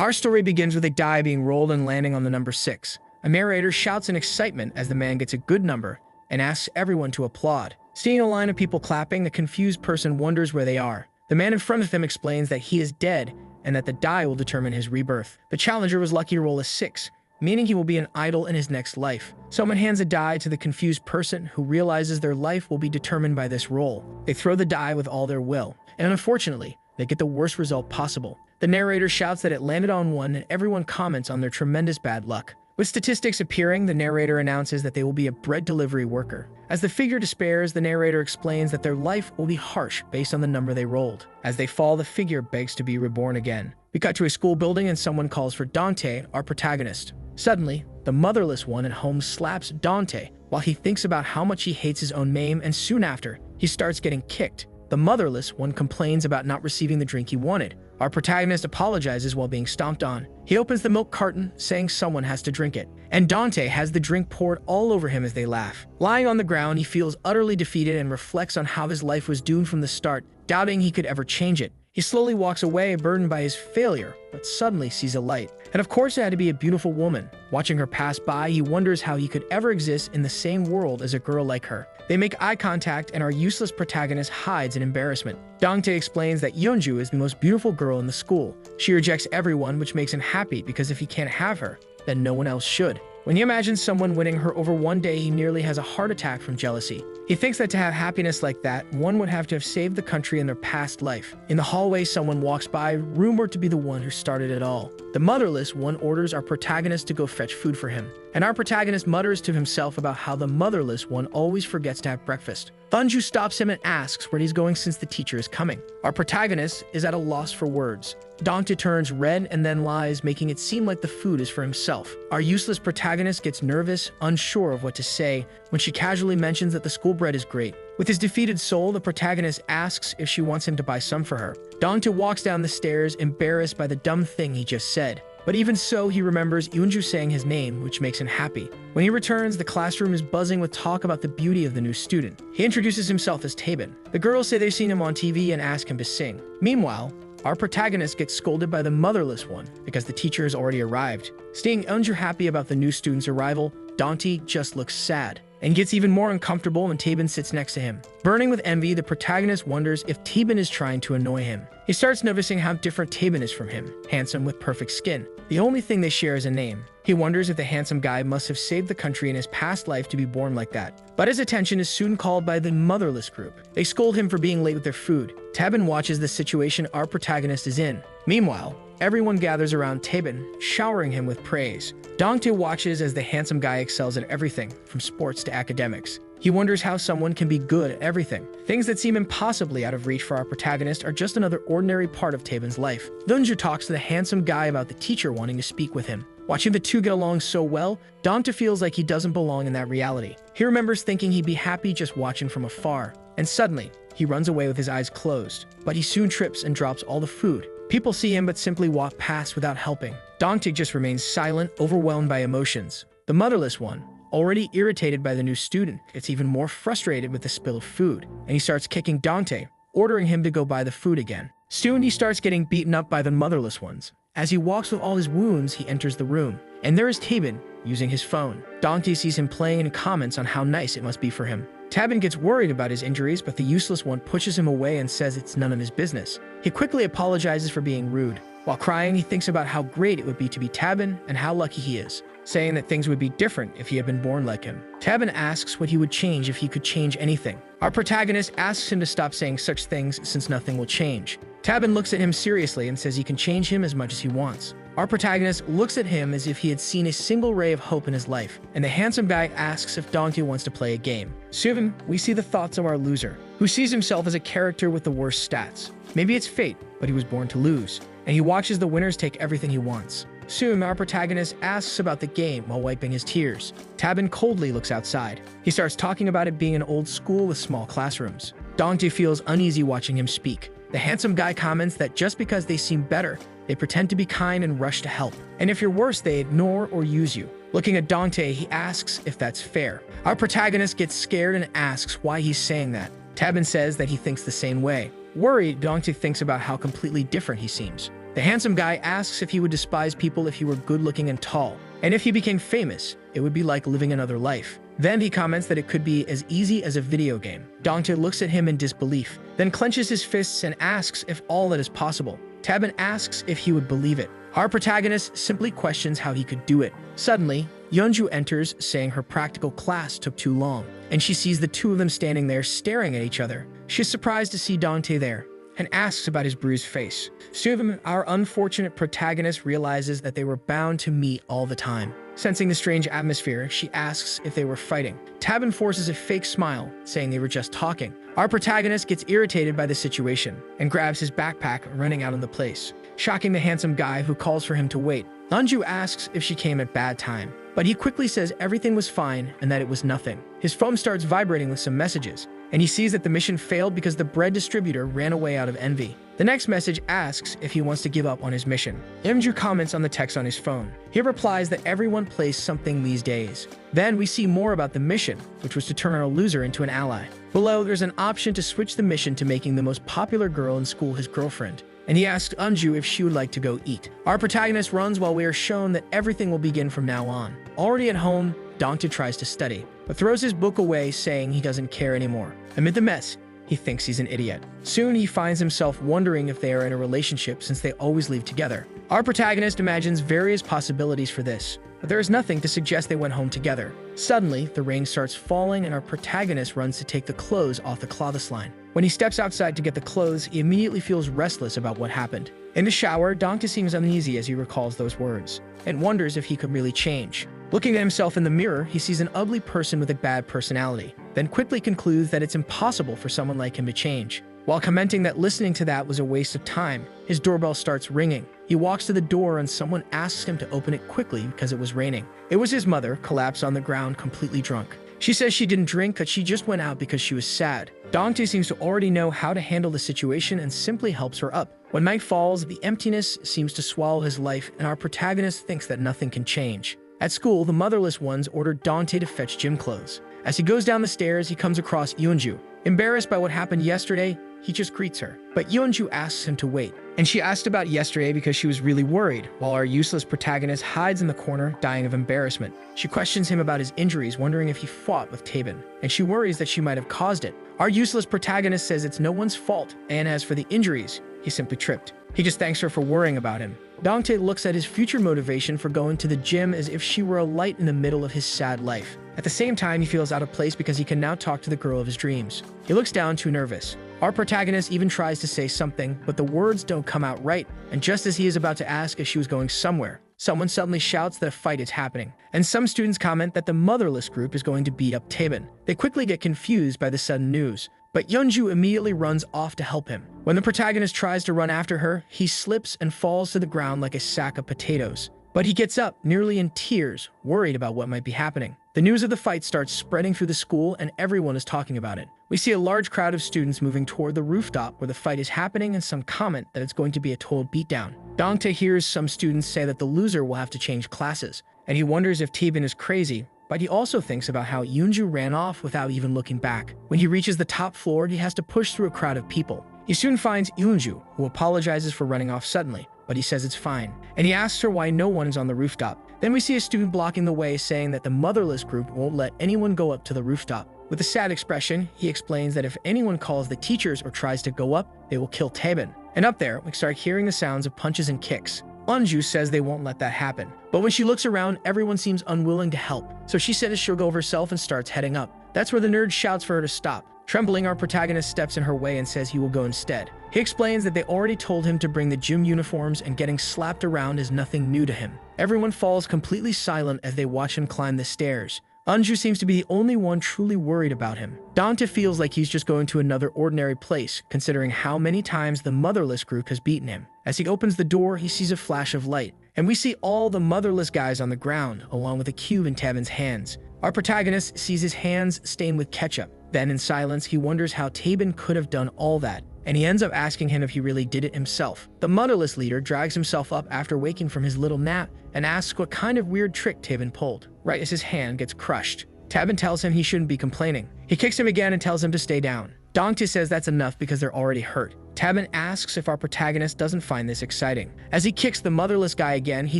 Our story begins with a die being rolled and landing on the number 6. A narrator shouts in excitement as the man gets a good number and asks everyone to applaud. Seeing a line of people clapping, the confused person wonders where they are. The man in front of him explains that he is dead and that the die will determine his rebirth. The challenger was lucky to roll a 6, meaning he will be an idol in his next life. Someone hands a die to the confused person, who realizes their life will be determined by this roll. They throw the die with all their will, and unfortunately, they get the worst result possible. The narrator shouts that it landed on 1, and everyone comments on their tremendous bad luck. With statistics appearing, the narrator announces that they will be a bread delivery worker. As the figure despairs, the narrator explains that their life will be harsh based on the number they rolled. As they fall, the figure begs to be reborn again. We cut to a school building and someone calls for Dante, our protagonist. Suddenly, the motherless one at home slaps Dante while he thinks about how much he hates his own name, and soon after, he starts getting kicked. The motherless one complains about not receiving the drink he wanted. Our protagonist apologizes while being stomped on. He opens the milk carton, saying someone has to drink it, and Dante has the drink poured all over him as they laugh. Lying on the ground, he feels utterly defeated and reflects on how his life was doomed from the start, doubting he could ever change it. He slowly walks away, burdened by his failure, but suddenly sees a light. And of course it had to be a beautiful woman. Watching her pass by, he wonders how he could ever exist in the same world as a girl like her. They make eye contact and our useless protagonist hides in embarrassment. Dante explains that Yeonju is the most beautiful girl in the school. She rejects everyone, which makes him happy because if he can't have her, then no one else should. When he imagines someone winning her over one day, he nearly has a heart attack from jealousy. He thinks that to have happiness like that, one would have to have saved the country in their past life. In the hallway, someone walks by, rumored to be the one who started it all. The motherless one orders our protagonist to go fetch food for him, and our protagonist mutters to himself about how the motherless one always forgets to have breakfast. Thunju stops him and asks where he's going since the teacher is coming. Our protagonist is at a loss for words. Dante turns red and then lies, making it seem like the food is for himself. Our useless protagonist gets nervous, unsure of what to say, when she casually mentions that the school bread is great. With his defeated soul, the protagonist asks if she wants him to buy some for her. Dante walks down the stairs, embarrassed by the dumb thing he just said. But even so, he remembers Yeonju saying his name, which makes him happy. When he returns, the classroom is buzzing with talk about the beauty of the new student. He introduces himself as Taebin. The girls say they've seen him on TV and ask him to sing. Meanwhile, our protagonist gets scolded by the motherless one because the teacher has already arrived. Seeing Yeonju happy about the new student's arrival, Dante just looks sad and gets even more uncomfortable when Taebin sits next to him. Burning with envy, the protagonist wonders if Taebin is trying to annoy him. He starts noticing how different Taebin is from him, handsome with perfect skin. The only thing they share is a name. He wonders if the handsome guy must have saved the country in his past life to be born like that. But his attention is soon called by the motherless group. They scold him for being late with their food. Taebin watches the situation our protagonist is in. Meanwhile, everyone gathers around Taebin, showering him with praise. Dante watches as the handsome guy excels at everything, from sports to academics. He wonders how someone can be good at everything. Things that seem impossibly out of reach for our protagonist are just another ordinary part of Taebin's life. Dronzer talks to the handsome guy about the teacher wanting to speak with him. Watching the two get along so well, Dante feels like he doesn't belong in that reality. He remembers thinking he'd be happy just watching from afar. And suddenly, he runs away with his eyes closed. But he soon trips and drops all the food. People see him but simply walk past without helping. Dante just remains silent, overwhelmed by emotions. The motherless one, already irritated by the new student, gets even more frustrated with the spill of food, and he starts kicking Dante, ordering him to go buy the food again. Soon he starts getting beaten up by the motherless ones. As he walks with all his wounds, he enters the room, and there is Taebin using his phone. Dante sees him playing and comments on how nice it must be for him. Taebin gets worried about his injuries, but the useless one pushes him away and says it's none of his business. He quickly apologizes for being rude. While crying, he thinks about how great it would be to be Taebin and how lucky he is, saying that things would be different if he had been born like him. Taebin asks what he would change if he could change anything. Our protagonist asks him to stop saying such things since nothing will change. Taebin looks at him seriously and says he can change him as much as he wants. Our protagonist looks at him as if he had seen a single ray of hope in his life, and the handsome guy asks if Dante wants to play a game. Soon, we see the thoughts of our loser, who sees himself as a character with the worst stats. Maybe it's fate, but he was born to lose, and he watches the winners take everything he wants. Soon, our protagonist asks about the game while wiping his tears. Taebin coldly looks outside. He starts talking about it being an old school with small classrooms. Dante feels uneasy watching him speak. The handsome guy comments that just because they seem better, they pretend to be kind and rush to help. And if you're worse, they ignore or use you. Looking at Dante, he asks if that's fair. Our protagonist gets scared and asks why he's saying that. Taebin says that he thinks the same way. Worried, Dante thinks about how completely different he seems. The handsome guy asks if he would despise people if he were good-looking and tall, and if he became famous, it would be like living another life. Then he comments that it could be as easy as a video game. Dongtae looks at him in disbelief, then clenches his fists and asks if all that is possible. Taeban asks if he would believe it. Our protagonist simply questions how he could do it. Suddenly, Yeonju enters, saying her practical class took too long, and she sees the two of them standing there staring at each other. She is surprised to see Dongtae there, and asks about his bruised face. Soon, our unfortunate protagonist realizes that they were bound to meet all the time. Sensing the strange atmosphere, she asks if they were fighting. Taeban forces a fake smile, saying they were just talking. Our protagonist gets irritated by the situation and grabs his backpack, running out of the place, shocking the handsome guy who calls for him to wait. Eunju asks if she came at bad time, but he quickly says everything was fine and that it was nothing. His phone starts vibrating with some messages, and he sees that the mission failed because the bread distributor ran away out of envy. The next message asks if he wants to give up on his mission. Eunju comments on the text on his phone. He replies that everyone plays something these days. Then we see more about the mission, which was to turn a loser into an ally. Below, there's an option to switch the mission to making the most popular girl in school his girlfriend, and he asks Eunju if she would like to go eat. Our protagonist runs while we are shown that everything will begin from now on. Already at home, Dongtae tries to study, but throws his book away, saying he doesn't care anymore. Amid the mess, he thinks he's an idiot. Soon he finds himself wondering if they are in a relationship since they always leave together. Our protagonist imagines various possibilities for this, but there is nothing to suggest they went home together. Suddenly, the rain starts falling and our protagonist runs to take the clothes off the clothesline line. When he steps outside to get the clothes, he immediately feels restless about what happened. In the shower, Dongtae seems uneasy as he recalls those words, and wonders if he could really change. Looking at himself in the mirror, he sees an ugly person with a bad personality, then quickly concludes that it's impossible for someone like him to change. While commenting that listening to that was a waste of time, his doorbell starts ringing. He walks to the door and someone asks him to open it quickly because it was raining. It was his mother, collapsed on the ground, completely drunk. She says she didn't drink, but she just went out because she was sad. Dongtae seems to already know how to handle the situation and simply helps her up. When night falls, the emptiness seems to swallow his life, and our protagonist thinks that nothing can change. At school, the motherless ones ordered Dongtae to fetch gym clothes. As he goes down the stairs, he comes across Yeonju. Embarrassed by what happened yesterday, he just greets her. But Yeonju asks him to wait, and she asked about yesterday because she was really worried, while our useless protagonist hides in the corner, dying of embarrassment. She questions him about his injuries, wondering if he fought with Taeban, and she worries that she might have caused it. Our useless protagonist says it's no one's fault, and as for the injuries, he simply tripped. He just thanks her for worrying about him. Dongtae looks at his future motivation for going to the gym as if she were a light in the middle of his sad life. At the same time, he feels out of place because he can now talk to the girl of his dreams. He looks down, too nervous. Our protagonist even tries to say something, but the words don't come out right, and just as he is about to ask if she was going somewhere, someone suddenly shouts that a fight is happening, and some students comment that the motherless group is going to beat up Taeban. They quickly get confused by the sudden news, but Yeonju immediately runs off to help him. When the protagonist tries to run after her, he slips and falls to the ground like a sack of potatoes. But he gets up, nearly in tears, worried about what might be happening. The news of the fight starts spreading through the school and everyone is talking about it. We see a large crowd of students moving toward the rooftop where the fight is happening and some comment that it's going to be a total beatdown. Dongtae hears some students say that the loser will have to change classes, and he wonders if Taeban is crazy, but he also thinks about how Yeonju ran off without even looking back. When he reaches the top floor, he has to push through a crowd of people. He soon finds Yeonju, who apologizes for running off suddenly, but he says it's fine, and he asks her why no one is on the rooftop. Then we see a student blocking the way, saying that the motherless group won't let anyone go up to the rooftop. With a sad expression, he explains that if anyone calls the teachers or tries to go up, they will kill Taeban. And up there, we start hearing the sounds of punches and kicks. Eunju says they won't let that happen. But when she looks around, everyone seems unwilling to help. So she says she'll go herself and starts heading up. That's where the nerd shouts for her to stop. Trembling, our protagonist steps in her way and says he will go instead. He explains that they already told him to bring the gym uniforms and getting slapped around is nothing new to him. Everyone falls completely silent as they watch him climb the stairs. Eunju seems to be the only one truly worried about him. Dongtae feels like he's just going to another ordinary place, considering how many times the motherless group has beaten him. As he opens the door, he sees a flash of light, and we see all the motherless guys on the ground, along with a cube in Taeban's hands. Our protagonist sees his hands stained with ketchup. Then in silence, he wonders how Taeban could have done all that, and he ends up asking him if he really did it himself. The motherless leader drags himself up after waking from his little nap and asks what kind of weird trick Taeban pulled, right as his hand gets crushed. Taeban tells him he shouldn't be complaining. He kicks him again and tells him to stay down. Dongtae says that's enough because they're already hurt. Tabin asks if our protagonist doesn't find this exciting. As he kicks the motherless guy again, he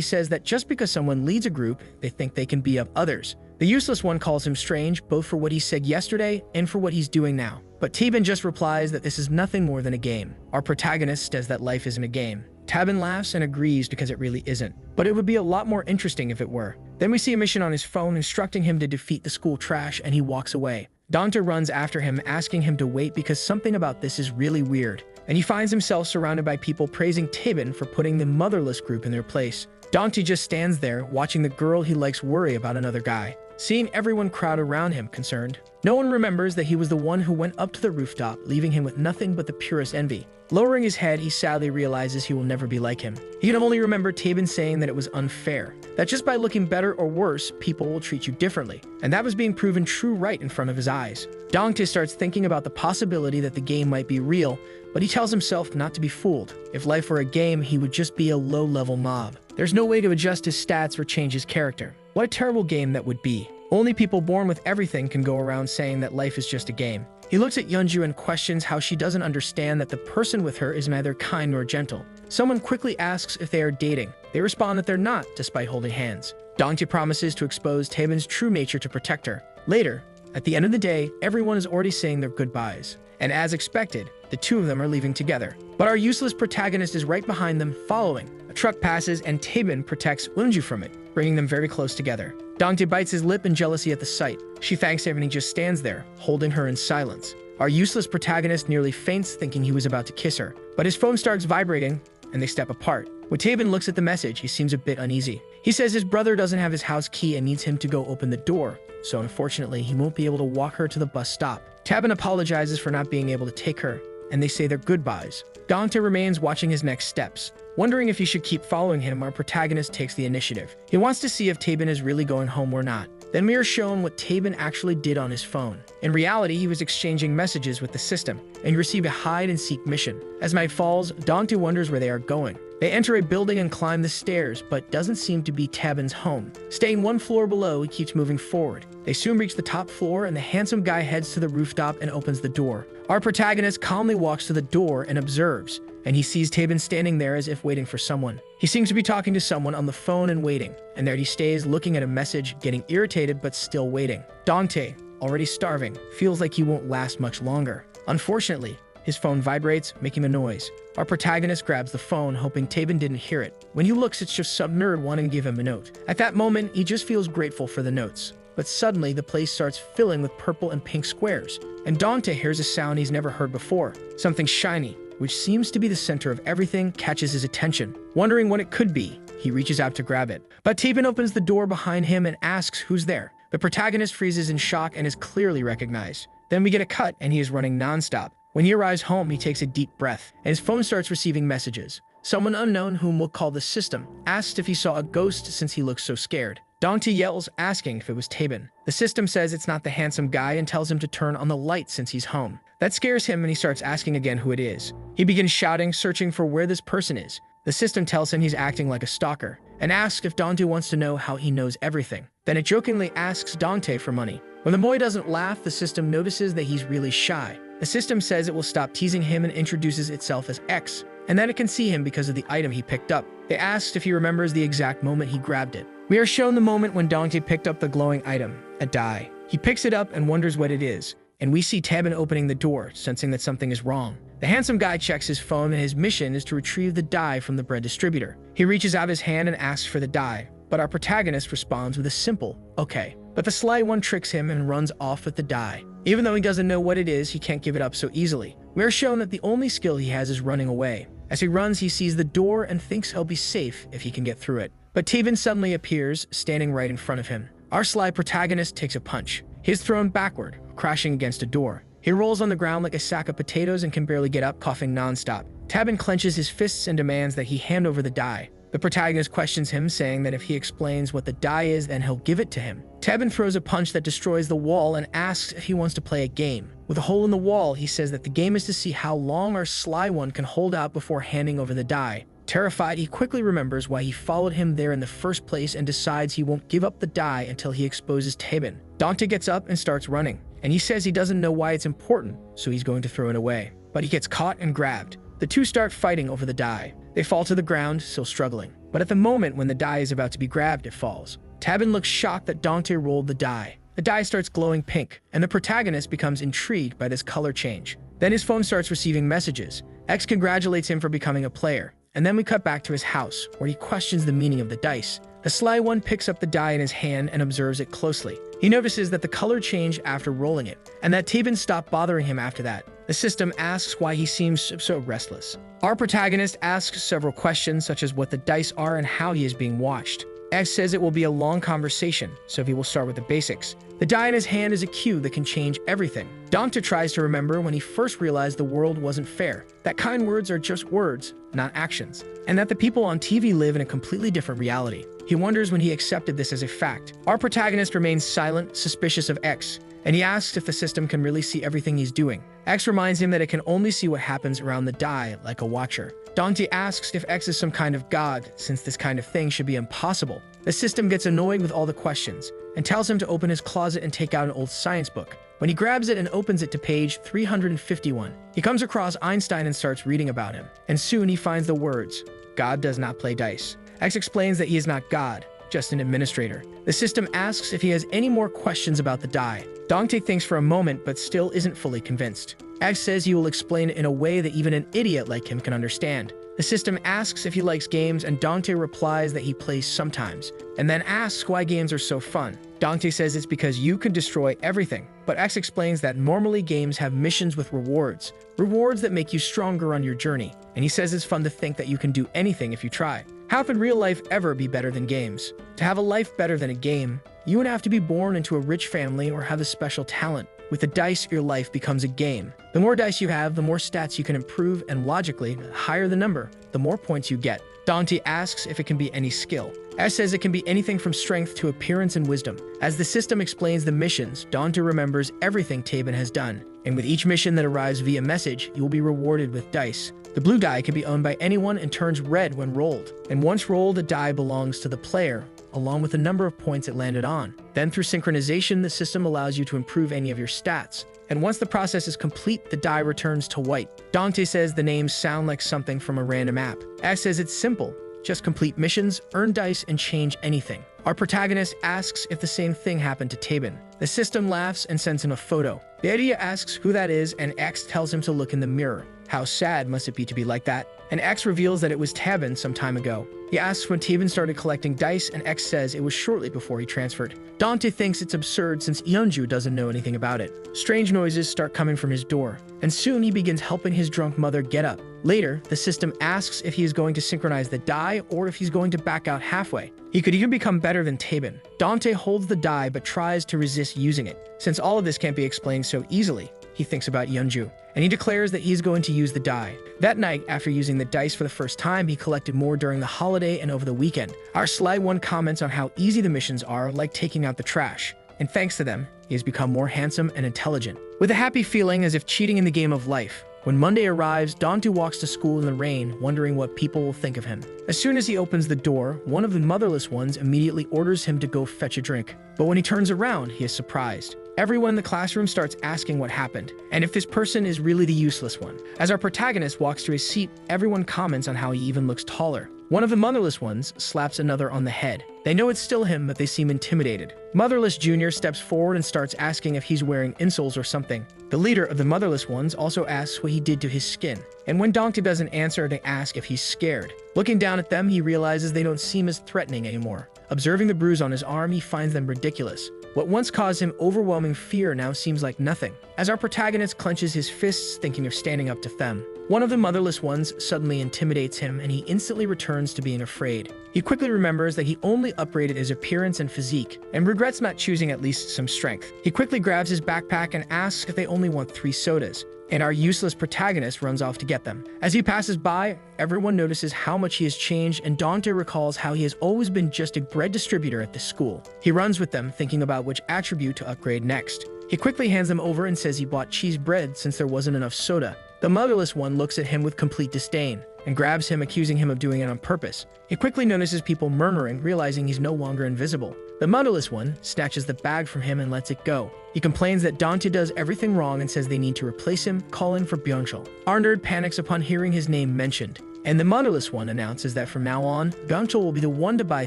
says that just because someone leads a group, they think they can be of others. The useless one calls him strange, both for what he said yesterday and for what he's doing now. But Tabin just replies that this is nothing more than a game. Our protagonist says that life isn't a game. Tabin laughs and agrees because it really isn't. But it would be a lot more interesting if it were. Then we see a mission on his phone instructing him to defeat the school trash, and he walks away. Dongtae runs after him, asking him to wait because something about this is really weird. And he finds himself surrounded by people praising Tabin for putting the motherless group in their place. Dongtae just stands there, watching the girl he likes worry about another guy, seeing everyone crowd around him, concerned. No one remembers that he was the one who went up to the rooftop, leaving him with nothing but the purest envy. Lowering his head, he sadly realizes he will never be like him. He can only remember Tabin saying that it was unfair, that just by looking better or worse, people will treat you differently. And that was being proven true right in front of his eyes. Dongtae starts thinking about the possibility that the game might be real, but he tells himself not to be fooled. If life were a game, he would just be a low-level mob. There's no way to adjust his stats or change his character. What a terrible game that would be. Only people born with everything can go around saying that life is just a game. He looks at Yeonju and questions how she doesn't understand that the person with her is neither kind nor gentle. Someone quickly asks if they are dating. They respond that they're not, despite holding hands. Dongtae promises to expose Tabin's true nature to protect her. Later, at the end of the day, everyone is already saying their goodbyes. And as expected, the two of them are leaving together. But our useless protagonist is right behind them, following. A truck passes and Tabin protects Yeonju from it, bringing them very close together. Dongtae bites his lip in jealousy at the sight. She thanks him and he just stands there, holding her in silence. Our useless protagonist nearly faints, thinking he was about to kiss her. But his phone starts vibrating, and they step apart. When Tabin looks at the message, he seems a bit uneasy. He says his brother doesn't have his house key and needs him to go open the door, so unfortunately, he won't be able to walk her to the bus stop. Tabin apologizes for not being able to take her, and they say their goodbyes. Dongtae remains watching his next steps. Wondering if he should keep following him, our protagonist takes the initiative. He wants to see if Tabin is really going home or not. Then we are shown what Tabin actually did on his phone. In reality, he was exchanging messages with the system, and he received a hide-and-seek mission. As night falls, Dongtae wonders where they are going. They enter a building and climb the stairs, but doesn't seem to be Tabin's home. Staying one floor below, he keeps moving forward. They soon reach the top floor, and the handsome guy heads to the rooftop and opens the door. Our protagonist calmly walks to the door and observes, and he sees Tabin standing there as if waiting for someone. He seems to be talking to someone on the phone and waiting, and there he stays looking at a message, getting irritated but still waiting. Dongtae, already starving, feels like he won't last much longer. Unfortunately, his phone vibrates, making a noise. Our protagonist grabs the phone, hoping Tabin didn't hear it. When he looks, it's just some nerd wanting to give him a note. At that moment, he just feels grateful for the notes. But suddenly, the place starts filling with purple and pink squares, and Dongtae hears a sound he's never heard before. Something shiny, which seems to be the center of everything, catches his attention. Wondering what it could be, he reaches out to grab it. But Tabin opens the door behind him and asks who's there. The protagonist freezes in shock and is clearly recognized. Then we get a cut, and he is running nonstop. When he arrives home, he takes a deep breath, and his phone starts receiving messages. Someone unknown, whom we'll call the system, asks if he saw a ghost since he looks so scared. Dongtae yells, asking if it was Tabin. The system says it's not the handsome guy and tells him to turn on the light since he's home. That scares him and he starts asking again who it is. He begins shouting, searching for where this person is. The system tells him he's acting like a stalker and asks if Dongtae wants to know how he knows everything. Then it jokingly asks Dongtae for money. When the boy doesn't laugh, the system notices that he's really shy. The system says it will stop teasing him and introduces itself as X, and that it can see him because of the item he picked up. They asked if he remembers the exact moment he grabbed it. We are shown the moment when Dongtae picked up the glowing item, a die. He picks it up and wonders what it is, and we see Tabin opening the door, sensing that something is wrong. The handsome guy checks his phone, and his mission is to retrieve the die from the bread distributor. He reaches out his hand and asks for the die, but our protagonist responds with a simple, okay. But the sly one tricks him and runs off with the die. Even though he doesn't know what it is, he can't give it up so easily. We are shown that the only skill he has is running away. As he runs, he sees the door and thinks he'll be safe if he can get through it. But Tabin suddenly appears, standing right in front of him. Our sly protagonist takes a punch. He is thrown backward, crashing against a door. He rolls on the ground like a sack of potatoes and can barely get up, coughing nonstop. Tabin clenches his fists and demands that he hand over the die. The protagonist questions him, saying that if he explains what the die is, then he'll give it to him. Tabin throws a punch that destroys the wall and asks if he wants to play a game. With a hole in the wall, he says that the game is to see how long our sly one can hold out before handing over the die. Terrified, he quickly remembers why he followed him there in the first place and decides he won't give up the die until he exposes Tabin. Dongtae gets up and starts running. and he says he doesn't know why it's important, so he's going to throw it away. But he gets caught and grabbed. The two start fighting over the die. They fall to the ground, still struggling. But at the moment when the die is about to be grabbed, it falls. Tabin looks shocked that Dante rolled the die. The die starts glowing pink, and the protagonist becomes intrigued by this color change. Then his phone starts receiving messages. X congratulates him for becoming a player. And then we cut back to his house, where he questions the meaning of the dice. The sly one picks up the die in his hand and observes it closely. He notices that the color changed after rolling it, and that Tabin stopped bothering him after that. The system asks why he seems so restless. Our protagonist asks several questions, such as what the dice are and how he is being watched. X says it will be a long conversation, so he will start with the basics. The die in his hand is a cue that can change everything. Dante tries to remember when he first realized the world wasn't fair, that kind words are just words, not actions, and that the people on TV live in a completely different reality. He wonders when he accepted this as a fact. Our protagonist remains silent, suspicious of X, and he asks if the system can really see everything he's doing. X reminds him that it can only see what happens around the die, like a watcher. Dante asks if X is some kind of god, since this kind of thing should be impossible. The system gets annoyed with all the questions, and tells him to open his closet and take out an old science book. When he grabs it and opens it to page 351, he comes across Einstein and starts reading about him. And soon he finds the words, "God does not play dice." X explains that he is not God, just an administrator. The system asks if he has any more questions about the die. Dante thinks for a moment, but still isn't fully convinced. X says he will explain it in a way that even an idiot like him can understand. The system asks if he likes games, and Dante replies that he plays sometimes, and then asks why games are so fun. Dante says it's because you can destroy everything, but X explains that normally games have missions with rewards that make you stronger on your journey, and he says it's fun to think that you can do anything if you try. How could real life ever be better than games? To have a life better than a game, you would have to be born into a rich family or have a special talent. With the dice, your life becomes a game. The more dice you have, the more stats you can improve, and logically, the higher the number, the more points you get. Dante asks if it can be any skill. S says it can be anything from strength to appearance and wisdom. As the system explains the missions, Dante remembers everything Tabin has done. And with each mission that arrives via message, you will be rewarded with dice. The blue die can be owned by anyone and turns red when rolled. And once rolled, the die belongs to the player, along with the number of points it landed on. Then through synchronization, the system allows you to improve any of your stats. And once the process is complete, the die returns to white. Dante says the names sound like something from a random app. X says it's simple. Just complete missions, earn dice, and change anything. Our protagonist asks if the same thing happened to Tabin. The system laughs and sends him a photo. The idea asks who that is, and X tells him to look in the mirror. How sad must it be to be like that? And X reveals that it was Tabin some time ago. He asks when Tabin started collecting dice, and X says it was shortly before he transferred. Dante thinks it's absurd since Yeonju doesn't know anything about it. Strange noises start coming from his door, and soon he begins helping his drunk mother get up. Later, the system asks if he is going to synchronize the die or if he's going to back out halfway. He could even become better than Tabin. Dante holds the die but tries to resist using it. Since all of this can't be explained so easily, he thinks about Yeonju, and he declares that he's going to use the die. That night, after using the dice for the first time, he collected more during the holiday and over the weekend. Our sly one comments on how easy the missions are, like taking out the trash. And thanks to them, he has become more handsome and intelligent. With a happy feeling as if cheating in the game of life, when Monday arrives, Dante walks to school in the rain, wondering what people will think of him. As soon as he opens the door, one of the motherless ones immediately orders him to go fetch a drink. But when he turns around, he is surprised. Everyone in the classroom starts asking what happened, and if this person is really the useless one. As our protagonist walks to his seat, everyone comments on how he even looks taller. One of the motherless ones slaps another on the head. They know it's still him, but they seem intimidated. Motherless Jr. steps forward and starts asking if he's wearing insoles or something. The leader of the motherless ones also asks what he did to his skin. And when Dante doesn't answer, they ask if he's scared. Looking down at them, he realizes they don't seem as threatening anymore. Observing the bruise on his arm, he finds them ridiculous. What once caused him overwhelming fear now seems like nothing. As our protagonist clenches his fists, thinking of standing up to them, one of the motherless ones suddenly intimidates him, and he instantly returns to being afraid. He quickly remembers that he only upgraded his appearance and physique, and regrets not choosing at least some strength. He quickly grabs his backpack and asks if they only want 3 sodas, and our useless protagonist runs off to get them. As he passes by, everyone notices how much he has changed, and Dante recalls how he has always been just a bread distributor at this school. He runs with them, thinking about which attribute to upgrade next. He quickly hands them over and says he bought cheese bread since there wasn't enough soda. The motherless one looks at him with complete disdain. and grabs him, accusing him of doing it on purpose. He quickly notices people murmuring, realizing he's no longer invisible. The motherless one snatches the bag from him and lets it go. He complains that Dante does everything wrong and says they need to replace him, calling for Byungchul. Our nerd panics upon hearing his name mentioned, and the motherless one announces that from now on, Byungchul will be the one to buy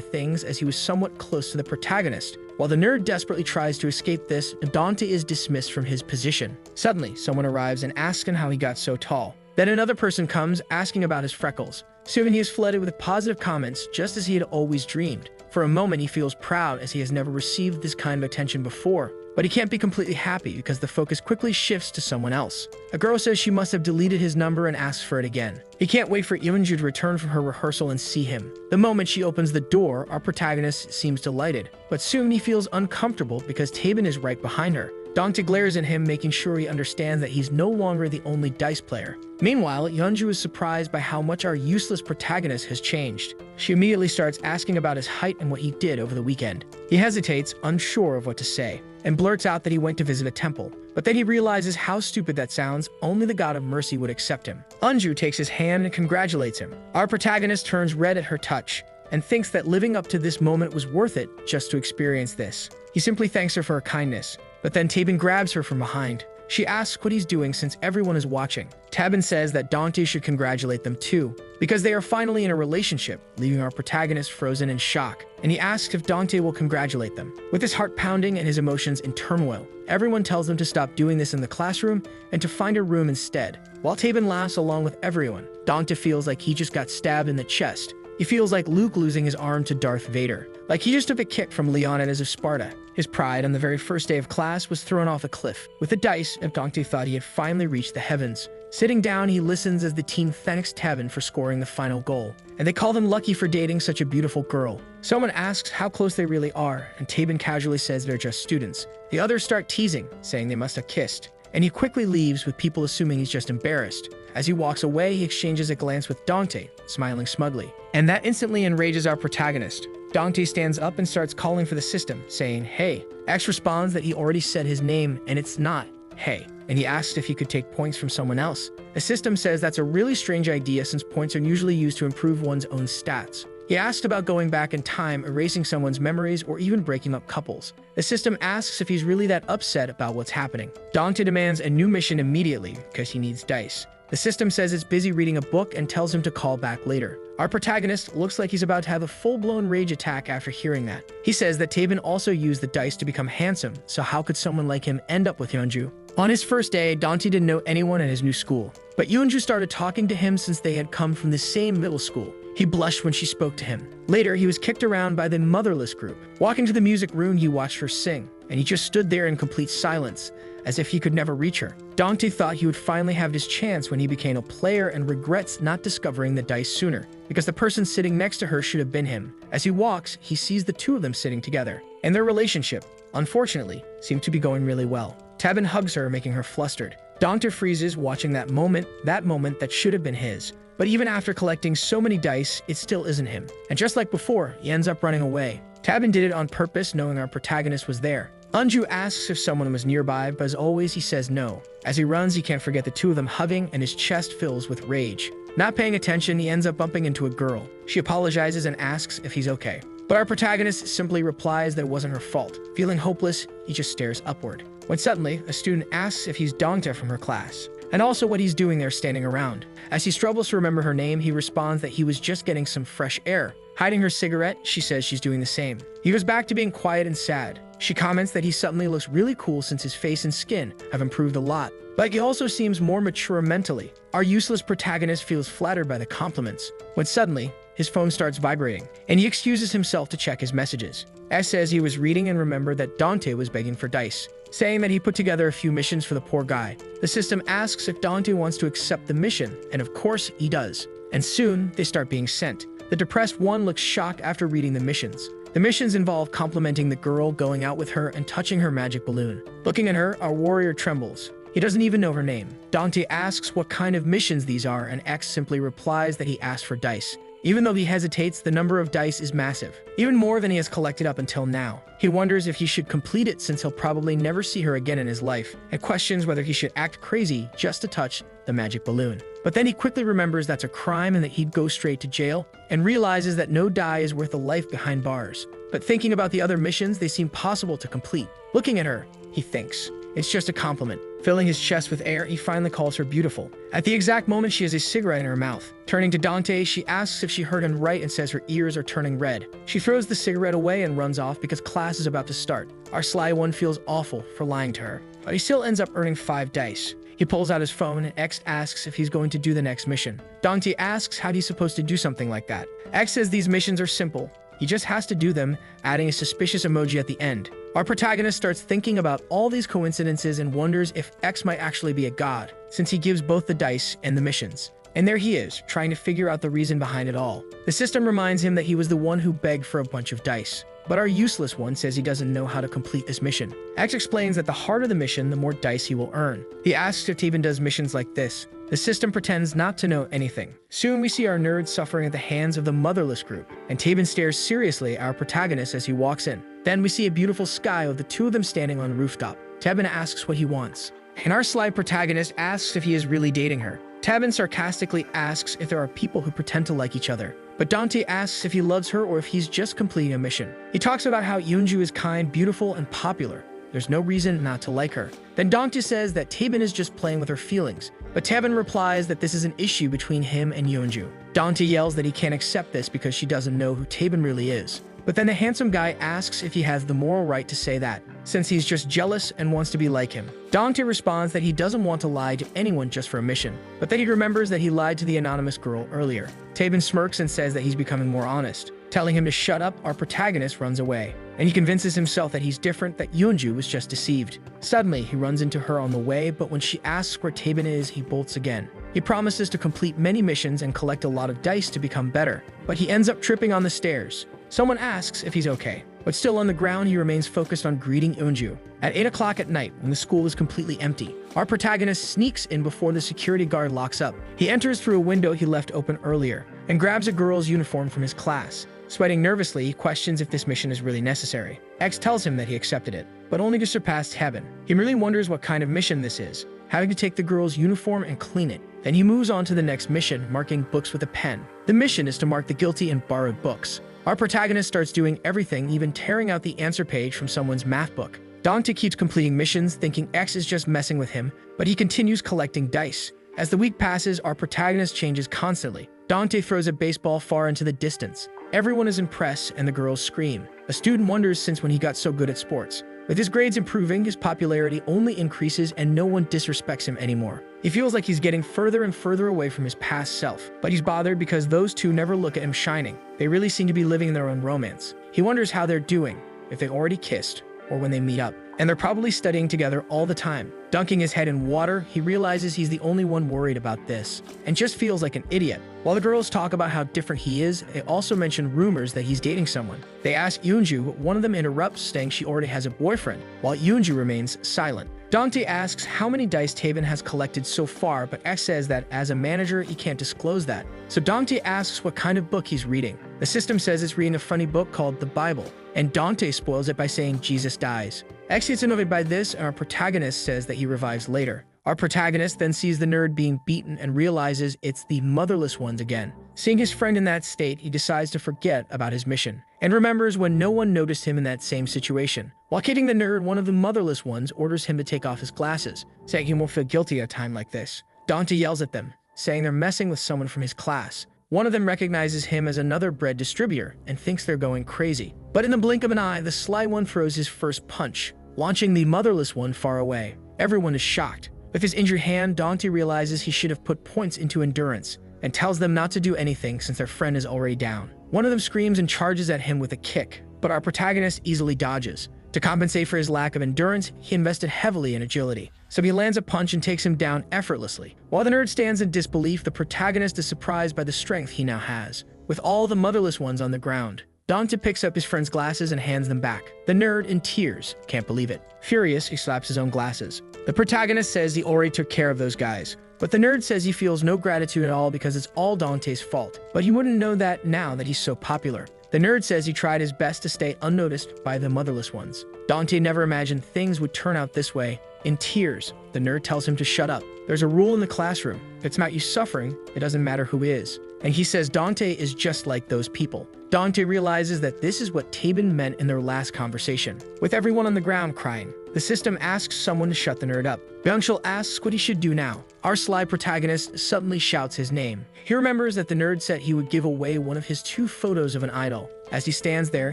things, as he was somewhat close to the protagonist. While the nerd desperately tries to escape this, Dante is dismissed from his position. Suddenly, someone arrives and asks him how he got so tall. Then another person comes, asking about his freckles. Soon he is flooded with positive comments, just as he had always dreamed. For a moment, he feels proud, as he has never received this kind of attention before. But he can't be completely happy, because the focus quickly shifts to someone else. A girl says she must have deleted his number and asks for it again. He can't wait for Yeonju to return from her rehearsal and see him. The moment she opens the door, our protagonist seems delighted. But soon he feels uncomfortable because Taeban is right behind her. Dante glares at him, making sure he understands that he's no longer the only dice player. Meanwhile, Yeonju is surprised by how much our useless protagonist has changed. She immediately starts asking about his height and what he did over the weekend. He hesitates, unsure of what to say, and blurts out that he went to visit a temple. But then he realizes how stupid that sounds. Only the god of mercy would accept him. Eunju takes his hand and congratulates him. Our protagonist turns red at her touch and thinks that living up to this moment was worth it just to experience this. He simply thanks her for her kindness, but then Taeban grabs her from behind. She asks what he's doing since everyone is watching. Taeban says that Dante should congratulate them too, because they are finally in a relationship, leaving our protagonist frozen in shock, and he asks if Dante will congratulate them. With his heart pounding and his emotions in turmoil, everyone tells him to stop doing this in the classroom and to find a room instead. While Taeban laughs along with everyone, Dante feels like he just got stabbed in the chest. He feels like Luke losing his arm to Darth Vader, like he just took a kick from Leonidas of Sparta. His pride on the very first day of class was thrown off a cliff. With the dice, Dante thought he had finally reached the heavens. Sitting down, he listens as the team thanks Taeban for scoring the final goal, and they call them lucky for dating such a beautiful girl. Someone asks how close they really are, and Taeban casually says they're just students. The others start teasing, saying they must have kissed, and he quickly leaves with people assuming he's just embarrassed. As he walks away, he exchanges a glance with Dante, smiling smugly, and that instantly enrages our protagonist. Dante stands up and starts calling for the system, saying, "Hey." X responds that he already said his name and it's not "Hey," and he asks if he could take points from someone else. The system says that's a really strange idea since points are usually used to improve one's own stats. He asked about going back in time, erasing someone's memories, or even breaking up couples. The system asks if he's really that upset about what's happening. Dante demands a new mission immediately because he needs dice. The system says it's busy reading a book and tells him to call back later. Our protagonist looks like he's about to have a full-blown rage attack after hearing that. He says that Taeban also used the dice to become handsome, so how could someone like him end up with Yeonju? On his first day, Dante didn't know anyone at his new school, but Yeonju started talking to him since they had come from the same middle school. He blushed when she spoke to him. Later, he was kicked around by the motherless group. Walking to the music room, he watched her sing, and he just stood there in complete silence, as if he could never reach her. Dante thought he would finally have his chance when he became a player and regrets not discovering the dice sooner, because the person sitting next to her should have been him. As he walks, he sees the two of them sitting together, and their relationship, unfortunately, seemed to be going really well. Taeban hugs her, making her flustered. Dante freezes, watching that moment that should have been his. But even after collecting so many dice, it still isn't him. And just like before, he ends up running away. Taeban did it on purpose, knowing our protagonist was there. Eunju asks if someone was nearby, but as always, he says no. As he runs, he can't forget the two of them hugging, and his chest fills with rage. Not paying attention, he ends up bumping into a girl. She apologizes and asks if he's okay. But our protagonist simply replies that it wasn't her fault. Feeling hopeless, he just stares upward. When suddenly, a student asks if he's Dongtae from her class, and also what he's doing there standing around. As he struggles to remember her name, he responds that he was just getting some fresh air. Hiding her cigarette, she says she's doing the same. He goes back to being quiet and sad. She comments that he suddenly looks really cool since his face and skin have improved a lot, but he also seems more mature mentally. Our useless protagonist feels flattered by the compliments, when suddenly, his phone starts vibrating, and he excuses himself to check his messages. S says he was reading and remembered that Dante was begging for dice, saying that he put together a few missions for the poor guy. The system asks if Dante wants to accept the mission, and of course he does. And soon, they start being sent. The depressed one looks shocked after reading the missions. The missions involve complimenting the girl, going out with her, and touching her magic balloon. Looking at her, our warrior trembles. He doesn't even know her name. Dante asks what kind of missions these are, and X simply replies that he asked for dice. Even though he hesitates, the number of dice is massive, even more than he has collected up until now. He wonders if he should complete it since he'll probably never see her again in his life, and questions whether he should act crazy just to touch the magic balloon. But then he quickly remembers that's a crime and that he'd go straight to jail, and realizes that no die is worth a life behind bars. But thinking about the other missions, they seem possible to complete. Looking at her, he thinks it's just a compliment. Filling his chest with air, he finally calls her beautiful. At the exact moment, she has a cigarette in her mouth. Turning to Dante, she asks if she heard him right and says her ears are turning red. She throws the cigarette away and runs off because class is about to start. Our sly one feels awful for lying to her, but he still ends up earning 5 dice. He pulls out his phone and X asks if he's going to do the next mission. Dante asks how he's supposed to do something like that. X says these missions are simple. He just has to do them, adding a suspicious emoji at the end. Our protagonist starts thinking about all these coincidences and wonders if X might actually be a god, since he gives both the dice and the missions. And there he is, trying to figure out the reason behind it all. The system reminds him that he was the one who begged for a bunch of dice. But our useless one says he doesn't know how to complete this mission. X explains that the harder the mission, the more dice he will earn. He asks if Taben does missions like this. The system pretends not to know anything. Soon we see our nerd suffering at the hands of the motherless group, and Taben stares seriously at our protagonist as he walks in. Then we see a beautiful sky with the two of them standing on the rooftop. Taben asks what he wants, and our sly protagonist asks if he is really dating her. Taben sarcastically asks if there are people who pretend to like each other. But Dante asks if he loves her or if he's just completing a mission. He talks about how Yoonju is kind, beautiful, and popular. There's no reason not to like her. Then Dante says that Taben is just playing with her feelings, but Taben replies that this is an issue between him and Yoonju. Dante yells that he can't accept this because she doesn't know who Taben really is. But then the handsome guy asks if he has the moral right to say that, since he's just jealous and wants to be like him. Dante responds that he doesn't want to lie to anyone just for a mission, but that he remembers that he lied to the anonymous girl earlier. Taben smirks and says that he's becoming more honest. Telling him to shut up, our protagonist runs away, and he convinces himself that he's different, that Yoonju was just deceived. Suddenly, he runs into her on the way, but when she asks where Taben is, he bolts again. He promises to complete many missions and collect a lot of dice to become better, but he ends up tripping on the stairs. Someone asks if he's okay, but still on the ground, he remains focused on greeting Yoonju. At 8 o'clock at night, when the school is completely empty, our protagonist sneaks in before the security guard locks up. He enters through a window he left open earlier and grabs a girl's uniform from his class. Sweating nervously, he questions if this mission is really necessary. X tells him that he accepted it, but only to surpass Taben. He really wonders what kind of mission this is, having to take the girl's uniform and clean it. Then he moves on to the next mission, marking books with a pen. The mission is to mark the guilty in borrowed books. Our protagonist starts doing everything, even tearing out the answer page from someone's math book. Dante keeps completing missions, thinking X is just messing with him, but he continues collecting dice. As the week passes, our protagonist changes constantly. Dante throws a baseball far into the distance. Everyone is impressed and the girls scream. A student wonders since when he got so good at sports. With his grades improving, his popularity only increases and no one disrespects him anymore. He feels like he's getting further and further away from his past self, but he's bothered because those two never look at him shining. They really seem to be living their own romance. He wonders how they're doing, if they already kissed, or when they meet up. And they're probably studying together all the time. Dunking his head in water, he realizes he's the only one worried about this, and just feels like an idiot. While the girls talk about how different he is, they also mention rumors that he's dating someone. They ask Yoonju, but one of them interrupts, saying she already has a boyfriend, while Yoonju remains silent. Dante asks how many dice Taben has collected so far, but X says that as a manager, he can't disclose that. So Dante asks what kind of book he's reading. The system says it's reading a funny book called the Bible, and Dante spoils it by saying Jesus dies. X gets annoyed by this, and our protagonist says that he revives later. Our protagonist then sees the nerd being beaten and realizes it's the motherless ones again. Seeing his friend in that state, he decides to forget about his mission, and remembers when no one noticed him in that same situation. While kidding the nerd, one of the motherless ones orders him to take off his glasses, saying he won't feel guilty at a time like this. Dante yells at them, saying they're messing with someone from his class. One of them recognizes him as another bread distributor and thinks they're going crazy. But in the blink of an eye, the sly one throws his first punch, launching the motherless one far away. Everyone is shocked. With his injured hand, Dante realizes he should have put points into endurance and tells them not to do anything since their friend is already down. One of them screams and charges at him with a kick, but our protagonist easily dodges. To compensate for his lack of endurance, he invested heavily in agility, so he lands a punch and takes him down effortlessly. While the nerd stands in disbelief, the protagonist is surprised by the strength he now has. With all the motherless ones on the ground, Dante picks up his friend's glasses and hands them back. The nerd, in tears, can't believe it. Furious, he slaps his own glasses. The protagonist says he already took care of those guys, But the nerd says he feels no gratitude at all because it's all Dante's fault. But he wouldn't know that now that he's so popular. The nerd says he tried his best to stay unnoticed by the motherless ones. Dante never imagined things would turn out this way. In tears, the nerd tells him to shut up. There's a rule in the classroom. If it's about you suffering, it doesn't matter who is. And he says Dante is just like those people. Dante realizes that this is what Tabin meant in their last conversation. With everyone on the ground crying, the system asks someone to shut the nerd up. Byung-chul asks what he should do now. Our sly protagonist suddenly shouts his name. He remembers that the nerd said he would give away one of his 2 photos of an idol. As he stands there,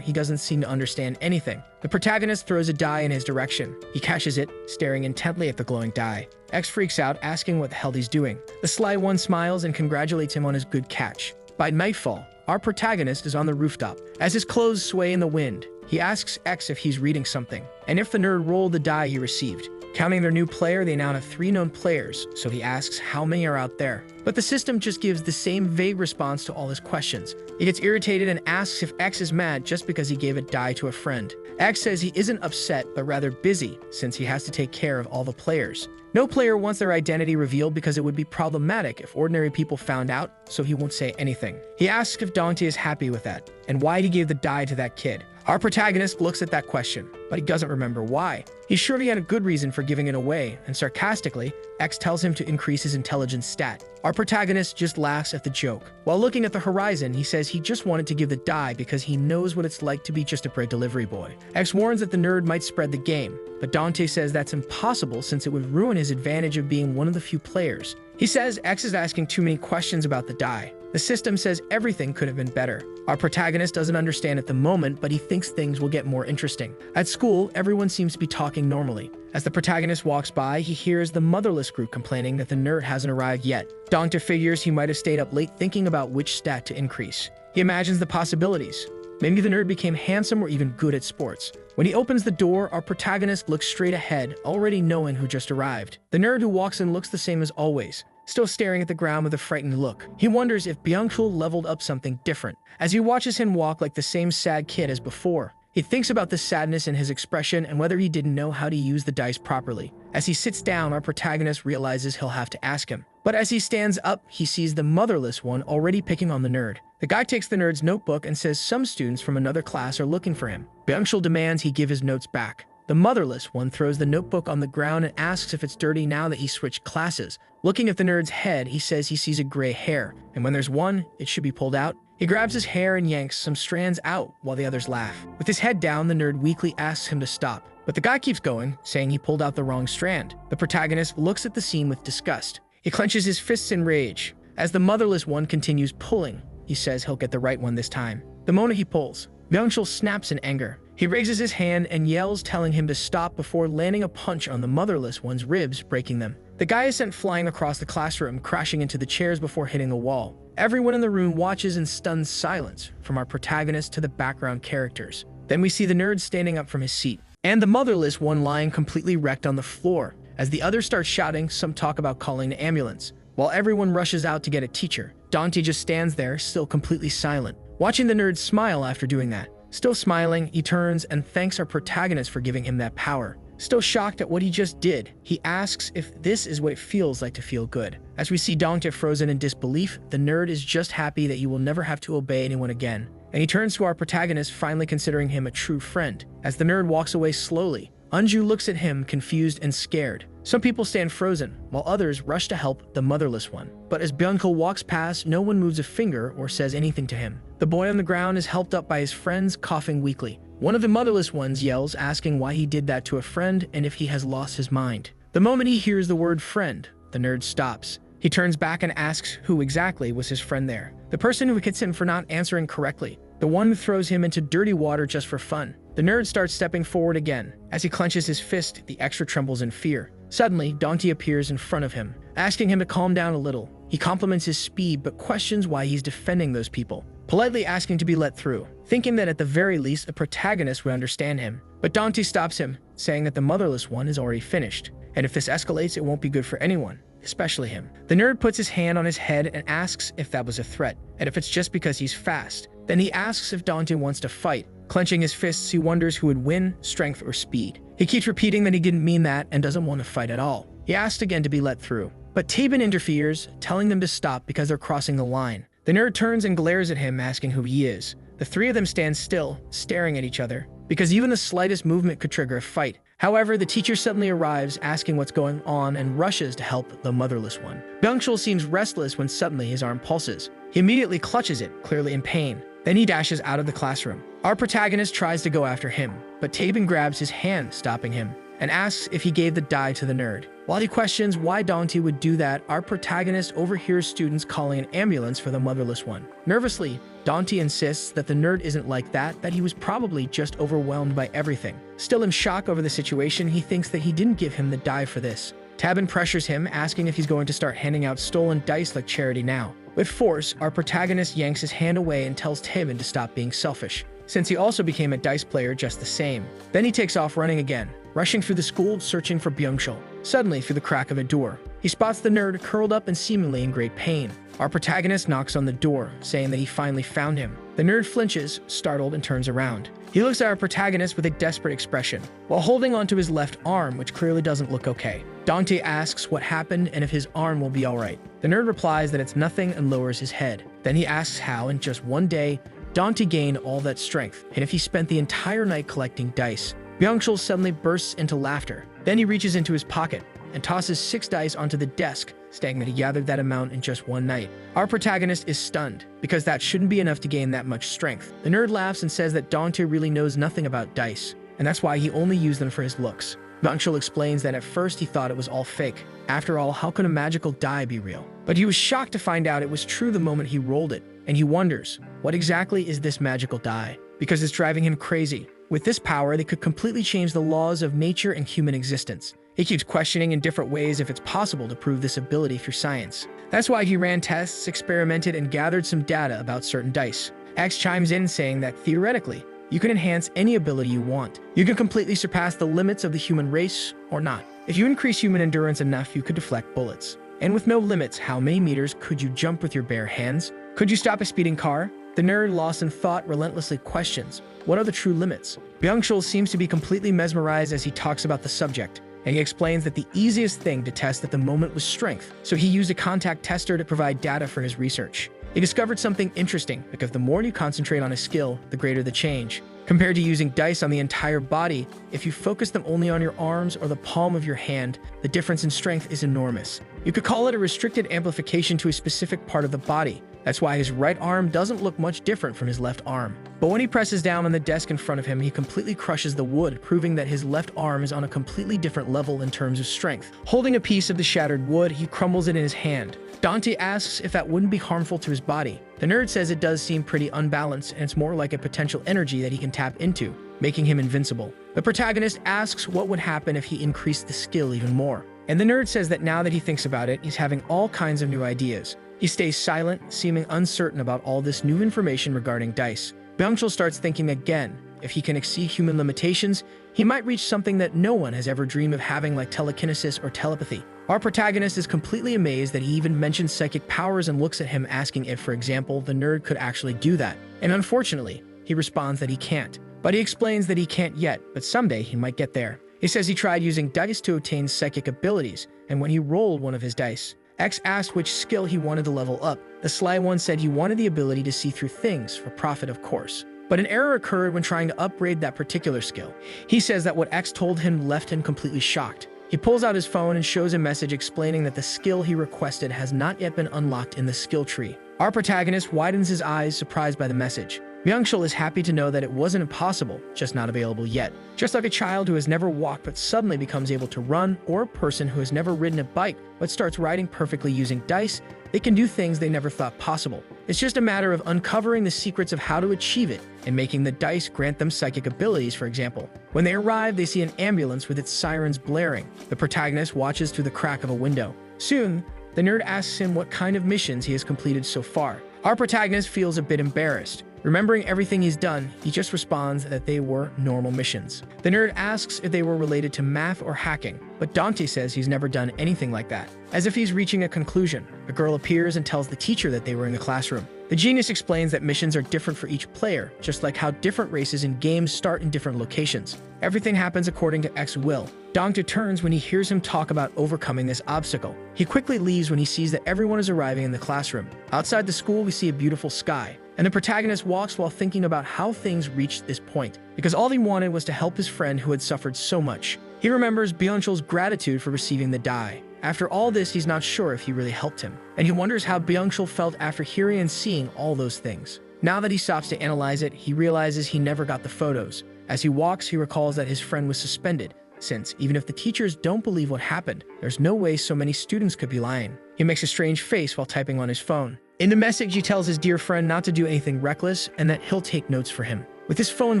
he doesn't seem to understand anything. The protagonist throws a die in his direction. He catches it, staring intently at the glowing die. X freaks out, asking what the hell he's doing. The sly one smiles and congratulates him on his good catch. By nightfall, our protagonist is on the rooftop. As his clothes sway in the wind, he asks X if he's reading something, and if the nerd rolled the die he received. Counting their new player, they now have 3 known players, so he asks how many are out there. But the system just gives the same vague response to all his questions. He gets irritated and asks if X is mad just because he gave a die to a friend. X says he isn't upset, but rather busy, since he has to take care of all the players. No player wants their identity revealed because it would be problematic if ordinary people found out, so he won't say anything. He asks if Dante is happy with that, and why he gave the die to that kid. Our protagonist looks at that question, but he doesn't remember why. He's sure he had a good reason for giving it away, and sarcastically, X tells him to increase his intelligence stat. Our protagonist just laughs at the joke. While looking at the horizon, he says he just wanted to give the die because he knows what it's like to be just a bread delivery boy. X warns that the nerd might spread the game, but Dante says that's impossible since it would ruin his advantage of being one of the few players. He says X is asking too many questions about the die. The system says everything could have been better. Our protagonist doesn't understand at the moment, but he thinks things will get more interesting. At school, everyone seems to be talking normally. As the protagonist walks by, he hears the motherless group complaining that the nerd hasn't arrived yet. Dante figures he might have stayed up late thinking about which stat to increase. He imagines the possibilities. Maybe the nerd became handsome or even good at sports. When he opens the door, our protagonist looks straight ahead, already knowing who just arrived. The nerd who walks in looks the same as always, still staring at the ground with a frightened look. He wonders if Byung-chul leveled up something different. As he watches him walk like the same sad kid as before, he thinks about the sadness in his expression and whether he didn't know how to use the dice properly. As he sits down, our protagonist realizes he'll have to ask him. But as he stands up, he sees the motherless one already picking on the nerd. The guy takes the nerd's notebook and says some students from another class are looking for him. Byung-chul demands he give his notes back. The motherless one throws the notebook on the ground and asks if it's dirty now that he switched classes. Looking at the nerd's head, he says he sees a gray hair, and when there's one, it should be pulled out. He grabs his hair and yanks some strands out while the others laugh. With his head down, the nerd weakly asks him to stop, but the guy keeps going, saying he pulled out the wrong strand. The protagonist looks at the scene with disgust. He clenches his fists in rage. As the motherless one continues pulling, he says he'll get the right one this time. The moment he pulls, Byung-chul snaps in anger. He raises his hand and yells, telling him to stop before landing a punch on the motherless one's ribs, breaking them. The guy is sent flying across the classroom, crashing into the chairs before hitting the wall. Everyone in the room watches in stunned silence, from our protagonist to the background characters. Then we see the nerd standing up from his seat, and the motherless one lying completely wrecked on the floor. As the others start shouting, some talk about calling the ambulance. While everyone rushes out to get a teacher, Dante just stands there, still completely silent, watching the nerd smile after doing that. Still smiling, he turns and thanks our protagonist for giving him that power. Still shocked at what he just did, he asks if this is what it feels like to feel good. As we see Dante frozen in disbelief, the nerd is just happy that he will never have to obey anyone again. And he turns to our protagonist, finally considering him a true friend. As the nerd walks away slowly, Anju looks at him, confused and scared. Some people stand frozen, while others rush to help the motherless one. But as Byung-chul walks past, no one moves a finger or says anything to him. The boy on the ground is helped up by his friends, coughing weakly. One of the motherless ones yells, asking why he did that to a friend and if he has lost his mind. The moment he hears the word friend, the nerd stops. He turns back and asks who exactly was his friend there. The person who hits him for not answering correctly. The one who throws him into dirty water just for fun. The nerd starts stepping forward again. As he clenches his fist, the extra trembles in fear. Suddenly, Dante appears in front of him, asking him to calm down a little. He compliments his speed, but questions why he's defending those people, politely asking to be let through, thinking that at the very least, a protagonist would understand him. But Dante stops him, saying that the motherless one is already finished, and if this escalates, it won't be good for anyone, especially him. The nerd puts his hand on his head and asks if that was a threat, and if it's just because he's fast. Then he asks if Dante wants to fight. Clenching his fists, he wonders who would win, strength or speed. He keeps repeating that he didn't mean that and doesn't want to fight at all. He asked again to be let through. But Tabin interferes, telling them to stop because they're crossing the line. The nerd turns and glares at him, asking who he is. The three of them stand still, staring at each other, because even the slightest movement could trigger a fight. However, the teacher suddenly arrives, asking what's going on, and rushes to help the motherless one. Byung-chul seems restless when suddenly his arm pulses. He immediately clutches it, clearly in pain. Then he dashes out of the classroom. Our protagonist tries to go after him, but Tabin grabs his hand, stopping him, and asks if he gave the die to the nerd. While he questions why Dante would do that, our protagonist overhears students calling an ambulance for the motherless one. Nervously, Dante insists that the nerd isn't like that he was probably just overwhelmed by everything. Still in shock over the situation, he thinks that he didn't give him the die for this. Tabin pressures him, asking if he's going to start handing out stolen dice like charity now. With force, our protagonist yanks his hand away and tells Tabin to stop being selfish, since he also became a dice player just the same. Then he takes off running again, rushing through the school searching for Byung-chul. Suddenly, through the crack of a door, he spots the nerd curled up and seemingly in great pain. Our protagonist knocks on the door, saying that he finally found him. The nerd flinches, startled, and turns around. He looks at our protagonist with a desperate expression, while holding onto his left arm, which clearly doesn't look okay. Dante asks what happened and if his arm will be alright. The nerd replies that it's nothing and lowers his head. Then he asks how, in just one day, Dante gained all that strength, and if he spent the entire night collecting dice. Byung-chul suddenly bursts into laughter. Then he reaches into his pocket and tosses 6 dice onto the desk, stating that he gathered that amount in just one night. Our protagonist is stunned, because that shouldn't be enough to gain that much strength. The nerd laughs and says that Dante really knows nothing about dice, and that's why he only used them for his looks. Byung-chul explains that at first he thought it was all fake. After all, how could a magical die be real? But he was shocked to find out it was true the moment he rolled it, and he wonders, what exactly is this magical die? Because it's driving him crazy. With this power, they could completely change the laws of nature and human existence. He keeps questioning in different ways if it's possible to prove this ability through science. That's why he ran tests, experimented, and gathered some data about certain dice. X chimes in saying that, theoretically, you can enhance any ability you want. You can completely surpass the limits of the human race, or not. If you increase human endurance enough, you could deflect bullets. And with no limits, how many meters could you jump with your bare hands? Could you stop a speeding car? The nerd, lost in thought, relentlessly questions, what are the true limits? Byung-chul seems to be completely mesmerized as he talks about the subject, and he explains that the easiest thing to test at the moment was strength, so he used a contact tester to provide data for his research. He discovered something interesting, because the more you concentrate on a skill, the greater the change. Compared to using dice on the entire body, if you focus them only on your arms or the palm of your hand, the difference in strength is enormous. You could call it a restricted amplification to a specific part of the body. That's why his right arm doesn't look much different from his left arm. But when he presses down on the desk in front of him, he completely crushes the wood, proving that his left arm is on a completely different level in terms of strength. Holding a piece of the shattered wood, he crumbles it in his hand. Dante asks if that wouldn't be harmful to his body. The nerd says it does seem pretty unbalanced, and it's more like a potential energy that he can tap into, making him invincible. The protagonist asks what would happen if he increased the skill even more. And the nerd says that now that he thinks about it, he's having all kinds of new ideas. He stays silent, seeming uncertain about all this new information regarding dice. Byung-chul starts thinking again, if he can exceed human limitations, he might reach something that no one has ever dreamed of having, like telekinesis or telepathy. Our protagonist is completely amazed that he even mentions psychic powers and looks at him asking if, for example, the nerd could actually do that. And unfortunately, he responds that he can't. But he explains that he can't yet, but someday he might get there. He says he tried using dice to obtain psychic abilities, and when he rolled one of his dice, X asked which skill he wanted to level up. The sly one said he wanted the ability to see through things, for profit of course. But an error occurred when trying to upgrade that particular skill. He says that what X told him left him completely shocked. He pulls out his phone and shows a message explaining that the skill he requested has not yet been unlocked in the skill tree. Our protagonist widens his eyes, surprised by the message. Byung-chul is happy to know that it wasn't impossible, just not available yet. Just like a child who has never walked but suddenly becomes able to run, or a person who has never ridden a bike but starts riding perfectly using dice, they can do things they never thought possible. It's just a matter of uncovering the secrets of how to achieve it and making the dice grant them psychic abilities, for example. When they arrive, they see an ambulance with its sirens blaring. The protagonist watches through the crack of a window. Soon, the nerd asks him what kind of missions he has completed so far. Our protagonist feels a bit embarrassed. Remembering everything he's done, he just responds that they were normal missions. The nerd asks if they were related to math or hacking, but Dante says he's never done anything like that. As if he's reaching a conclusion, a girl appears and tells the teacher that they were in the classroom. The genius explains that missions are different for each player, just like how different races in games start in different locations. Everything happens according to X's will. Dante turns when he hears him talk about overcoming this obstacle. He quickly leaves when he sees that everyone is arriving in the classroom. Outside the school, we see a beautiful sky, and the protagonist walks while thinking about how things reached this point, because all he wanted was to help his friend who had suffered so much. He remembers Byung-chul's gratitude for receiving the die. After all this, he's not sure if he really helped him, and he wonders how Byung-chul felt after hearing and seeing all those things. Now that he stops to analyze it, he realizes he never got the photos. As he walks, he recalls that his friend was suspended, since even if the teachers don't believe what happened, there's no way so many students could be lying. He makes a strange face while typing on his phone. In the message, he tells his dear friend not to do anything reckless and that he'll take notes for him. With his phone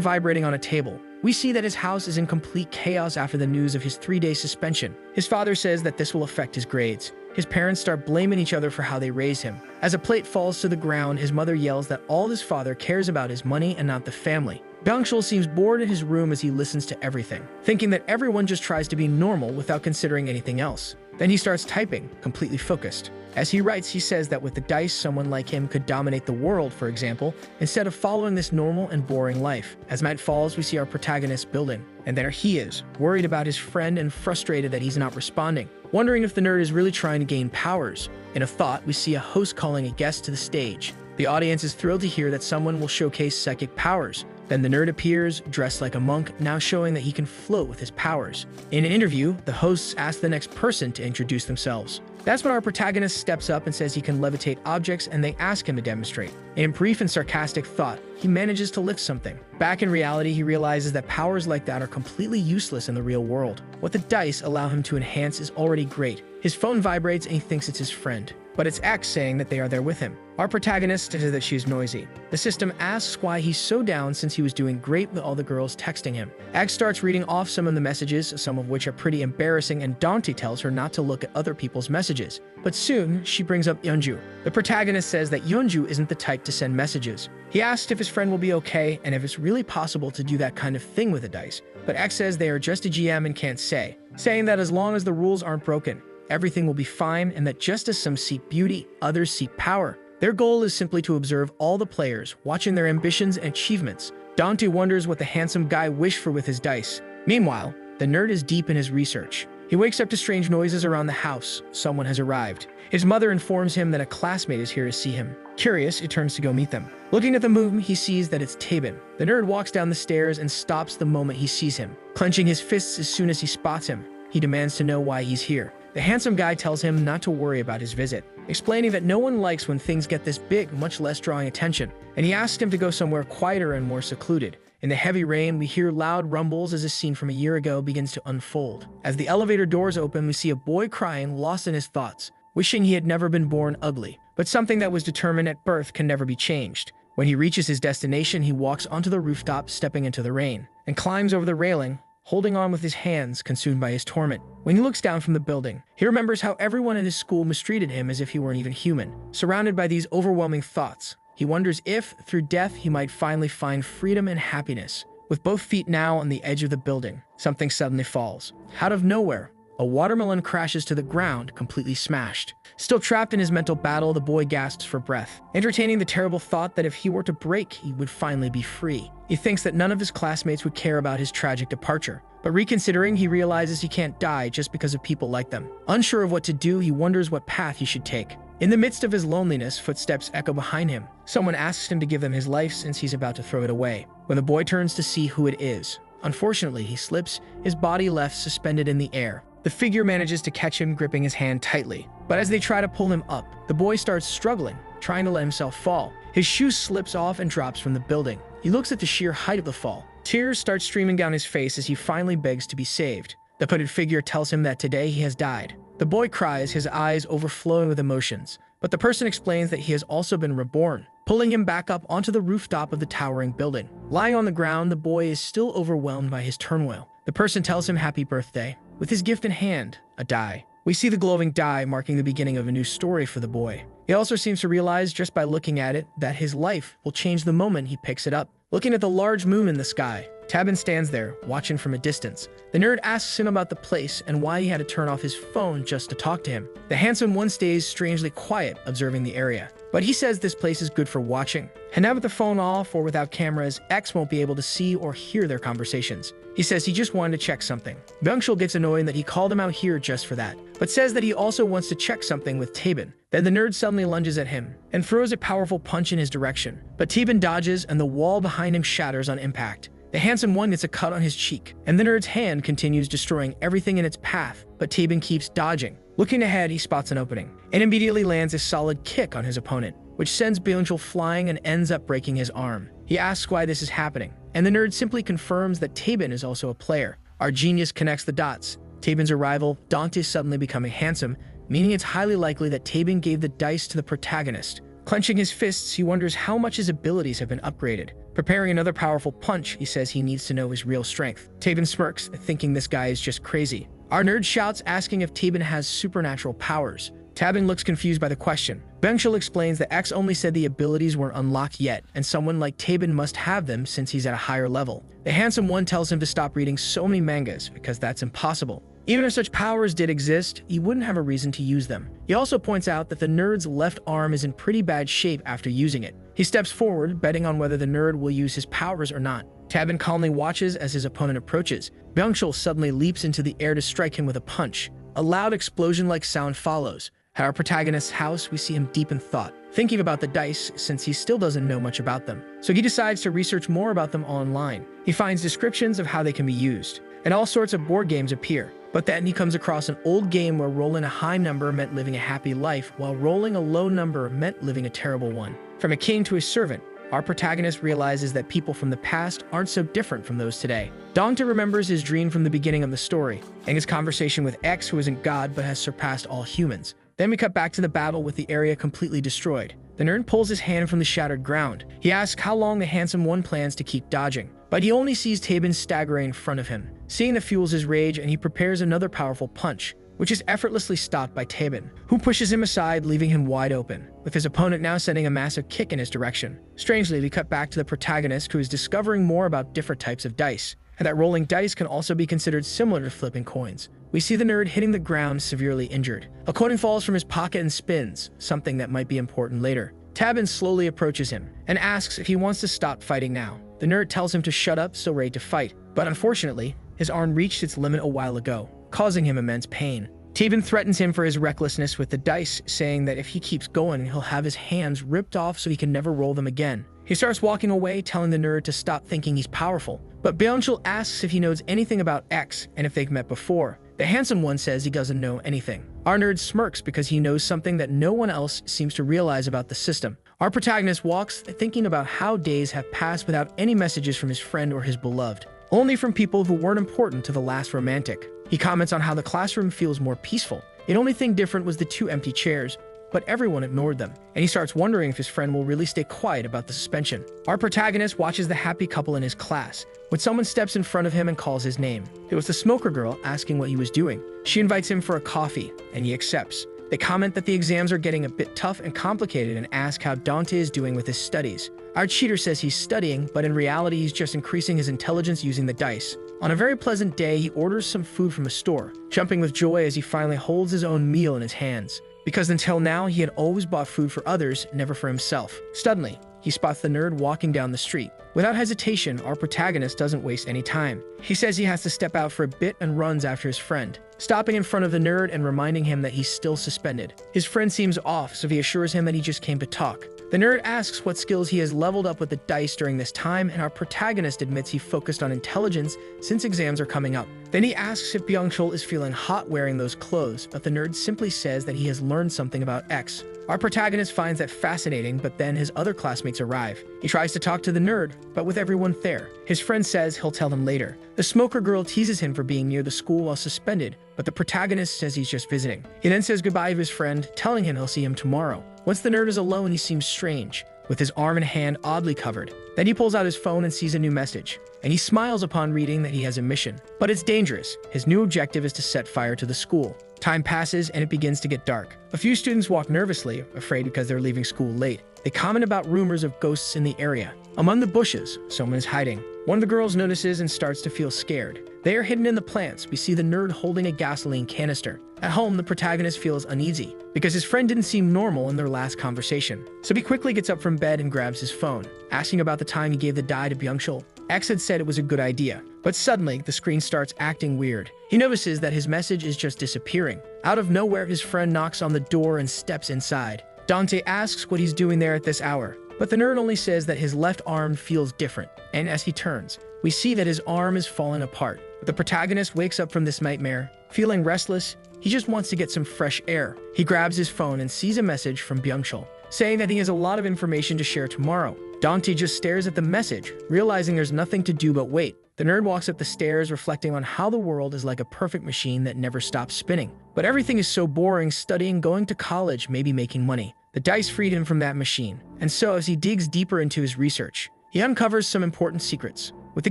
vibrating on a table, we see that his house is in complete chaos after the news of his 3-day suspension. His father says that this will affect his grades. His parents start blaming each other for how they raised him. As a plate falls to the ground, his mother yells that all his father cares about is money and not the family. Byung-chul seems bored in his room as he listens to everything, thinking that everyone just tries to be normal without considering anything else. Then he starts typing, completely focused. As he writes, he says that with the dice, someone like him could dominate the world, for example, instead of following this normal and boring life. As night falls, we see our protagonist building, and there he is, worried about his friend and frustrated that he's not responding, wondering if the nerd is really trying to gain powers. In a thought, we see a host calling a guest to the stage. The audience is thrilled to hear that someone will showcase psychic powers. Then the nerd appears, dressed like a monk, now showing that he can float with his powers. In an interview, the hosts ask the next person to introduce themselves. That's when our protagonist steps up and says he can levitate objects, and they ask him to demonstrate. In brief and sarcastic thought, he manages to lift something. Back in reality, he realizes that powers like that are completely useless in the real world. What the dice allow him to enhance is already great. His phone vibrates and he thinks it's his friend, but it's X saying that they are there with him. Our protagonist says that she's noisy. The system asks why he's so down since he was doing great with all the girls texting him. X starts reading off some of the messages, some of which are pretty embarrassing, and Dante tells her not to look at other people's messages. But soon, she brings up Yeonju. The protagonist says that Yeonju isn't the type to send messages. He asks if his friend will be okay and if it's really possible to do that kind of thing with a dice. But X says they are just a GM and can't say, saying that as long as the rules aren't broken, everything will be fine, and that just as some seek beauty, others seek power. Their goal is simply to observe all the players, watching their ambitions and achievements. Dante wonders what the handsome guy wished for with his dice. Meanwhile, the nerd is deep in his research. He wakes up to strange noises around the house. Someone has arrived. His mother informs him that a classmate is here to see him. Curious, he turns to go meet them. Looking at the moon, he sees that it's Tabin. The nerd walks down the stairs and stops the moment he sees him, clenching his fists as soon as he spots him. He demands to know why he's here. The handsome guy tells him not to worry about his visit, explaining that no one likes when things get this big, much less drawing attention, and he asks him to go somewhere quieter and more secluded. In the heavy rain, we hear loud rumbles as a scene from a year ago begins to unfold. As the elevator doors open, we see a boy crying, lost in his thoughts, wishing he had never been born ugly. But something that was determined at birth can never be changed. When he reaches his destination, he walks onto the rooftop, stepping into the rain, and climbs over the railing, holding on with his hands, consumed by his torment. When he looks down from the building, he remembers how everyone in his school mistreated him as if he weren't even human. Surrounded by these overwhelming thoughts, he wonders if, through death, he might finally find freedom and happiness. With both feet now on the edge of the building, something suddenly falls. Out of nowhere, a watermelon crashes to the ground, completely smashed. Still trapped in his mental battle, the boy gasps for breath, entertaining the terrible thought that if he were to break, he would finally be free. He thinks that none of his classmates would care about his tragic departure, but reconsidering, he realizes he can't die just because of people like them. Unsure of what to do, he wonders what path he should take. In the midst of his loneliness, footsteps echo behind him. Someone asks him to give them his life since he's about to throw it away. When the boy turns to see who it is, unfortunately, he slips, his body left suspended in the air. The figure manages to catch him, gripping his hand tightly. But as they try to pull him up, the boy starts struggling, trying to let himself fall. His shoe slips off and drops from the building. He looks at the sheer height of the fall. Tears start streaming down his face as he finally begs to be saved. The hooded figure tells him that today he has died. The boy cries, his eyes overflowing with emotions. But the person explains that he has also been reborn, pulling him back up onto the rooftop of the towering building. Lying on the ground, the boy is still overwhelmed by his turmoil. The person tells him happy birthday, with his gift in hand, a die. We see the glowing die marking the beginning of a new story for the boy. He also seems to realize just by looking at it that his life will change the moment he picks it up. Looking at the large moon in the sky, Tabin stands there, watching from a distance. The nerd asks him about the place and why he had to turn off his phone just to talk to him. The handsome one stays strangely quiet, observing the area. But he says this place is good for watching. And now with the phone off or without cameras, X won't be able to see or hear their conversations. He says he just wanted to check something. Byung-chul gets annoyed that he called him out here just for that, but says that he also wants to check something with Tabin. Then the nerd suddenly lunges at him and throws a powerful punch in his direction. But Tabin dodges and the wall behind him shatters on impact. The handsome one gets a cut on his cheek, and the nerd's hand continues destroying everything in its path, but Tabin keeps dodging. Looking ahead, he spots an opening, and immediately lands a solid kick on his opponent, which sends Byung-chul flying and ends up breaking his arm. He asks why this is happening, and the nerd simply confirms that Tabin is also a player. Our genius connects the dots. Tabin's arrival, Dante suddenly becoming handsome, meaning it's highly likely that Tabin gave the dice to the protagonist. Clenching his fists, he wonders how much his abilities have been upgraded. Preparing another powerful punch, he says he needs to know his real strength. Tabin smirks, thinking this guy is just crazy. Our nerd shouts, asking if Tabin has supernatural powers. Tabin looks confused by the question. Byung-chul explains that X only said the abilities weren't unlocked yet, and someone like Tabin must have them since he's at a higher level. The handsome one tells him to stop reading so many mangas, because that's impossible. Even if such powers did exist, he wouldn't have a reason to use them. He also points out that the nerd's left arm is in pretty bad shape after using it. He steps forward, betting on whether the nerd will use his powers or not. Tabin calmly watches as his opponent approaches. Byung-chul suddenly leaps into the air to strike him with a punch. A loud explosion-like sound follows. At our protagonist's house, we see him deep in thought, thinking about the dice since he still doesn't know much about them. So he decides to research more about them online. He finds descriptions of how they can be used, and all sorts of board games appear. But then he comes across an old game where rolling a high number meant living a happy life, while rolling a low number meant living a terrible one. From a king to a servant, our protagonist realizes that people from the past aren't so different from those today. Dante remembers his dream from the beginning of the story, and his conversation with X, who isn't God but has surpassed all humans. Then we cut back to the battle with the area completely destroyed. The nerd pulls his hand from the shattered ground. He asks how long the handsome one plans to keep dodging, but he only sees Tabin staggering in front of him. Seeing that fuels his rage, and he prepares another powerful punch, which is effortlessly stopped by Tabin, who pushes him aside, leaving him wide open, with his opponent now sending a massive kick in his direction. Strangely, we cut back to the protagonist, who is discovering more about different types of dice, and that rolling dice can also be considered similar to flipping coins. We see the nerd hitting the ground, severely injured. A coin falls from his pocket and spins, something that might be important later. Tabin slowly approaches him and asks if he wants to stop fighting now. The nerd tells him to shut up, still ready to fight, but unfortunately, his arm reached its limit a while ago, causing him immense pain. Tabin threatens him for his recklessness with the dice, saying that if he keeps going, he'll have his hands ripped off so he can never roll them again. He starts walking away, telling the nerd to stop thinking he's powerful, but Byung-chul asks if he knows anything about X and if they've met before. The handsome one says he doesn't know anything. Our nerd smirks because he knows something that no one else seems to realize about the system. Our protagonist walks, thinking about how days have passed without any messages from his friend or his beloved, only from people who weren't important to the last romantic. He comments on how the classroom feels more peaceful. The only thing different was the 2 empty chairs, but everyone ignored them, and he starts wondering if his friend will really stay quiet about the suspension. Our protagonist watches the happy couple in his class when someone steps in front of him and calls his name. It was the smoker girl asking what he was doing. She invites him for a coffee, and he accepts. They comment that the exams are getting a bit tough and complicated and ask how Dante is doing with his studies. Our cheater says he's studying, but in reality he's just increasing his intelligence using the dice. On a very pleasant day, he orders some food from a store, jumping with joy as he finally holds his own meal in his hands, because until now he had always bought food for others, never for himself. Suddenly, he spots the nerd walking down the street. Without hesitation, our protagonist doesn't waste any time. He says he has to step out for a bit and runs after his friend, stopping in front of the nerd and reminding him that he's still suspended. His friend seems off, so he assures him that he just came to talk. The nerd asks what skills he has leveled up with the dice during this time, and our protagonist admits he focused on intelligence since exams are coming up. Then he asks if Byung-chul is feeling hot wearing those clothes, but the nerd simply says that he has learned something about X. Our protagonist finds that fascinating, but then his other classmates arrive. He tries to talk to the nerd, but with everyone there, his friend says he'll tell him later. The smoker girl teases him for being near the school while suspended, but the protagonist says he's just visiting. He then says goodbye to his friend, telling him he'll see him tomorrow. Once the nerd is alone, he seems strange, with his arm and hand oddly covered. Then he pulls out his phone and sees a new message, and he smiles upon reading that he has a mission. But it's dangerous. His new objective is to set fire to the school. Time passes and it begins to get dark. A few students walk nervously, afraid because they're leaving school late. They comment about rumors of ghosts in the area. Among the bushes, someone is hiding. One of the girls notices and starts to feel scared. They are hidden in the plants. We see the nerd holding a gasoline canister. At home, the protagonist feels uneasy because his friend didn't seem normal in their last conversation. So he quickly gets up from bed and grabs his phone, asking about the time he gave the dye to Byung-chul. X had said it was a good idea, but suddenly the screen starts acting weird. He notices that his message is just disappearing. Out of nowhere, his friend knocks on the door and steps inside. Dante asks what he's doing there at this hour, but the nerd only says that his left arm feels different, and as he turns, we see that his arm is falling apart. The protagonist wakes up from this nightmare, feeling restless. He just wants to get some fresh air. He grabs his phone and sees a message from Byung-chul, saying that he has a lot of information to share tomorrow. Dante just stares at the message, realizing there's nothing to do but wait. The nerd walks up the stairs, reflecting on how the world is like a perfect machine that never stops spinning. But everything is so boring, studying, going to college, maybe making money. The dice freed him from that machine, and so as he digs deeper into his research, he uncovers some important secrets. With the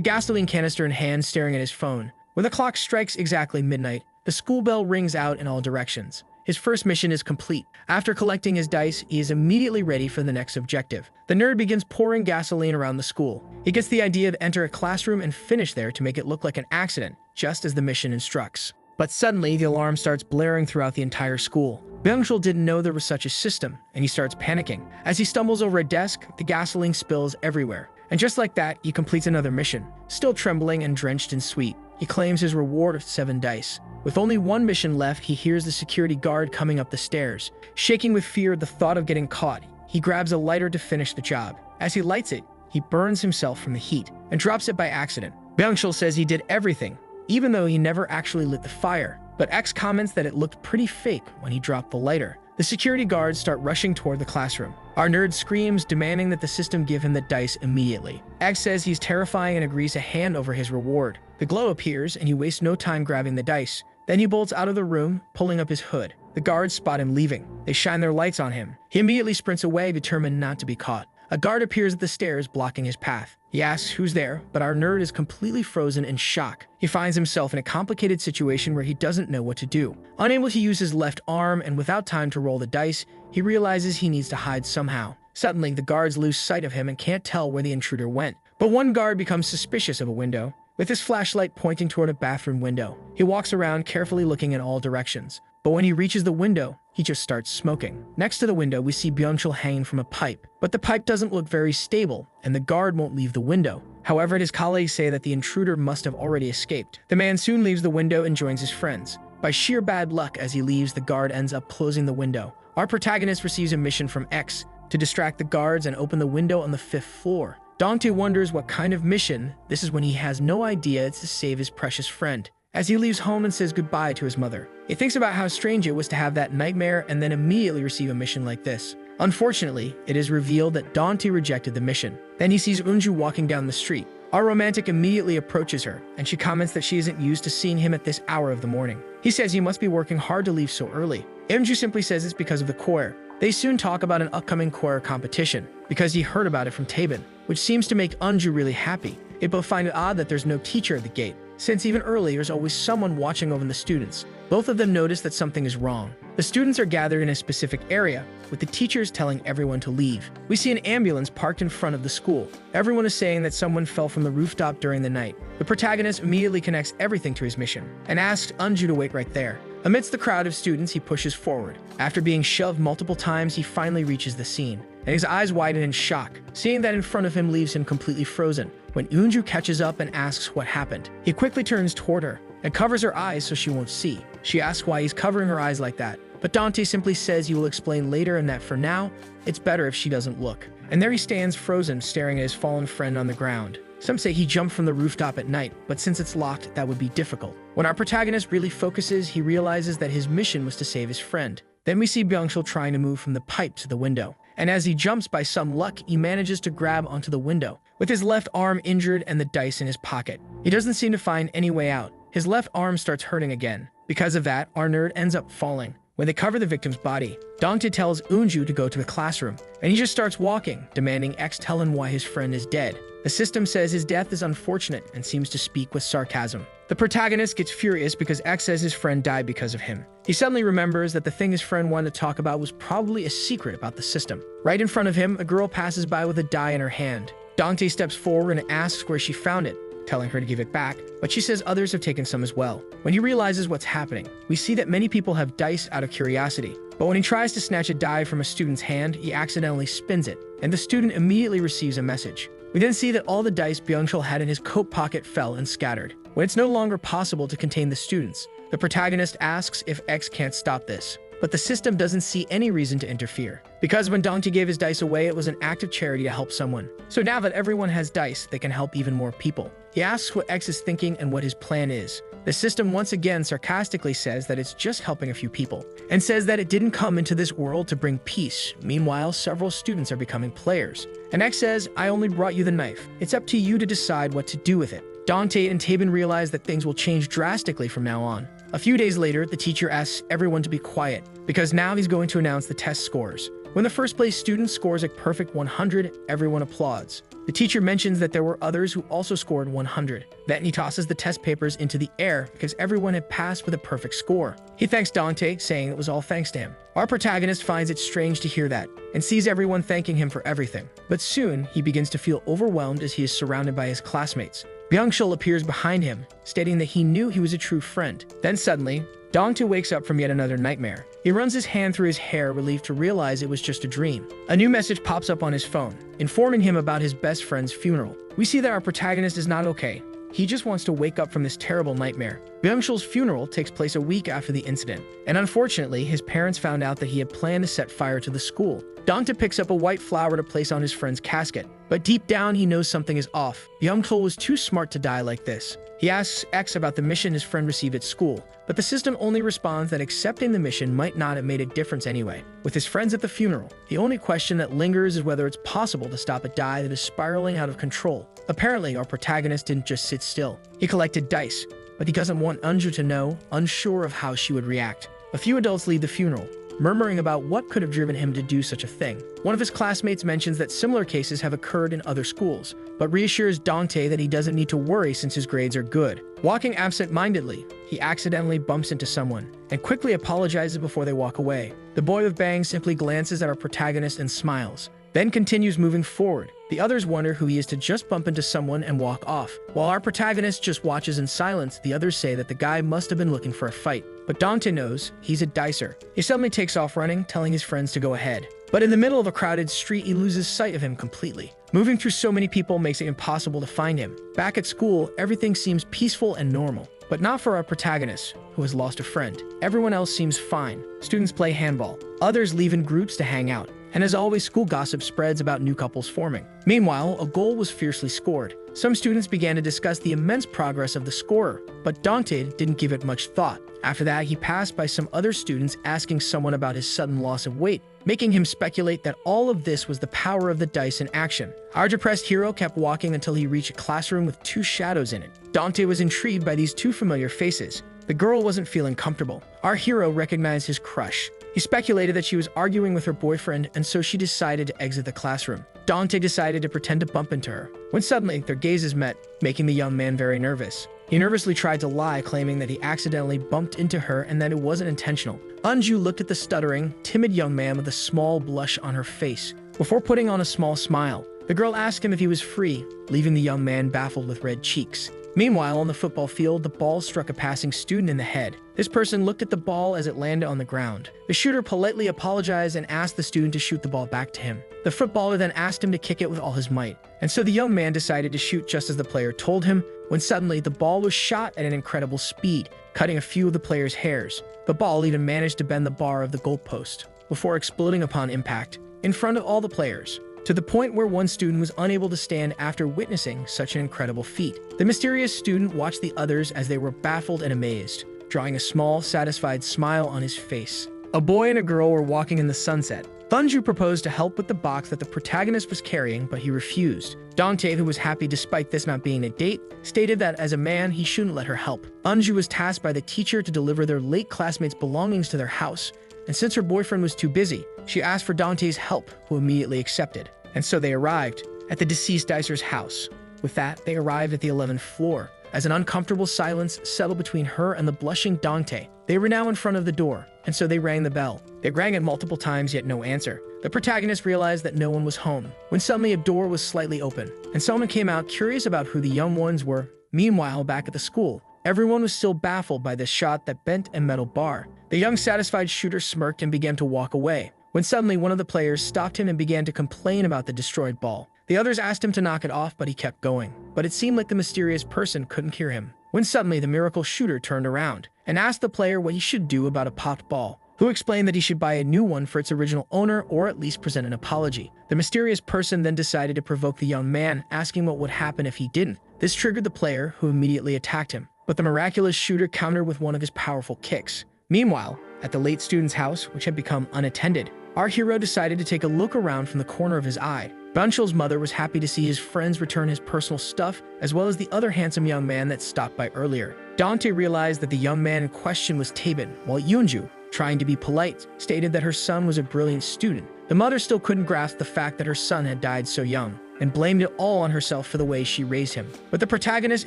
gasoline canister in hand, staring at his phone, when the clock strikes exactly midnight, the school bell rings out in all directions. His first mission is complete. After collecting his dice, he is immediately ready for the next objective. The nerd begins pouring gasoline around the school. He gets the idea to enter a classroom and finish there to make it look like an accident, just as the mission instructs. But suddenly, the alarm starts blaring throughout the entire school. Byung-chul didn't know there was such a system, and he starts panicking. As he stumbles over a desk, the gasoline spills everywhere. And just like that, he completes another mission. Still trembling and drenched in sweat, he claims his reward of 7 dice. With only one mission left, he hears the security guard coming up the stairs. Shaking with fear at the thought of getting caught, he grabs a lighter to finish the job. As he lights it, he burns himself from the heat and drops it by accident. Byung-chul says he did everything, even though he never actually lit the fire. But X comments that it looked pretty fake when he dropped the lighter. The security guards start rushing toward the classroom. Our nerd screams, demanding that the system give him the dice immediately. X says he's terrifying and agrees to hand over his reward. The glow appears, and he wastes no time grabbing the dice. Then he bolts out of the room, pulling up his hood. The guards spot him leaving. They shine their lights on him. He immediately sprints away, determined not to be caught. A guard appears at the stairs, blocking his path. He asks who's there, but our nerd is completely frozen in shock. He finds himself in a complicated situation where he doesn't know what to do. Unable to use his left arm and without time to roll the dice, he realizes he needs to hide somehow. Suddenly, the guards lose sight of him and can't tell where the intruder went. But one guard becomes suspicious of a window, with his flashlight pointing toward a bathroom window. He walks around, carefully looking in all directions. But when he reaches the window, he just starts smoking. Next to the window, we see Byung-chul hanging from a pipe. But the pipe doesn't look very stable, and the guard won't leave the window. However, his colleagues say that the intruder must have already escaped. The man soon leaves the window and joins his friends. By sheer bad luck, as he leaves, the guard ends up closing the window. Our protagonist receives a mission from X to distract the guards and open the window on the 5th floor. Dante wonders what kind of mission. This is when he has no idea it's to save his precious friend. As he leaves home and says goodbye to his mother, he thinks about how strange it was to have that nightmare and then immediately receive a mission like this. Unfortunately, it is revealed that Dante rejected the mission. Then he sees Unju walking down the street. Our romantic immediately approaches her, and she comments that she isn't used to seeing him at this hour of the morning. He says he must be working hard to leave so early. Unju simply says it's because of the choir. They soon talk about an upcoming choir competition, because he heard about it from Taebin, which seems to make Unju really happy. They both find it odd that there's no teacher at the gate, since even earlier there's always someone watching over the students. Both of them notice that something is wrong. The students are gathered in a specific area, with the teachers telling everyone to leave. We see an ambulance parked in front of the school. Everyone is saying that someone fell from the rooftop during the night. The protagonist immediately connects everything to his mission, and asks Unju to wait right there. Amidst the crowd of students, he pushes forward. After being shoved multiple times, he finally reaches the scene, and his eyes widen in shock. Seeing that in front of him leaves him completely frozen. When Unju catches up and asks what happened, he quickly turns toward her and covers her eyes so she won't see. She asks why he's covering her eyes like that, but Dante simply says he will explain later and that for now, it's better if she doesn't look. And there he stands frozen, staring at his fallen friend on the ground. Some say he jumped from the rooftop at night, but since it's locked, that would be difficult. When our protagonist really focuses, he realizes that his mission was to save his friend. Then we see Byung-chul trying to move from the pipe to the window. And as he jumps, by some luck, he manages to grab onto the window, with his left arm injured and the dice in his pocket. He doesn't seem to find any way out. His left arm starts hurting again. Because of that, our nerd ends up falling. When they cover the victim's body, Dongtae tells Eunju to go to the classroom, and he just starts walking, demanding X tell him why his friend is dead. The system says his death is unfortunate and seems to speak with sarcasm. The protagonist gets furious because X says his friend died because of him. He suddenly remembers that the thing his friend wanted to talk about was probably a secret about the system. Right in front of him, a girl passes by with a die in her hand. Dongtae steps forward and asks where she found it, telling her to give it back, but she says others have taken some as well. When he realizes what's happening, we see that many people have dice out of curiosity, but when he tries to snatch a die from a student's hand, he accidentally spins it, and the student immediately receives a message. We then see that all the dice Byung-chul had in his coat pocket fell and scattered. When it's no longer possible to contain the students, the protagonist asks if X can't stop this, but the system doesn't see any reason to interfere, because when Dongtae gave his dice away, it was an act of charity to help someone. So now that everyone has dice, they can help even more people. He asks what X is thinking and what his plan is. The system once again sarcastically says that it's just helping a few people, and says that it didn't come into this world to bring peace. Meanwhile, several students are becoming players. And X says, I only brought you the knife. It's up to you to decide what to do with it. Dongtae and Taeban realize that things will change drastically from now on. A few days later, the teacher asks everyone to be quiet, because now he's going to announce the test scores. When the first place student scores a perfect 100, everyone applauds. The teacher mentions that there were others who also scored 100. Then he tosses the test papers into the air because everyone had passed with a perfect score. He thanks Dongtae, saying it was all thanks to him. Our protagonist finds it strange to hear that, and sees everyone thanking him for everything. But soon, he begins to feel overwhelmed as he is surrounded by his classmates. Byung-chul appears behind him, stating that he knew he was a true friend. Then suddenly, Dongtae wakes up from yet another nightmare. He runs his hand through his hair, relieved to realize it was just a dream. A new message pops up on his phone, informing him about his best friend's funeral. We see that our protagonist is not okay. He just wants to wake up from this terrible nightmare. Byung-chul's funeral takes place a week after the incident, and unfortunately, his parents found out that he had planned to set fire to the school. Dongtae picks up a white flower to place on his friend's casket, but deep down he knows something is off. Byung-chul was too smart to die like this. He asks X about the mission his friend received at school, but the system only responds that accepting the mission might not have made a difference anyway. With his friends at the funeral, the only question that lingers is whether it's possible to stop a die that is spiraling out of control. Apparently, our protagonist didn't just sit still. He collected dice, but he doesn't want Eunju to know, unsure of how she would react. A few adults leave the funeral, murmuring about what could have driven him to do such a thing. One of his classmates mentions that similar cases have occurred in other schools, but reassures Dongtae that he doesn't need to worry since his grades are good. Walking absent-mindedly, he accidentally bumps into someone, and quickly apologizes before they walk away. The boy with bangs simply glances at our protagonist and smiles, then continues moving forward. The others wonder who he is to just bump into someone and walk off. While our protagonist just watches in silence, the others say that the guy must have been looking for a fight. But Dongtae knows he's a dicer. He suddenly takes off running, telling his friends to go ahead. But in the middle of a crowded street, he loses sight of him completely. Moving through so many people makes it impossible to find him. Back at school, everything seems peaceful and normal. But not for our protagonist, who has lost a friend. Everyone else seems fine. Students play handball. Others leave in groups to hang out. And as always, school gossip spreads about new couples forming. Meanwhile, a goal was fiercely scored. Some students began to discuss the immense progress of the scorer, but Dongtae didn't give it much thought. After that, he passed by some other students asking someone about his sudden loss of weight, making him speculate that all of this was the power of the dice in action. Our depressed hero kept walking until he reached a classroom with two shadows in it. Dongtae was intrigued by these two familiar faces. The girl wasn't feeling comfortable. Our hero recognized his crush. He speculated that she was arguing with her boyfriend, and so she decided to exit the classroom. Dongtae decided to pretend to bump into her, when suddenly their gazes met, making the young man very nervous. He nervously tried to lie, claiming that he accidentally bumped into her and that it wasn't intentional. Eunju looked at the stuttering, timid young man with a small blush on her face, before putting on a small smile. The girl asked him if he was free, leaving the young man baffled with red cheeks. Meanwhile, on the football field, the ball struck a passing student in the head. This person looked at the ball as it landed on the ground. The shooter politely apologized and asked the student to shoot the ball back to him. The footballer then asked him to kick it with all his might. And so the young man decided to shoot just as the player told him, when suddenly the ball was shot at an incredible speed, cutting a few of the player's hairs. The ball even managed to bend the bar of the goalpost, before exploding upon impact, in front of all the players, to the point where one student was unable to stand after witnessing such an incredible feat. The mysterious student watched the others as they were baffled and amazed, drawing a small, satisfied smile on his face. A boy and a girl were walking in the sunset. Eunju proposed to help with the box that the protagonist was carrying, but he refused. Dongtae, who was happy despite this not being a date, stated that as a man, he shouldn't let her help. Eunju was tasked by the teacher to deliver their late classmates' belongings to their house, and since her boyfriend was too busy, she asked for Dante's help, who immediately accepted. And so they arrived at the deceased dicer's house. With that, they arrived at the 11th floor. As an uncomfortable silence settled between her and the blushing Dante, they were now in front of the door, and so they rang the bell. They rang it multiple times, yet no answer. The protagonist realized that no one was home, when suddenly a door was slightly open, and someone came out curious about who the young ones were. Meanwhile, back at the school, everyone was still baffled by this shot that bent a metal bar. The young satisfied shooter smirked and began to walk away, when suddenly one of the players stopped him and began to complain about the destroyed ball. The others asked him to knock it off, but he kept going. But it seemed like the mysterious person couldn't hear him. When suddenly the miracle shooter turned around and asked the player what he should do about a popped ball, who explained that he should buy a new one for its original owner or at least present an apology. The mysterious person then decided to provoke the young man, asking what would happen if he didn't. This triggered the player, who immediately attacked him, but the miraculous shooter countered with one of his powerful kicks. Meanwhile, at the late student's house, which had become unattended, our hero decided to take a look around from the corner of his eye. Bunchul's mother was happy to see his friends return his personal stuff, as well as the other handsome young man that stopped by earlier. Dante realized that the young man in question was Taben, while Yunju, trying to be polite, stated that her son was a brilliant student. The mother still couldn't grasp the fact that her son had died so young, and blamed it all on herself for the way she raised him. But the protagonist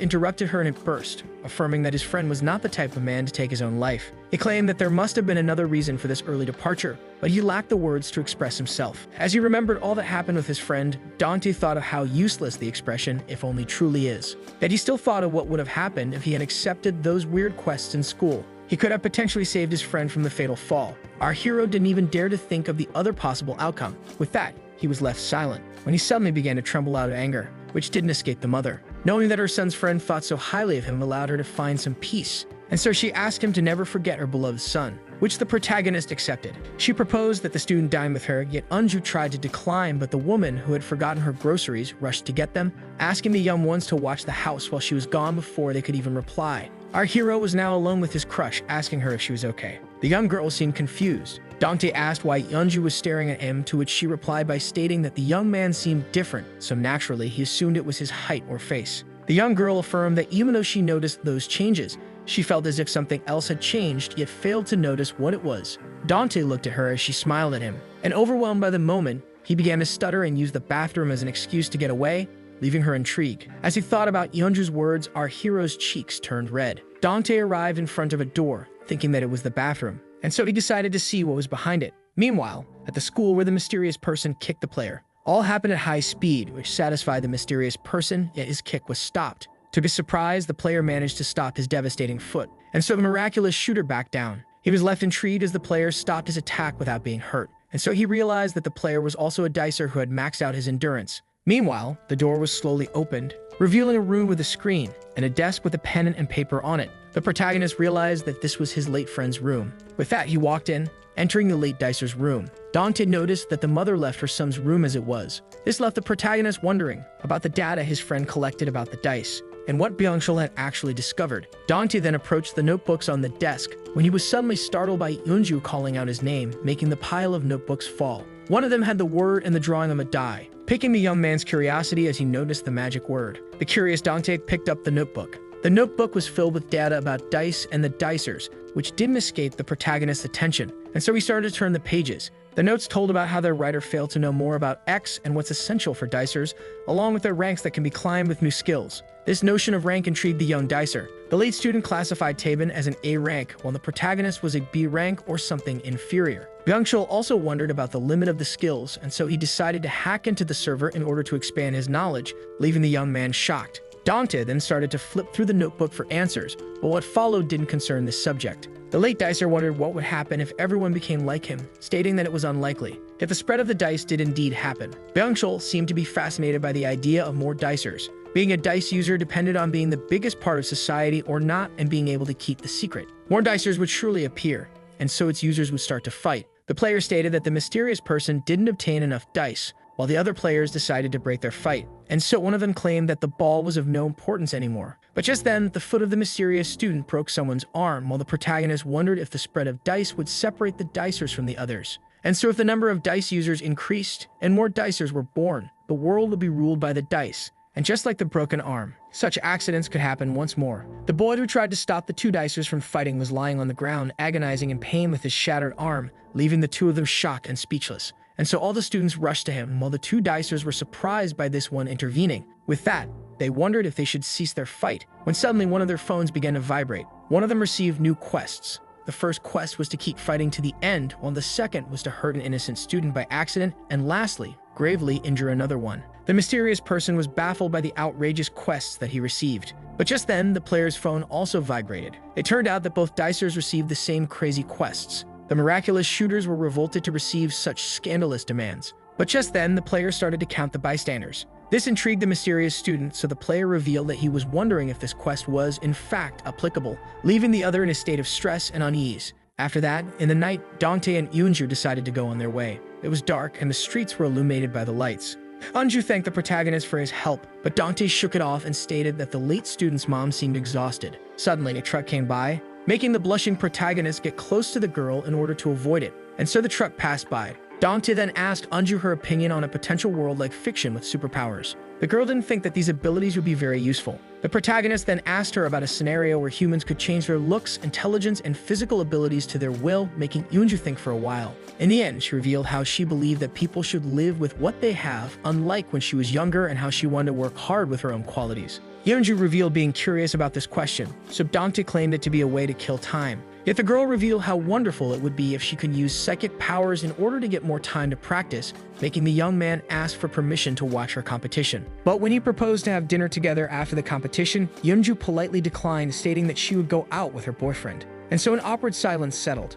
interrupted her in a burst, affirming that his friend was not the type of man to take his own life. He claimed that there must have been another reason for this early departure, but he lacked the words to express himself. As he remembered all that happened with his friend, Dante thought of how useless the expression "if only" truly is. That he still thought of what would have happened if he had accepted those weird quests in school. He could have potentially saved his friend from the fatal fall. Our hero didn't even dare to think of the other possible outcome. With that, he was left silent, when he suddenly began to tremble out of anger, which didn't escape the mother. Knowing that her son's friend thought so highly of him allowed her to find some peace, and so she asked him to never forget her beloved son, which the protagonist accepted. She proposed that the student dine with her, yet Unju tried to decline, but the woman, who had forgotten her groceries, rushed to get them, asking the young ones to watch the house while she was gone before they could even reply. Our hero was now alone with his crush, asking her if she was okay. The young girl seemed confused. Dante asked why Yunju was staring at him, to which she replied by stating that the young man seemed different, so naturally he assumed it was his height or face. The young girl affirmed that even though she noticed those changes, she felt as if something else had changed, yet failed to notice what it was. Dante looked at her as she smiled at him, and overwhelmed by the moment, he began to stutter and use the bathroom as an excuse to get away, leaving her intrigued. As he thought about Yunju's words, our hero's cheeks turned red. Dante arrived in front of a door, thinking that it was the bathroom, and so he decided to see what was behind it. Meanwhile, at the school where the mysterious person kicked the player, all happened at high speed, which satisfied the mysterious person, yet his kick was stopped. To his surprise, the player managed to stop his devastating foot, and so the miraculous shooter backed down. He was left intrigued as the player stopped his attack without being hurt, and so he realized that the player was also a dicer who had maxed out his endurance. Meanwhile, the door was slowly opened, revealing a room with a screen and a desk with a pen and paper on it. The protagonist realized that this was his late friend's room. With that, he walked in, entering the late dicer's room. Dante noticed that the mother left her son's room as it was. This left the protagonist wondering about the data his friend collected about the dice, and what Byung-chul had actually discovered. Dante then approached the notebooks on the desk, when he was suddenly startled by Yunju calling out his name, making the pile of notebooks fall. One of them had the word and the drawing of a die, piquing the young man's curiosity as he noticed the magic word. The curious Dante picked up the notebook. The notebook was filled with data about dice and the dicers, which didn't escape the protagonist's attention, and so he started to turn the pages. The notes told about how their writer failed to know more about X and what's essential for dicers, along with their ranks that can be climbed with new skills. This notion of rank intrigued the young dicer. The late student classified Taben as an A rank, while the protagonist was a B rank or something inferior. Byung-chul also wondered about the limit of the skills, and so he decided to hack into the server in order to expand his knowledge, leaving the young man shocked. Dante then started to flip through the notebook for answers, but what followed didn't concern this subject. The late dicer wondered what would happen if everyone became like him, stating that it was unlikely. Yet the spread of the dice did indeed happen. Byung-chul seemed to be fascinated by the idea of more dicers. Being a dice user depended on being the biggest part of society or not, and being able to keep the secret. More dicers would surely appear, and so its users would start to fight. The player stated that the mysterious person didn't obtain enough dice, while the other players decided to break their fight, and so one of them claimed that the ball was of no importance anymore. But just then, the foot of the mysterious student broke someone's arm, while the protagonist wondered if the spread of dice would separate the dicers from the others. And so if the number of dice users increased, and more dicers were born, the world would be ruled by the dice, And just like the broken arm, such accidents could happen once more. The boy who tried to stop the two dicers from fighting was lying on the ground, agonizing in pain with his shattered arm, leaving the two of them shocked and speechless. And so all the students rushed to him, while the two dicers were surprised by this one intervening. With that, they wondered if they should cease their fight, when suddenly one of their phones began to vibrate. One of them received new quests. The first quest was to keep fighting to the end, while the second was to hurt an innocent student by accident, and lastly, gravely injure another one. The mysterious person was baffled by the outrageous quests that he received. But just then, the player's phone also vibrated. It turned out that both dicers received the same crazy quests. The miraculous shooters were revolted to receive such scandalous demands. But just then, the player started to count the bystanders. This intrigued the mysterious student, so the player revealed that he was wondering if this quest was, in fact, applicable, leaving the other in a state of stress and unease. After that, in the night, Dante and Eunju decided to go on their way. It was dark, and the streets were illuminated by the lights. Eunju thanked the protagonist for his help, but Dante shook it off and stated that the late student's mom seemed exhausted. Suddenly, a truck came by, making the blushing protagonist get close to the girl in order to avoid it, and so the truck passed by. Dante then asked Eunju her opinion on a potential world like fiction with superpowers. The girl didn't think that these abilities would be very useful. The protagonist then asked her about a scenario where humans could change their looks, intelligence, and physical abilities to their will, making Eunju think for a while. In the end, she revealed how she believed that people should live with what they have, unlike when she was younger, and how she wanted to work hard with her own qualities. Eunju revealed being curious about this question, so Dante claimed it to be a way to kill time. Yet the girl revealed how wonderful it would be if she could use psychic powers in order to get more time to practice, making the young man ask for permission to watch her competition. But when he proposed to have dinner together after the competition, Eunju politely declined, stating that she would go out with her boyfriend. And so an awkward silence settled.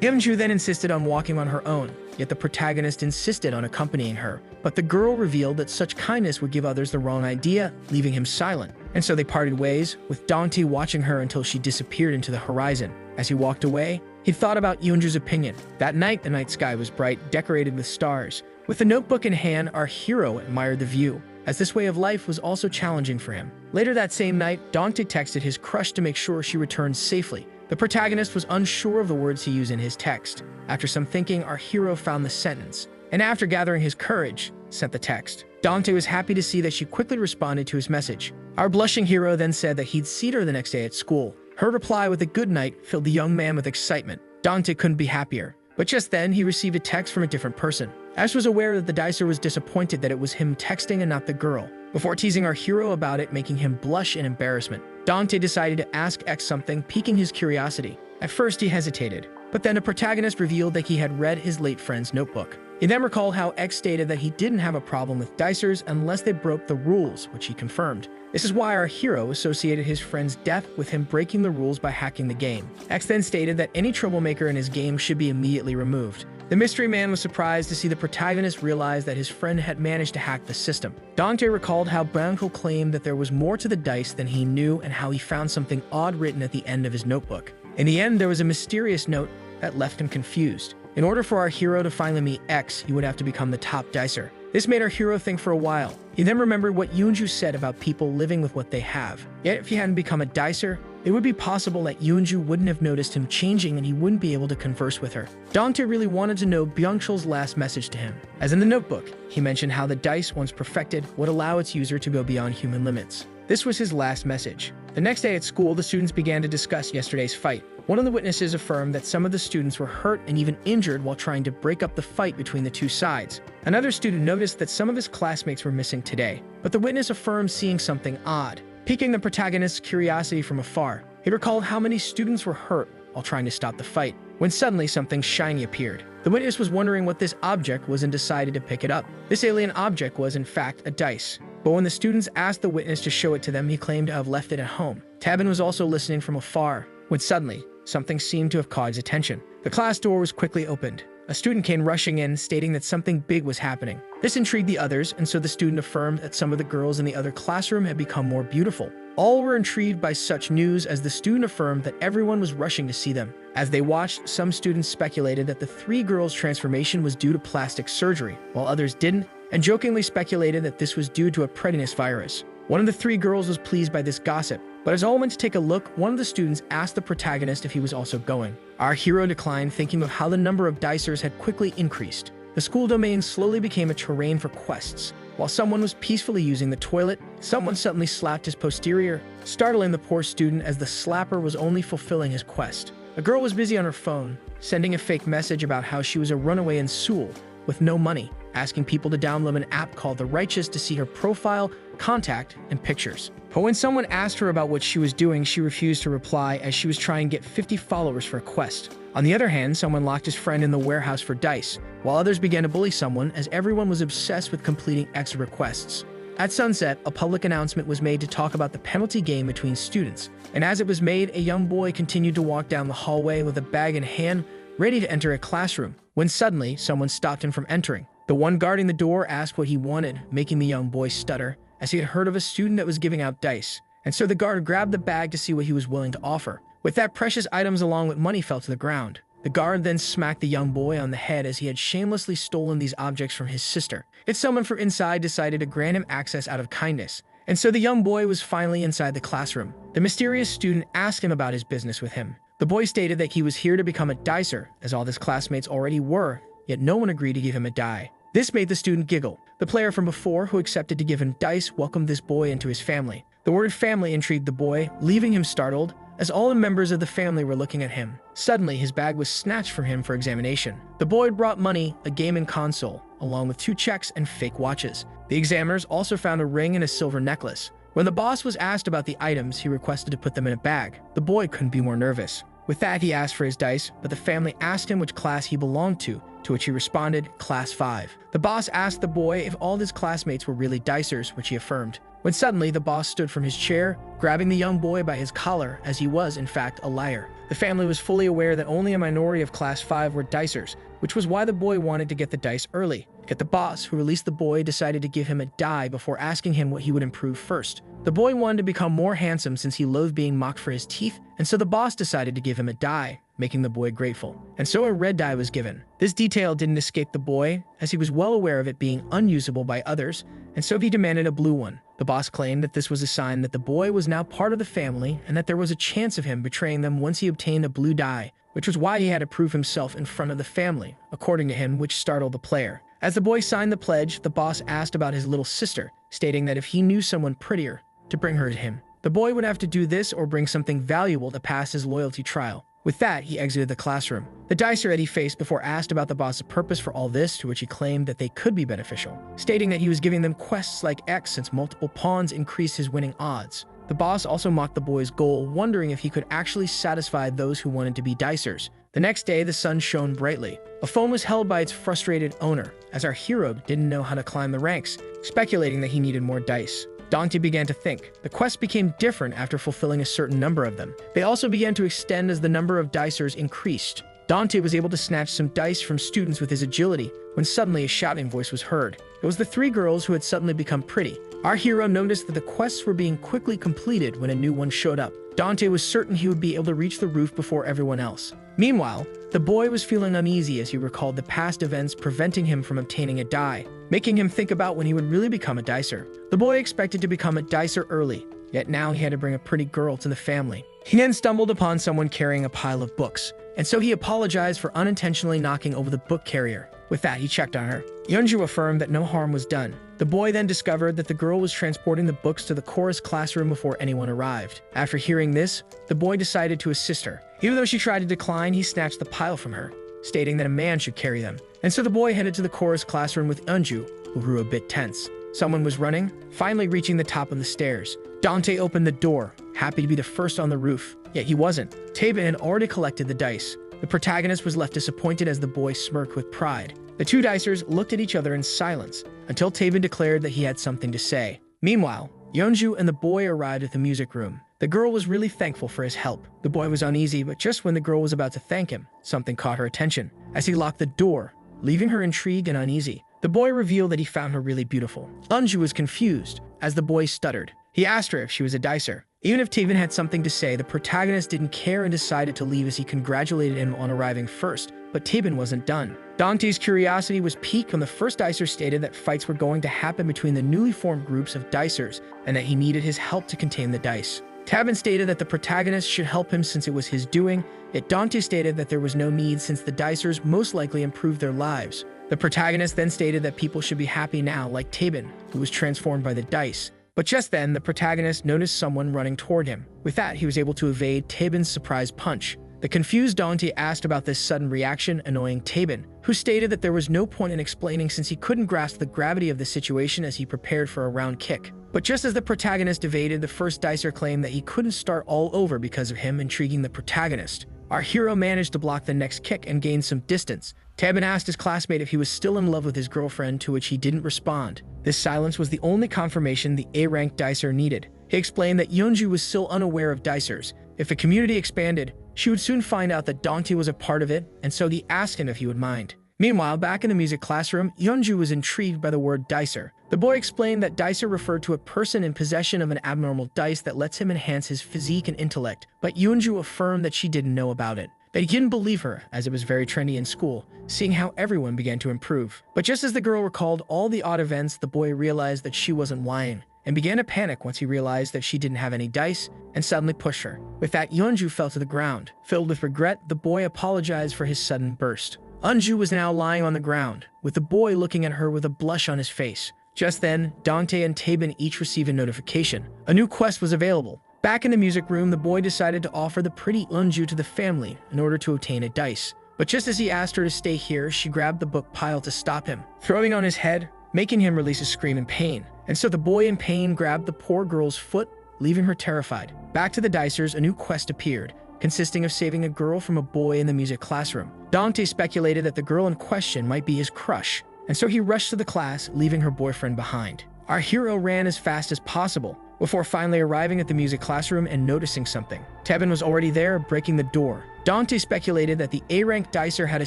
Eunju then insisted on walking on her own, yet the protagonist insisted on accompanying her. But the girl revealed that such kindness would give others the wrong idea, leaving him silent. And so they parted ways, with Dante watching her until she disappeared into the horizon. As he walked away, he thought about Eunju's opinion. That night, the night sky was bright, decorated with stars. With the notebook in hand, our hero admired the view, as this way of life was also challenging for him. Later that same night, Dante texted his crush to make sure she returned safely. The protagonist was unsure of the words to use in his text. After some thinking, our hero found the sentence, and after gathering his courage, sent the text. Dante was happy to see that she quickly responded to his message. Our blushing hero then said that he'd see her the next day at school. Her reply with a good night filled the young man with excitement. Dante couldn't be happier. But just then, he received a text from a different person. Ash was aware that the dicer was disappointed that it was him texting and not the girl, before teasing our hero about it, making him blush in embarrassment. Dante decided to ask X something, piquing his curiosity. At first, he hesitated, but then the protagonist revealed that he had read his late friend's notebook. He then recalled how X stated that he didn't have a problem with dicers unless they broke the rules, which he confirmed. This is why our hero associated his friend's death with him breaking the rules by hacking the game. X then stated that any troublemaker in his game should be immediately removed. The mystery man was surprised to see the protagonist realize that his friend had managed to hack the system. Dante recalled how Branco claimed that there was more to the dice than he knew and how he found something odd written at the end of his notebook. In the end, there was a mysterious note that left him confused. In order for our hero to finally meet X, he would have to become the top dicer. This made our hero think for a while. He then remembered what Eunju said about people living with what they have. Yet if he hadn't become a dicer, it would be possible that Eunju wouldn't have noticed him changing and he wouldn't be able to converse with her. Dante really wanted to know Byung-chul's last message to him. As in the notebook, he mentioned how the dice, once perfected, would allow its user to go beyond human limits. This was his last message. The next day at school, the students began to discuss yesterday's fight. One of the witnesses affirmed that some of the students were hurt and even injured while trying to break up the fight between the two sides. Another student noticed that some of his classmates were missing today, but the witness affirmed seeing something odd, piquing the protagonist's curiosity from afar. He recalled how many students were hurt while trying to stop the fight, when suddenly something shiny appeared. The witness was wondering what this object was and decided to pick it up. This alien object was, in fact, a dice. But when the students asked the witness to show it to them, he claimed to have left it at home. Tabin was also listening from afar, when suddenly, something seemed to have caught his attention. The class door was quickly opened. A student came rushing in, stating that something big was happening. This intrigued the others, and so the student affirmed that some of the girls in the other classroom had become more beautiful. All were intrigued by such news, as the student affirmed that everyone was rushing to see them. As they watched, some students speculated that the three girls' transformation was due to plastic surgery, while others didn't, and jokingly speculated that this was due to a pretinous virus. One of the three girls was pleased by this gossip, but as all went to take a look, one of the students asked the protagonist if he was also going. Our hero declined, thinking of how the number of dicers had quickly increased. The school domain slowly became a terrain for quests. While someone was peacefully using the toilet, someone suddenly slapped his posterior, startling the poor student as the slapper was only fulfilling his quest. A girl was busy on her phone, sending a fake message about how she was a runaway in Seoul with no money, asking people to download an app called The Righteous to see her profile, contact, and pictures. But when someone asked her about what she was doing, she refused to reply as she was trying to get 50 followers for a quest. On the other hand, someone locked his friend in the warehouse for dice, while others began to bully someone as everyone was obsessed with completing extra requests. At sunset, a public announcement was made to talk about the penalty game between students, and as it was made, a young boy continued to walk down the hallway with a bag in hand, ready to enter a classroom, when suddenly someone stopped him from entering. The one guarding the door asked what he wanted, making the young boy stutter, as he had heard of a student that was giving out dice, and so the guard grabbed the bag to see what he was willing to offer. With that, precious items along with money fell to the ground. The guard then smacked the young boy on the head as he had shamelessly stolen these objects from his sister. Yet someone from inside decided to grant him access out of kindness, and so the young boy was finally inside the classroom. The mysterious student asked him about his business with him. The boy stated that he was here to become a dicer, as all his classmates already were, yet no one agreed to give him a die. This made the student giggle. The player from before, who accepted to give him dice, welcomed this boy into his family. The word family intrigued the boy, leaving him startled, as all the members of the family were looking at him. Suddenly, his bag was snatched from him for examination. The boy brought money, a gaming console, along with 2 checks and fake watches. The examiners also found a ring and a silver necklace. When the boss was asked about the items, he requested to put them in a bag. The boy couldn't be more nervous. With that, he asked for his dice, but the family asked him which class he belonged to which he responded, Class 5. The boss asked the boy if all his classmates were really dicers, which he affirmed. When suddenly, the boss stood from his chair, grabbing the young boy by his collar, as he was, in fact, a liar. The family was fully aware that only a minority of Class 5 were dicers, which was why the boy wanted to get the dice early. Yet the boss, who released the boy, decided to give him a die before asking him what he would improve first. The boy wanted to become more handsome since he loathed being mocked for his teeth, and so the boss decided to give him a die, making the boy grateful. And so a red die was given. This detail didn't escape the boy, as he was well aware of it being unusable by others, and so he demanded a blue one. The boss claimed that this was a sign that the boy was now part of the family and that there was a chance of him betraying them once he obtained a blue die, which was why he had to prove himself in front of the family, according to him, which startled the player. As the boy signed the pledge, the boss asked about his little sister, stating that if he knew someone prettier, to bring her to him. The boy would have to do this or bring something valuable to pass his loyalty trial. With that, he exited the classroom. The dicer Eddie faced before asked about the boss's purpose for all this, to which he claimed that they could be beneficial, stating that he was giving them quests like X since multiple pawns increased his winning odds. The boss also mocked the boy's goal, wondering if he could actually satisfy those who wanted to be dicers. The next day, the sun shone brightly. A phone was held by its frustrated owner, as our hero didn't know how to climb the ranks, speculating that he needed more dice. Dante began to think. The quests became different after fulfilling a certain number of them. They also began to extend as the number of dicers increased. Dante was able to snatch some dice from students with his agility, when suddenly a shouting voice was heard. It was the 3 girls who had suddenly become pretty. Our hero noticed that the quests were being quickly completed when a new one showed up. Dante was certain he would be able to reach the roof before everyone else. Meanwhile, the boy was feeling uneasy as he recalled the past events preventing him from obtaining a die, making him think about when he would really become a dicer. The boy expected to become a dicer early, yet now he had to bring a pretty girl to the family. He then stumbled upon someone carrying a pile of books, and so he apologized for unintentionally knocking over the book carrier. With that, he checked on her. Yeonju affirmed that no harm was done. The boy then discovered that the girl was transporting the books to the chorus classroom before anyone arrived. After hearing this, the boy decided to assist her. Even though she tried to decline, he snatched the pile from her, stating that a man should carry them. And so the boy headed to the chorus classroom with Yeonju, who grew a bit tense. Someone was running, finally reaching the top of the stairs. Dante opened the door, happy to be the first on the roof. Yet he wasn't. Taben had already collected the dice. The protagonist was left disappointed as the boy smirked with pride. The 2 dicers looked at each other in silence, until Taben declared that he had something to say. Meanwhile, Yeonju and the boy arrived at the music room. The girl was really thankful for his help. The boy was uneasy, but just when the girl was about to thank him, something caught her attention, as he locked the door, leaving her intrigued and uneasy. The boy revealed that he found her really beautiful. Yeonju was confused, as the boy stuttered. He asked her if she was a dicer. Even if Taven had something to say, the protagonist didn't care and decided to leave as he congratulated him on arriving first, but Taben wasn't done. Dante's curiosity was piqued when the first dicer stated that fights were going to happen between the newly formed groups of dicers and that he needed his help to contain the dice. Taben stated that the protagonist should help him since it was his doing, yet Dante stated that there was no need since the dicers most likely improved their lives, The protagonist then stated that people should be happy now, like Tabin, who was transformed by the dice. But just then, the protagonist noticed someone running toward him. With that, he was able to evade Tabin's surprise punch. The confused Dante asked about this sudden reaction, annoying Tabin, who stated that there was no point in explaining since he couldn't grasp the gravity of the situation as he prepared for a round kick. But just as the protagonist evaded, the first dicer claimed that he couldn't start all over because of him, intriguing the protagonist. Our hero managed to block the next kick and gain some distance. Tabin asked his classmate if he was still in love with his girlfriend, to which he didn't respond. This silence was the only confirmation the A-rank dicer needed. He explained that Yeonju was still unaware of dicers. If the community expanded, she would soon find out that Dante was a part of it, and so he asked him if he would mind. Meanwhile, back in the music classroom, Yeonju was intrigued by the word dicer. The boy explained that dicer referred to a person in possession of an abnormal dice that lets him enhance his physique and intellect, but Yeonju affirmed that she didn't know about it. That he didn't believe her, as it was very trendy in school, seeing how everyone began to improve. But just as the girl recalled all the odd events, the boy realized that she wasn't lying, and began to panic once he realized that she didn't have any dice, and suddenly pushed her. With that, Yeonju fell to the ground. Filled with regret, the boy apologized for his sudden burst. Eunju was now lying on the ground, with the boy looking at her with a blush on his face. Just then, Dante and Tabin each received a notification. A new quest was available. Back in the music room, the boy decided to offer the pretty Eunju to the family in order to obtain a dice. But just as he asked her to stay here, she grabbed the book pile to stop him, throwing on his head, making him release a scream in pain. And so the boy in pain grabbed the poor girl's foot, leaving her terrified. Back to the dicers, a new quest appeared, consisting of saving a girl from a boy in the music classroom. Dante speculated that the girl in question might be his crush, and so he rushed to the class, leaving her boyfriend behind. Our hero ran as fast as possible, before finally arriving at the music classroom and noticing something. Tabin was already there, breaking the door. Dante speculated that the A-rank dicer had a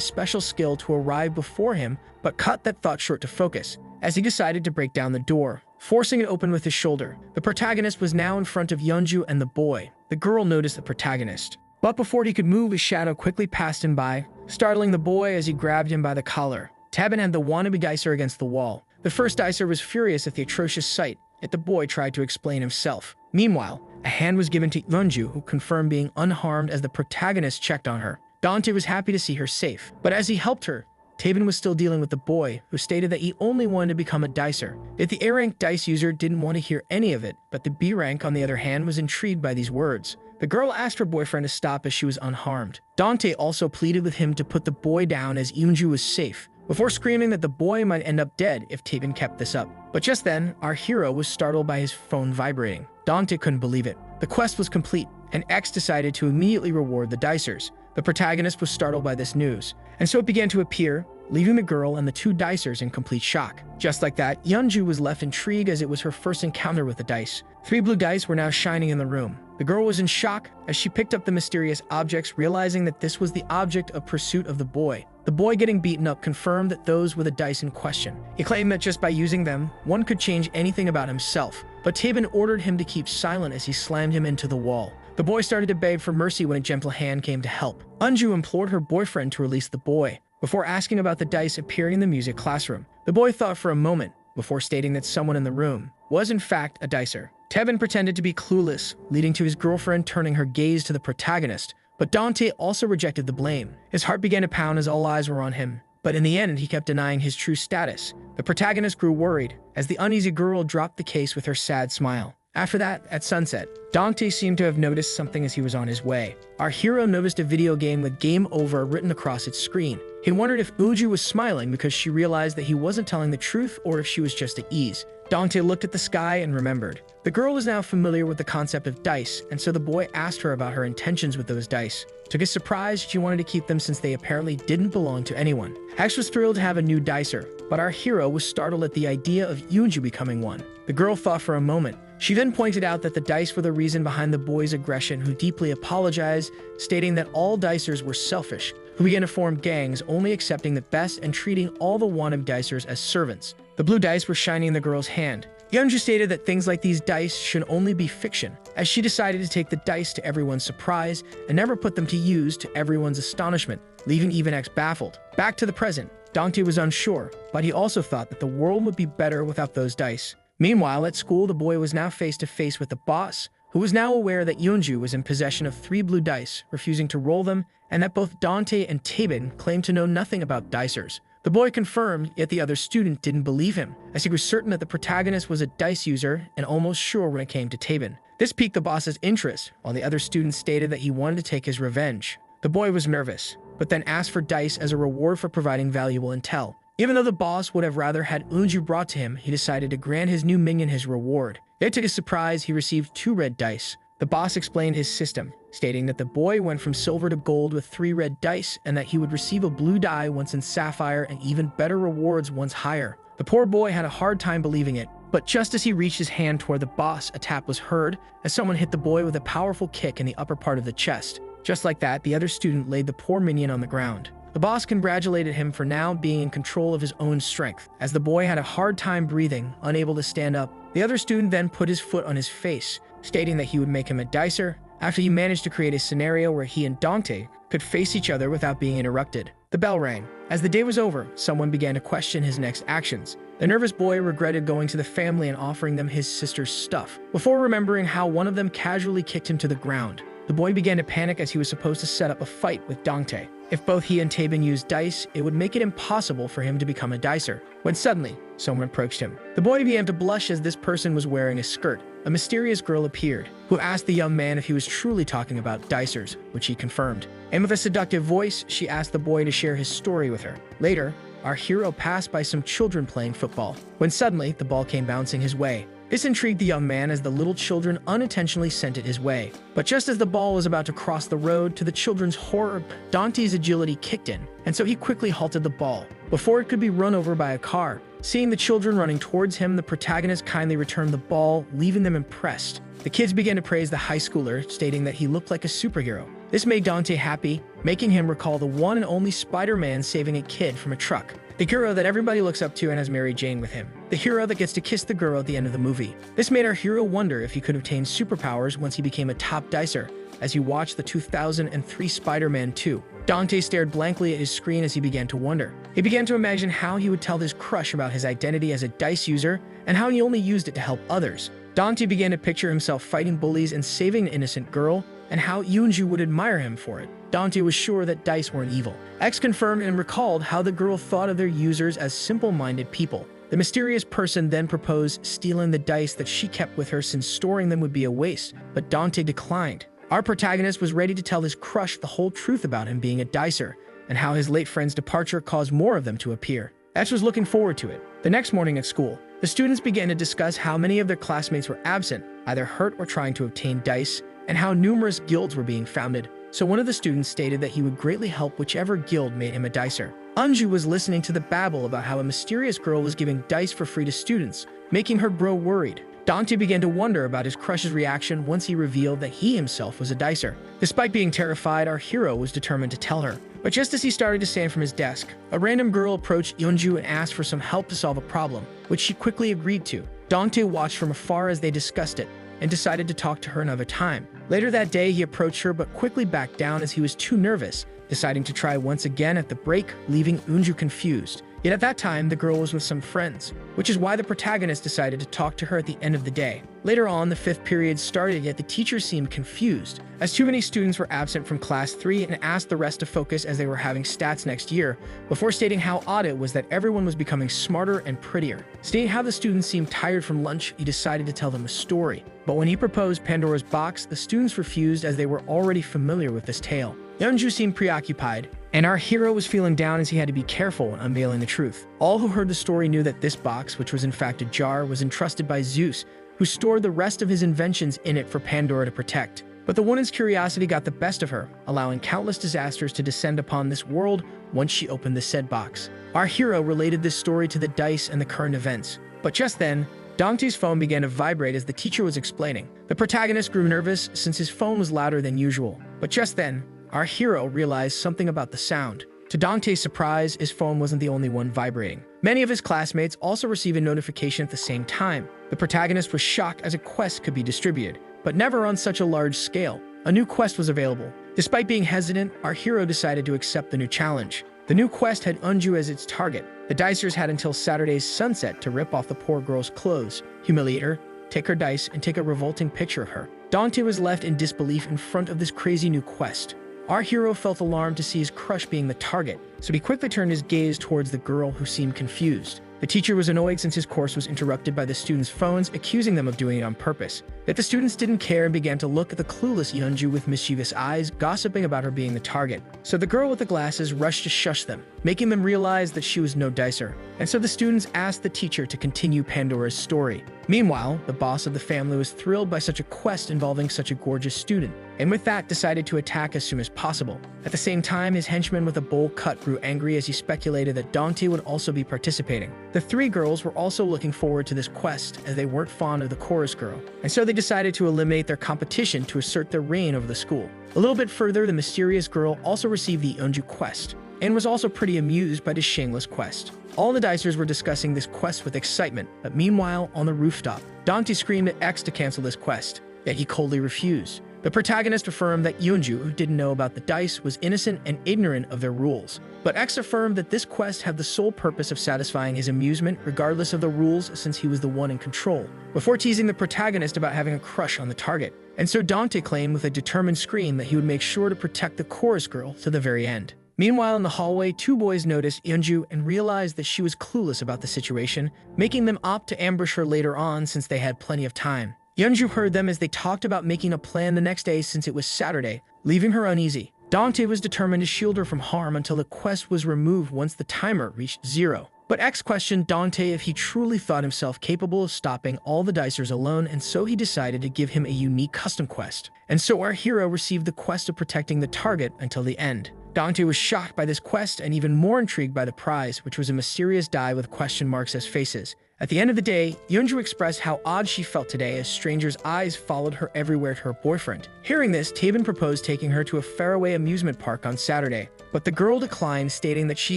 special skill to arrive before him, but cut that thought short to focus, as he decided to break down the door, forcing it open with his shoulder. The protagonist was now in front of Yeonju and the boy. The girl noticed the protagonist, but before he could move, his shadow quickly passed him by, startling the boy as he grabbed him by the collar. Tabin had the wannabe dicer against the wall. The first dicer was furious at the atrocious sight, yet the boy tried to explain himself. Meanwhile, a hand was given to Yeonju, who confirmed being unharmed as the protagonist checked on her. Dante was happy to see her safe, but as he helped her, Tabin was still dealing with the boy, who stated that he only wanted to become a dicer. Yet the A-rank dice user didn't want to hear any of it, but the B-rank, on the other hand, was intrigued by these words. The girl asked her boyfriend to stop as she was unharmed. Dante also pleaded with him to put the boy down as Yeonju was safe, before screaming that the boy might end up dead if Tabin kept this up. But just then, our hero was startled by his phone vibrating. Dante couldn't believe it. The quest was complete, and X decided to immediately reward the dicers. The protagonist was startled by this news, and so it began to appear, leaving the girl and the two dicers in complete shock. Just like that, Yeonju was left intrigued as it was her first encounter with the dice. 3 blue dice were now shining in the room. The girl was in shock as she picked up the mysterious objects, realizing that this was the object of pursuit of the boy. The boy getting beaten up confirmed that those were the dice in question. He claimed that just by using them, one could change anything about himself, but Tabin ordered him to keep silent as he slammed him into the wall. The boy started to beg for mercy when a gentle hand came to help. Eunju implored her boyfriend to release the boy, before asking about the dice appearing in the music classroom. The boy thought for a moment, before stating that someone in the room was in fact a dicer. Tabin pretended to be clueless, leading to his girlfriend turning her gaze to the protagonist, but Dante also rejected the blame. His heart began to pound as all eyes were on him, but in the end he kept denying his true status. The protagonist grew worried as the uneasy girl dropped the case with her sad smile. After that, at sunset, Dante seemed to have noticed something as he was on his way. Our hero noticed a video game with "Game Over" written across its screen. He wondered if Uju was smiling because she realized that he wasn't telling the truth or if she was just at ease. Dante looked at the sky and remembered. The girl was now familiar with the concept of dice, and so the boy asked her about her intentions with those dice. To his surprise, she wanted to keep them since they apparently didn't belong to anyone. Ash was thrilled to have a new dicer, but our hero was startled at the idea of Yuju becoming one. The girl thought for a moment. She then pointed out that the dice were the reason behind the boy's aggression, who deeply apologized, stating that all dicers were selfish, who began to form gangs, only accepting the best and treating all the wannabe dicers as servants. The blue dice were shining in the girl's hand. Yeonju stated that things like these dice should only be fiction, as she decided to take the dice to everyone's surprise and never put them to use to everyone's astonishment, leaving even X baffled. Back to the present, Dante was unsure, but he also thought that the world would be better without those dice. Meanwhile, at school, the boy was now face to face with the boss, who was now aware that Yeonju was in possession of 3 blue dice, refusing to roll them, and that both Dante and Tabin claimed to know nothing about dicers. The boy confirmed, yet the other student didn't believe him, as he was certain that the protagonist was a dice user and almost sure when it came to Tabin. This piqued the boss's interest, while the other student stated that he wanted to take his revenge. The boy was nervous, but then asked for dice as a reward for providing valuable intel. Even though the boss would have rather had Unju brought to him, he decided to grant his new minion his reward. Yet to his surprise, he received 2 red dice. The boss explained his system, stating that the boy went from silver to gold with 3 red dice and that he would receive a blue die once in sapphire and even better rewards once higher. The poor boy had a hard time believing it, but just as he reached his hand toward the boss, a tap was heard as someone hit the boy with a powerful kick in the upper part of the chest. Just like that, the other student laid the poor minion on the ground. The boss congratulated him for now being in control of his own strength, as the boy had a hard time breathing, unable to stand up. The other student then put his foot on his face, stating that he would make him a dicer after he managed to create a scenario where he and Dante could face each other without being interrupted. The bell rang. As the day was over, someone began to question his next actions. The nervous boy regretted going to the family and offering them his sister's stuff, before remembering how one of them casually kicked him to the ground. The boy began to panic as he was supposed to set up a fight with Dante. If both he and Tabin used dice, it would make it impossible for him to become a dicer. When suddenly, someone approached him. The boy began to blush as this person was wearing a skirt. A mysterious girl appeared, who asked the young man if he was truly talking about dicers, which he confirmed. And with a seductive voice, she asked the boy to share his story with her. Later, our hero passed by some children playing football, when suddenly the ball came bouncing his way. This intrigued the young man as the little children unintentionally sent it his way. But just as the ball was about to cross the road, to the children's horror, Dante's agility kicked in, and so he quickly halted the ball before it could be run over by a car. Seeing the children running towards him, the protagonist kindly returned the ball, leaving them impressed. The kids began to praise the high schooler, stating that he looked like a superhero. This made Dante happy, making him recall the one and only Spider-Man saving a kid from a truck. The hero that everybody looks up to and has Mary Jane with him. The hero that gets to kiss the girl at the end of the movie. This made our hero wonder if he could obtain superpowers once he became a top dicer, as he watched the 2003 Spider-Man 2. Dante stared blankly at his screen as he began to wonder. He began to imagine how he would tell his crush about his identity as a dice user and how he only used it to help others. Dante began to picture himself fighting bullies and saving an innocent girl, and how Yoonju would admire him for it. Dante was sure that dice weren't evil. X confirmed and recalled how the girl thought of their users as simple-minded people. The mysterious person then proposed stealing the dice that she kept with her since storing them would be a waste, but Dante declined. Our protagonist was ready to tell his crush the whole truth about him being a dicer, and how his late friend's departure caused more of them to appear. X was looking forward to it. The next morning at school, the students began to discuss how many of their classmates were absent, either hurt or trying to obtain dice, and how numerous guilds were being founded. So one of the students stated that he would greatly help whichever guild made him a dicer. Unju was listening to the babble about how a mysterious girl was giving dice for free to students, making her grow worried. Dante began to wonder about his crush's reaction once he revealed that he himself was a dicer. Despite being terrified, our hero was determined to tell her. But just as he started to stand from his desk, a random girl approached Yeonju and asked for some help to solve a problem, which she quickly agreed to. Dante watched from afar as they discussed it, and decided to talk to her another time. Later that day, he approached her but quickly backed down as he was too nervous, deciding to try once again at the break, leaving Unju confused. Yet at that time, the girl was with some friends, which is why the protagonist decided to talk to her at the end of the day. Later on, the 5th period started, yet the teacher seemed confused, as too many students were absent from class 3 and asked the rest to focus as they were having stats next year, before stating how odd it was that everyone was becoming smarter and prettier. Seeing how the students seemed tired from lunch, he decided to tell them a story. But when he proposed Pandora's box, the students refused as they were already familiar with this tale. Yeonju seemed preoccupied, and our hero was feeling down as he had to be careful when unveiling the truth. All who heard the story knew that this box, which was in fact a jar, was entrusted by Zeus, who stored the rest of his inventions in it for Pandora to protect. But the woman's curiosity got the best of her, allowing countless disasters to descend upon this world once she opened the said box. Our hero related this story to the dice and the current events. But just then, Dante's phone began to vibrate as the teacher was explaining. The protagonist grew nervous since his phone was louder than usual. But just then, our hero realized something about the sound. To Dante's surprise, his phone wasn't the only one vibrating. Many of his classmates also received a notification at the same time. The protagonist was shocked as a quest could be distributed, but never on such a large scale. A new quest was available. Despite being hesitant, our hero decided to accept the new challenge. The new quest had Unju as its target. The dicers had until Saturday's sunset to rip off the poor girl's clothes, humiliate her, take her dice, and take a revolting picture of her. Dante was left in disbelief in front of this crazy new quest. Our hero felt alarmed to see his crush being the target, so he quickly turned his gaze towards the girl who seemed confused. The teacher was annoyed since his course was interrupted by the students' phones, accusing them of doing it on purpose. Yet the students didn't care and began to look at the clueless Yeonju with mischievous eyes, gossiping about her being the target. So the girl with the glasses rushed to shush them, making them realize that she was no dicer. And so the students asked the teacher to continue Pandora's story. Meanwhile, the boss of the family was thrilled by such a quest involving such a gorgeous student, and with that decided to attack as soon as possible. At the same time, his henchman with a bowl cut grew angry as he speculated that Dante would also be participating. The three girls were also looking forward to this quest as they weren't fond of the chorus girl, and so they decided to eliminate their competition to assert their reign over the school. A little bit further, the mysterious girl also received the Yeonju quest, and was also pretty amused by the shameless quest. All the dicers were discussing this quest with excitement, but meanwhile, on the rooftop, Dante screamed at X to cancel this quest, yet he coldly refused. The protagonist affirmed that Yeonju, who didn't know about the dice, was innocent and ignorant of their rules. But X affirmed that this quest had the sole purpose of satisfying his amusement regardless of the rules, since he was the one in control, before teasing the protagonist about having a crush on the target. And so Dante claimed with a determined scream that he would make sure to protect the chorus girl to the very end. Meanwhile, in the hallway, two boys noticed Yeonju and realized that she was clueless about the situation, making them opt to ambush her later on since they had plenty of time. Yeonju heard them as they talked about making a plan the next day since it was Saturday, leaving her uneasy. Dante was determined to shield her from harm until the quest was removed once the timer reached 0. But X questioned Dante if he truly thought himself capable of stopping all the dicers alone, and so he decided to give him a unique custom quest. And so our hero received the quest of protecting the target until the end. Dante was shocked by this quest and even more intrigued by the prize, which was a mysterious die with question marks as faces. At the end of the day, Yeonju expressed how odd she felt today as strangers' eyes followed her everywhere to her boyfriend. Hearing this, Taeban proposed taking her to a faraway amusement park on Saturday, but the girl declined, stating that she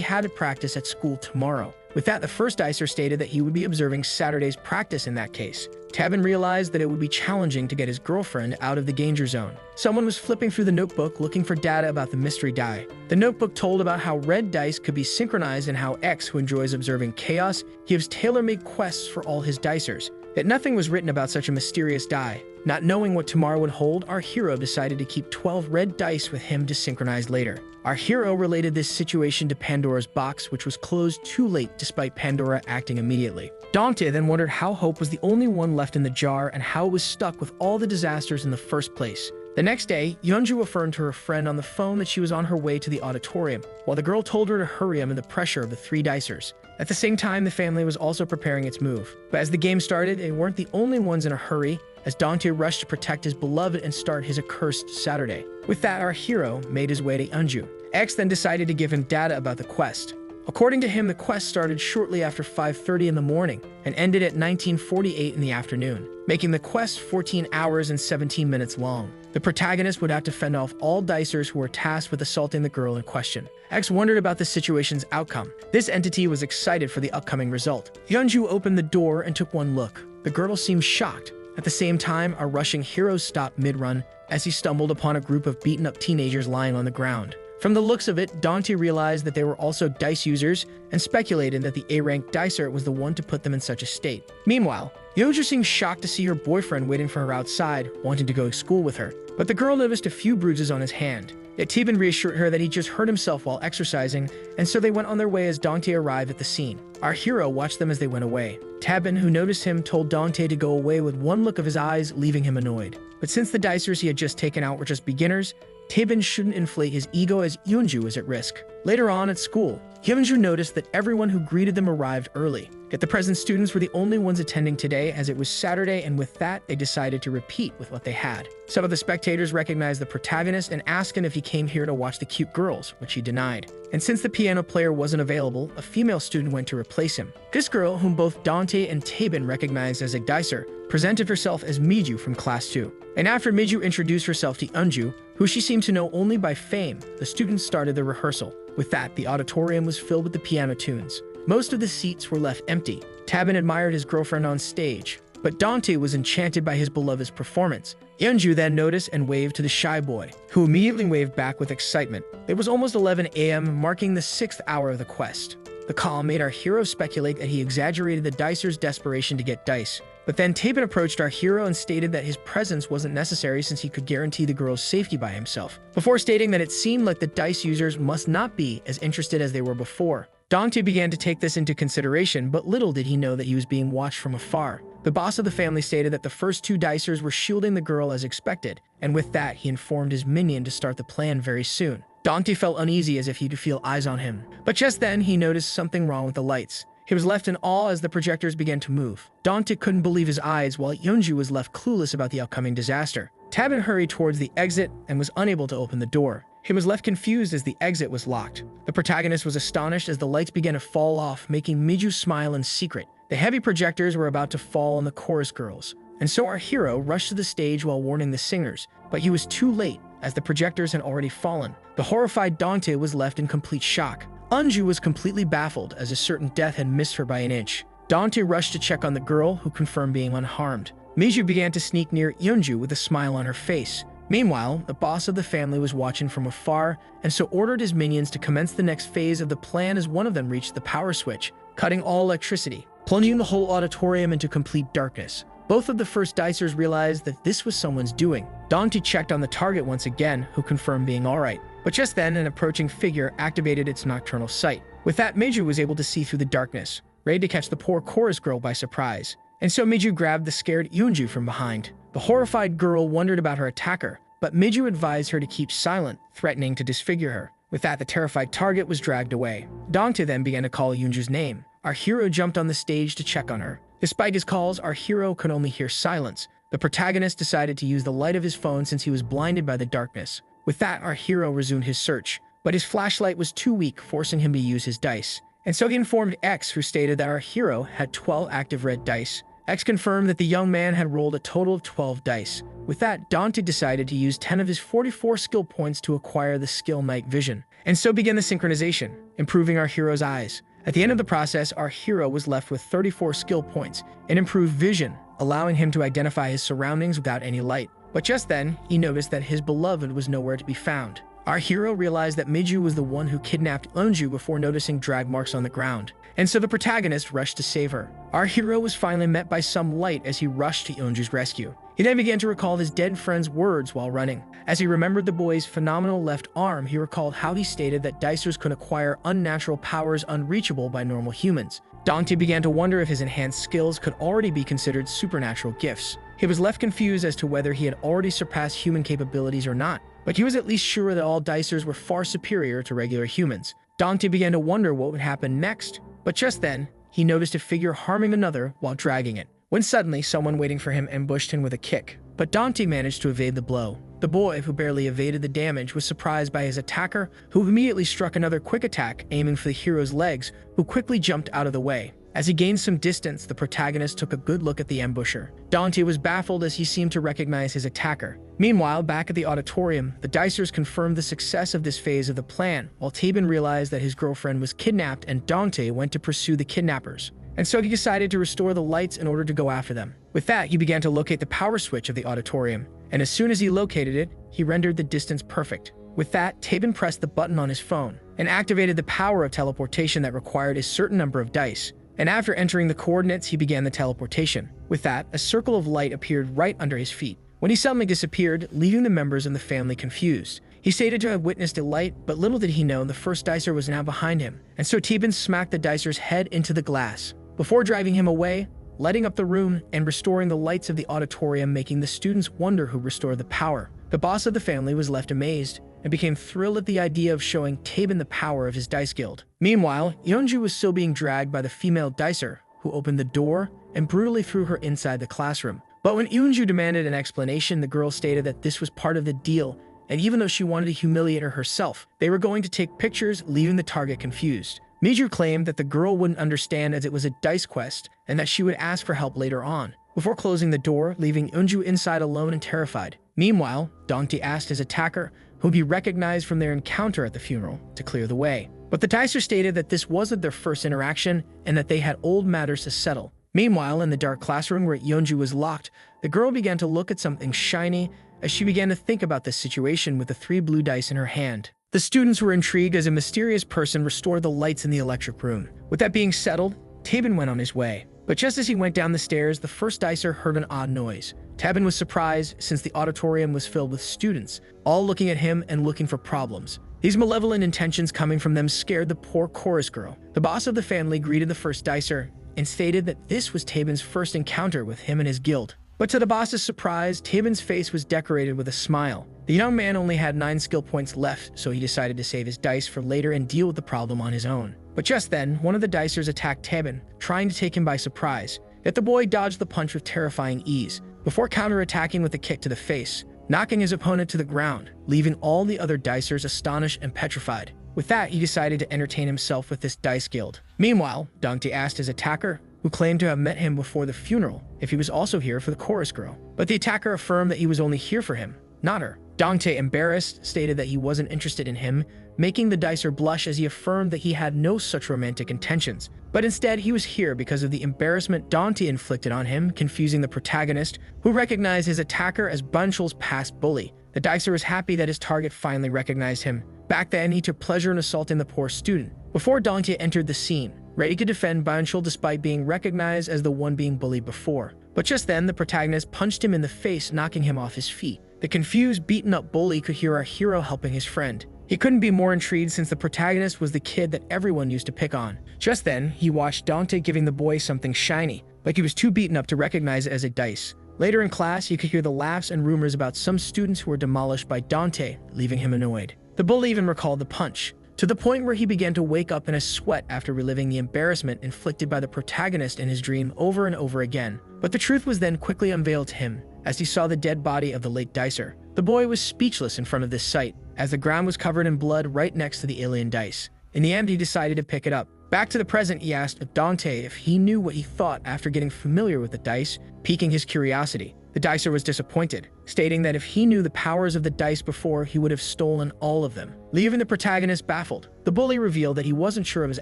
had to practice at school tomorrow. With that, the first dicer stated that he would be observing Saturday's practice in that case. Taeban realized that it would be challenging to get his girlfriend out of the danger zone. Someone was flipping through the notebook looking for data about the mystery die. The notebook told about how red dice could be synchronized and how X, who enjoys observing chaos, gives tailor-made quests for all his dicers. Yet nothing was written about such a mysterious die. Not knowing what tomorrow would hold, our hero decided to keep 12 red dice with him to synchronize later. Our hero related this situation to Pandora's box, which was closed too late despite Pandora acting immediately. Dante then wondered how Hope was the only one left in the jar and how it was stuck with all the disasters in the first place. The next day, Yeonju affirmed to her friend on the phone that she was on her way to the auditorium, while the girl told her to hurry amid the pressure of the three dicers. At the same time, the family was also preparing its move. But as the game started, they weren't the only ones in a hurry, as Dante rushed to protect his beloved and start his accursed Saturday. With that, our hero made his way to Yeonju. X then decided to give him data about the quest. According to him, the quest started shortly after 5:30 in the morning and ended at 19:48 in the afternoon, making the quest 14 hours and 17 minutes long. The protagonist would have to fend off all dicers who were tasked with assaulting the girl in question. X wondered about the situation's outcome. This entity was excited for the upcoming result. Yeonju opened the door and took one look. The girl seemed shocked. At the same time, our rushing hero stopped mid-run as he stumbled upon a group of beaten-up teenagers lying on the ground. From the looks of it, Dante realized that they were also dice users and speculated that the A-rank dicer was the one to put them in such a state. Meanwhile, Yeonju seemed shocked to see her boyfriend waiting for her outside, wanting to go to school with her. But the girl noticed a few bruises on his hand. Yet Taeban reassured her that he just hurt himself while exercising, and so they went on their way as Dante arrived at the scene. Our hero watched them as they went away. Taeban, who noticed him, told Dante to go away with one look of his eyes, leaving him annoyed. But since the dicers he had just taken out were just beginners, Taeban shouldn't inflate his ego as Yeonju was at risk. Later on at school, Yeonju noticed that everyone who greeted them arrived early. Yet the present students were the only ones attending today as it was Saturday, and with that, they decided to repeat with what they had. Some of the spectators recognized the protagonist and asked him if he came here to watch the cute girls, which he denied. And since the piano player wasn't available, a female student went to replace him. This girl, whom both Dante and Taeban recognized as a dicer, presented herself as Miju from Class 2. And after Miju introduced herself to Yeonju, who she seemed to know only by fame, the students started the rehearsal. With that, the auditorium was filled with the piano tunes. Most of the seats were left empty. Taeban admired his girlfriend on stage, but Dante was enchanted by his beloved's performance. Yeonju then noticed and waved to the shy boy, who immediately waved back with excitement. It was almost 11 a.m., marking the 6th hour of the quest. The call made our hero speculate that he exaggerated the dicer's desperation to get dice, But then Tabin approached our hero and stated that his presence wasn't necessary since he could guarantee the girl's safety by himself, before stating that it seemed like the dice users must not be as interested as they were before. Dante began to take this into consideration, but little did he know that he was being watched from afar. The boss of the family stated that the first two dicers were shielding the girl as expected, and with that he informed his minion to start the plan very soon. Dante felt uneasy as if he could feel eyes on him, but just then he noticed something wrong with the lights. He was left in awe as the projectors began to move. Dante couldn't believe his eyes, while Yeonju was left clueless about the upcoming disaster. Tabin hurried towards the exit and was unable to open the door. He was left confused as the exit was locked. The protagonist was astonished as the lights began to fall off, making Miju smile in secret. The heavy projectors were about to fall on the chorus girls, and so our hero rushed to the stage while warning the singers, but he was too late as the projectors had already fallen. The horrified Dante was left in complete shock. Unju was completely baffled as a certain death had missed her by an inch. Dante rushed to check on the girl, who confirmed being unharmed. Miju began to sneak near Yeonju with a smile on her face. Meanwhile, the boss of the family was watching from afar and so ordered his minions to commence the next phase of the plan as one of them reached the power switch, cutting all electricity, plunging the whole auditorium into complete darkness. Both of the first dicers realized that this was someone's doing. Dante checked on the target once again, who confirmed being alright. But just then, an approaching figure activated its nocturnal sight. With that, Meiju was able to see through the darkness, ready to catch the poor chorus girl by surprise. And so Meiju grabbed the scared Yeonju from behind. The horrified girl wondered about her attacker, but Meiju advised her to keep silent, threatening to disfigure her. With that, the terrified target was dragged away. Dante then began to call Yeonju's name. Our hero jumped on the stage to check on her. Despite his calls, our hero could only hear silence. The protagonist decided to use the light of his phone since he was blinded by the darkness. With that, our hero resumed his search, but his flashlight was too weak, forcing him to use his dice. And so he informed X, who stated that our hero had 12 active red dice. X confirmed that the young man had rolled a total of 12 dice. With that, Dante decided to use 10 of his 44 skill points to acquire the skill Night Vision. And so began the synchronization, improving our hero's eyes. At the end of the process, our hero was left with 34 skill points and improved vision, allowing him to identify his surroundings without any light. But just then, he noticed that his beloved was nowhere to be found. Our hero realized that Miju was the one who kidnapped Eunju before noticing drag marks on the ground, and so the protagonist rushed to save her. Our hero was finally met by some light as he rushed to Eunju's rescue. He then began to recall his dead friend's words while running. As he remembered the boy's phenomenal left arm, he recalled how he stated that dicers could acquire unnatural powers unreachable by normal humans. Dante began to wonder if his enhanced skills could already be considered supernatural gifts. He was left confused as to whether he had already surpassed human capabilities or not, but he was at least sure that all dicers were far superior to regular humans. Dante began to wonder what would happen next, but just then, he noticed a figure harming another while dragging it, when suddenly someone waiting for him ambushed him with a kick. But Dante managed to evade the blow. The boy, who barely evaded the damage, was surprised by his attacker, who immediately struck another quick attack, aiming for the hero's legs, who quickly jumped out of the way. As he gained some distance, the protagonist took a good look at the ambusher. Dante was baffled as he seemed to recognize his attacker. Meanwhile, back at the auditorium, the dicers confirmed the success of this phase of the plan, while Tabin realized that his girlfriend was kidnapped and Dante went to pursue the kidnappers. And so he decided to restore the lights in order to go after them. With that, he began to locate the power switch of the auditorium, and as soon as he located it, he rendered the distance perfect. With that, Tabin pressed the button on his phone and activated the power of teleportation that required a certain number of dice. And after entering the coordinates, he began the teleportation. With that, a circle of light appeared right under his feet, when he suddenly disappeared, leaving the members of the family confused. He stated to have witnessed a light, but little did he know the first dicer was now behind him, and so Tabin smacked the dicer's head into the glass, before driving him away, lighting up the room, and restoring the lights of the auditorium, making the students wonder who restored the power. The boss of the family was left amazed, and became thrilled at the idea of showing Tabin the power of his dice guild. Meanwhile, Yeonju was still being dragged by the female dicer, who opened the door and brutally threw her inside the classroom. But when Yeonju demanded an explanation, the girl stated that this was part of the deal, and even though she wanted to humiliate her herself, they were going to take pictures, leaving the target confused. Miju claimed that the girl wouldn't understand as it was a dice quest, and that she would ask for help later on, before closing the door, leaving Yeonju inside alone and terrified. Meanwhile, Dante asked his attacker, who would be recognized from their encounter at the funeral, to clear the way. But the dicer stated that this wasn't their first interaction, and that they had old matters to settle. Meanwhile, in the dark classroom where Yeonju was locked, the girl began to look at something shiny as she began to think about this situation with the 3 blue dice in her hand. The students were intrigued as a mysterious person restored the lights in the electric room. With that being settled, Tabin went on his way. But just as he went down the stairs, the first dicer heard an odd noise. Taebin was surprised since the auditorium was filled with students, all looking at him and looking for problems. These malevolent intentions coming from them scared the poor chorus girl. The boss of the family greeted the first dicer and stated that this was Taebin's first encounter with him and his guild. But to the boss's surprise, Taebin's face was decorated with a smile. The young man only had 9 skill points left, so he decided to save his dice for later and deal with the problem on his own. But just then, one of the dicers attacked Taebin, trying to take him by surprise. Yet the boy dodged the punch with terrifying ease, before counterattacking with a kick to the face, knocking his opponent to the ground, leaving all the other dicers astonished and petrified. With that, he decided to entertain himself with this dice guild. Meanwhile, Dongtae asked his attacker, who claimed to have met him before the funeral, if he was also here for the chorus girl. But the attacker affirmed that he was only here for him, not her. Dongtae, embarrassed, stated that he wasn't interested in him, making the dicer blush as he affirmed that he had no such romantic intentions. But instead, he was here because of the embarrassment Dongtae inflicted on him, confusing the protagonist, who recognized his attacker as Bunchul's past bully. The dicer was happy that his target finally recognized him. Back then, he took pleasure in assaulting the poor student. Before Dongtae entered the scene, ready to defend Bunchul despite being recognized as the one being bullied before. But just then, the protagonist punched him in the face, knocking him off his feet. The confused, beaten-up bully could hear our hero helping his friend. He couldn't be more intrigued since the protagonist was the kid that everyone used to pick on. Just then, he watched Dongtae giving the boy something shiny, like he was too beaten up to recognize it as a dice. Later in class, he could hear the laughs and rumors about some students who were demolished by Dongtae, leaving him annoyed. The bully even recalled the punch, to the point where he began to wake up in a sweat after reliving the embarrassment inflicted by the protagonist in his dream over and over again. But the truth was then quickly unveiled to him, as he saw the dead body of the late dicer. The boy was speechless in front of this sight, as the ground was covered in blood right next to the alien dice. In the end, he decided to pick it up. Back to the present, he asked Dongtae if he knew what he thought after getting familiar with the dice, piquing his curiosity. The dicer was disappointed, stating that if he knew the powers of the dice before, he would have stolen all of them, leaving the protagonist baffled. The bully revealed that he wasn't sure of his